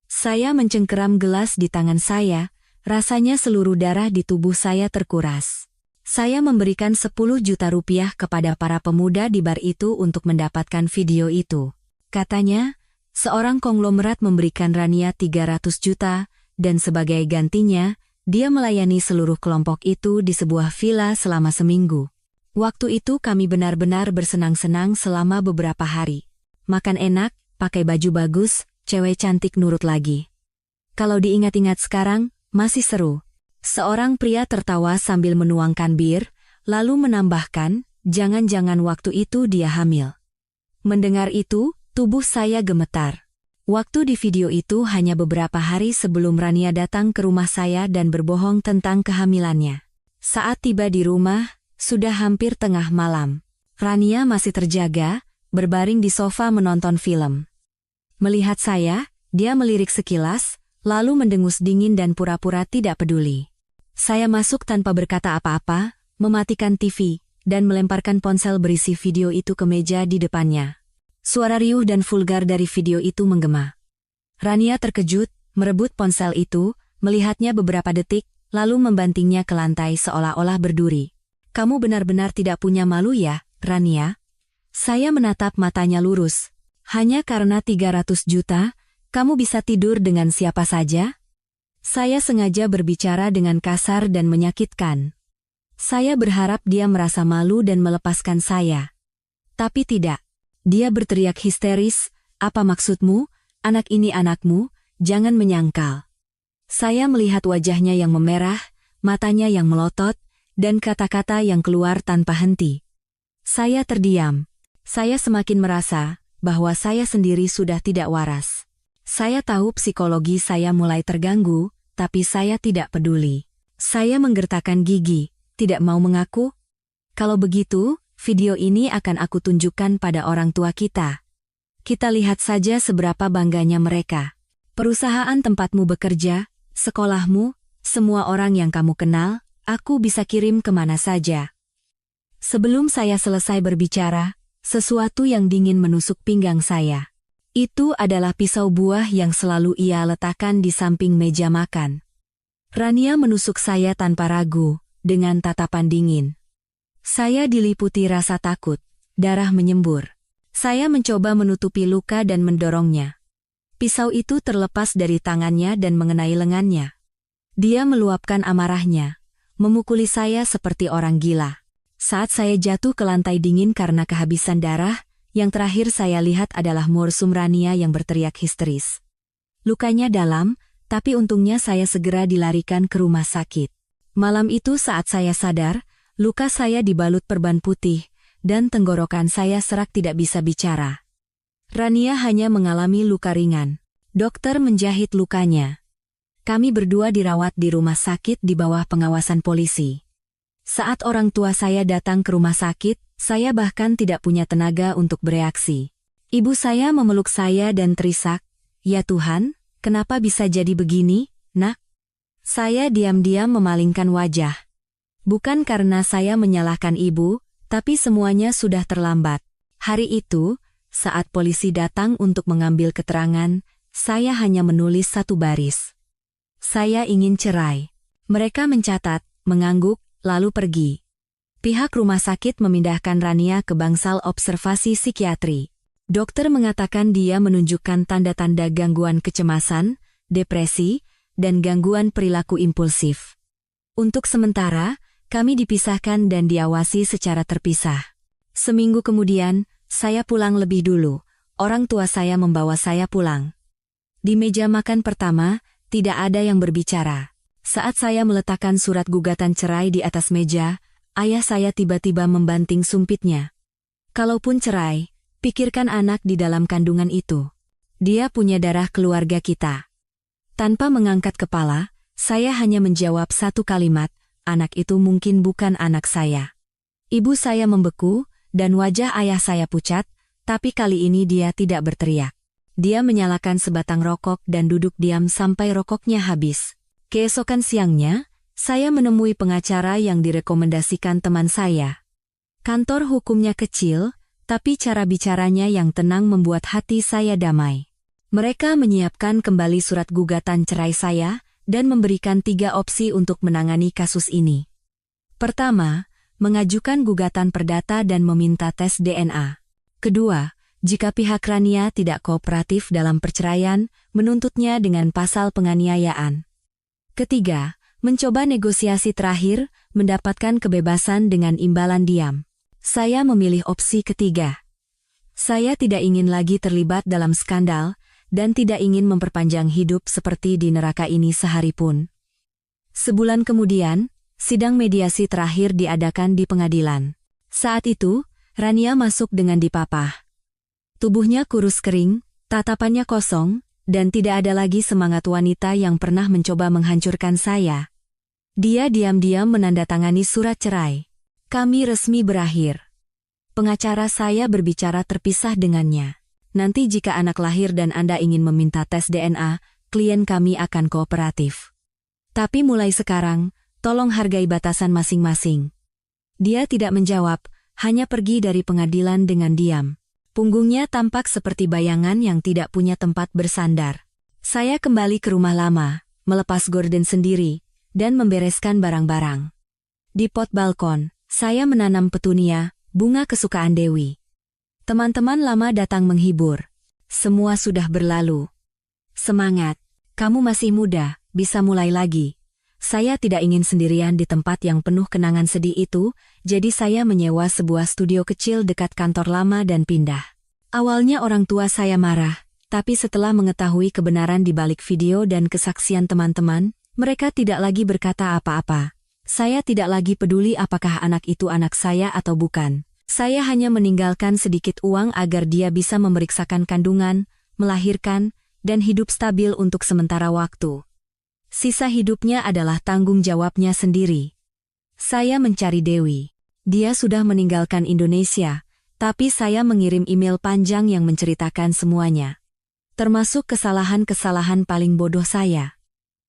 Speaker 1: Saya mencengkeram gelas di tangan saya, rasanya seluruh darah di tubuh saya terkuras. Saya memberikan 10 juta rupiah kepada para pemuda di bar itu untuk mendapatkan video itu. Katanya, seorang konglomerat memberikan Rania 300 juta, dan sebagai gantinya, dia melayani seluruh kelompok itu di sebuah villa selama seminggu. Waktu itu kami benar-benar bersenang-senang selama beberapa hari. Makan enak, pakai baju bagus, cewek cantik nurut lagi. Kalau diingat-ingat sekarang, masih seru. Seorang pria tertawa sambil menuangkan bir, lalu menambahkan, jangan-jangan waktu itu dia hamil. Mendengar itu, tubuh saya gemetar. Waktu di video itu hanya beberapa hari sebelum Rania datang ke rumah saya dan berbohong tentang kehamilannya. Saat tiba di rumah, sudah hampir tengah malam. Rania masih terjaga, berbaring di sofa menonton film. Melihat saya, dia melirik sekilas, lalu mendengus dingin dan pura-pura tidak peduli. Saya masuk tanpa berkata apa-apa, mematikan TV, dan melemparkan ponsel berisi video itu ke meja di depannya. Suara riuh dan vulgar dari video itu menggema. Rania terkejut, merebut ponsel itu, melihatnya beberapa detik, lalu membantingnya ke lantai seolah-olah berduri. Kamu benar-benar tidak punya malu ya, Rania? Saya menatap matanya lurus. Hanya karena 300 juta, kamu bisa tidur dengan siapa saja? Saya sengaja berbicara dengan kasar dan menyakitkan. Saya berharap dia merasa malu dan melepaskan saya. Tapi tidak. Dia berteriak histeris, apa maksudmu? Anak ini anakmu, jangan menyangkal. Saya melihat wajahnya yang memerah, matanya yang melotot, dan kata-kata yang keluar tanpa henti. Saya terdiam. Saya semakin merasa bahwa saya sendiri sudah tidak waras. Saya tahu psikologi saya mulai terganggu, tapi saya tidak peduli. Saya menggertakkan gigi, tidak mau mengaku. Kalau begitu, video ini akan aku tunjukkan pada orang tua kita. Kita lihat saja seberapa bangganya mereka. Perusahaan tempatmu bekerja, sekolahmu, semua orang yang kamu kenal, aku bisa kirim kemana saja. Sebelum saya selesai berbicara, sesuatu yang dingin menusuk pinggang saya. Itu adalah pisau buah yang selalu ia letakkan di samping meja makan. Rania menusuk saya tanpa ragu, dengan tatapan dingin. Saya diliputi rasa takut, darah menyembur. Saya mencoba menutupi luka dan mendorongnya. Pisau itu terlepas dari tangannya dan mengenai lengannya. Dia meluapkan amarahnya, memukuli saya seperti orang gila. Saat saya jatuh ke lantai dingin karena kehabisan darah, yang terakhir saya lihat adalah morsum Rania yang berteriak histeris. Lukanya dalam, tapi untungnya saya segera dilarikan ke rumah sakit. Malam itu saat saya sadar, luka saya dibalut perban putih, dan tenggorokan saya serak tidak bisa bicara. Rania hanya mengalami luka ringan. Dokter menjahit lukanya. Kami berdua dirawat di rumah sakit di bawah pengawasan polisi. Saat orang tua saya datang ke rumah sakit, saya bahkan tidak punya tenaga untuk bereaksi. Ibu saya memeluk saya dan terisak, "Ya Tuhan, kenapa bisa jadi begini, Nak?" Saya diam-diam memalingkan wajah. Bukan karena saya menyalahkan ibu, tapi semuanya sudah terlambat. Hari itu, saat polisi datang untuk mengambil keterangan, saya hanya menulis satu baris. Saya ingin cerai. Mereka mencatat, mengangguk, lalu pergi. Pihak rumah sakit memindahkan Rania ke bangsal observasi psikiatri. Dokter mengatakan dia menunjukkan tanda-tanda gangguan kecemasan, depresi, dan gangguan perilaku impulsif. Untuk sementara, kami dipisahkan dan diawasi secara terpisah. Seminggu kemudian, saya pulang lebih dulu. Orang tua saya membawa saya pulang. Di meja makan pertama, tidak ada yang berbicara. Saat saya meletakkan surat gugatan cerai di atas meja, ayah saya tiba-tiba membanting sumpitnya. Kalaupun cerai, pikirkan anak di dalam kandungan itu. Dia punya darah keluarga kita. Tanpa mengangkat kepala, saya hanya menjawab satu kalimat, anak itu mungkin bukan anak saya. Ibu saya membeku, dan wajah ayah saya pucat, tapi kali ini dia tidak berteriak. Dia menyalakan sebatang rokok dan duduk diam sampai rokoknya habis. Keesokan siangnya, saya menemui pengacara yang direkomendasikan teman saya. Kantor hukumnya kecil, tapi cara bicaranya yang tenang membuat hati saya damai. Mereka menyiapkan kembali surat gugatan cerai saya dan memberikan 3 opsi untuk menangani kasus ini. Pertama, mengajukan gugatan perdata dan meminta tes DNA. Kedua, jika pihak Rania tidak kooperatif dalam perceraian, menuntutnya dengan pasal penganiayaan. Ketiga, mencoba negosiasi terakhir, mendapatkan kebebasan dengan imbalan diam. Saya memilih opsi ketiga. Saya tidak ingin lagi terlibat dalam skandal, dan tidak ingin memperpanjang hidup seperti di neraka ini sehari pun. Sebulan kemudian, sidang mediasi terakhir diadakan di pengadilan. Saat itu, Rania masuk dengan dipapah. Tubuhnya kurus kering, tatapannya kosong, dan tidak ada lagi semangat wanita yang pernah mencoba menghancurkan saya. Dia diam-diam menandatangani surat cerai. Kami resmi berakhir. Pengacara saya berbicara terpisah dengannya. Nanti jika anak lahir dan Anda ingin meminta tes DNA, klien kami akan kooperatif. Tapi mulai sekarang, tolong hargai batasan masing-masing. Dia tidak menjawab, hanya pergi dari pengadilan dengan diam. Punggungnya tampak seperti bayangan yang tidak punya tempat bersandar. Saya kembali ke rumah lama, melepas gorden sendiri, dan membereskan barang-barang. Di pot balkon, saya menanam petunia, bunga kesukaan Dewi. Teman-teman lama datang menghibur. Semua sudah berlalu. Semangat, kamu masih muda, bisa mulai lagi. Saya tidak ingin sendirian di tempat yang penuh kenangan sedih itu, jadi saya menyewa sebuah studio kecil dekat kantor lama dan pindah. Awalnya orang tua saya marah, tapi setelah mengetahui kebenaran di balik video dan kesaksian teman-teman, mereka tidak lagi berkata apa-apa. Saya tidak lagi peduli apakah anak itu anak saya atau bukan. Saya hanya meninggalkan sedikit uang agar dia bisa memeriksakan kandungan, melahirkan, dan hidup stabil untuk sementara waktu. Sisa hidupnya adalah tanggung jawabnya sendiri. Saya mencari Dewi. Dia sudah meninggalkan Indonesia, tapi saya mengirim email panjang yang menceritakan semuanya. Termasuk kesalahan-kesalahan paling bodoh saya.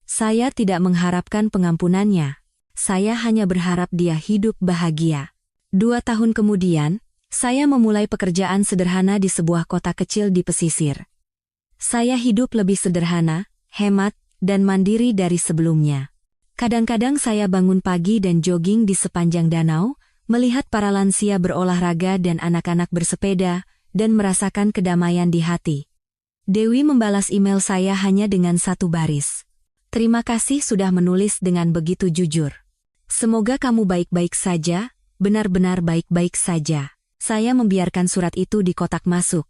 Speaker 1: Saya tidak mengharapkan pengampunannya. Saya hanya berharap dia hidup bahagia. 2 tahun kemudian, saya memulai pekerjaan sederhana di sebuah kota kecil di pesisir. Saya hidup lebih sederhana, hemat, dan mandiri dari sebelumnya. Kadang-kadang saya bangun pagi dan jogging di sepanjang danau, melihat para lansia berolahraga dan anak-anak bersepeda, dan merasakan kedamaian di hati. Dewi membalas email saya hanya dengan 1 baris. Terima kasih sudah menulis dengan begitu jujur. Semoga kamu baik-baik saja, benar-benar baik-baik saja. Saya membiarkan surat itu di kotak masuk.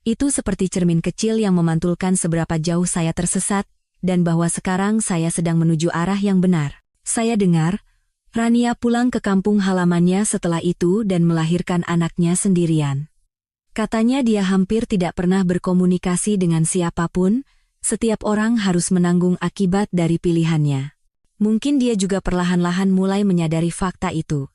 Speaker 1: Itu seperti cermin kecil yang memantulkan seberapa jauh saya tersesat, dan bahwa sekarang saya sedang menuju arah yang benar. Saya dengar, Rania pulang ke kampung halamannya setelah itu dan melahirkan anaknya sendirian. Katanya dia hampir tidak pernah berkomunikasi dengan siapapun, setiap orang harus menanggung akibat dari pilihannya. Mungkin dia juga perlahan-lahan mulai menyadari fakta itu.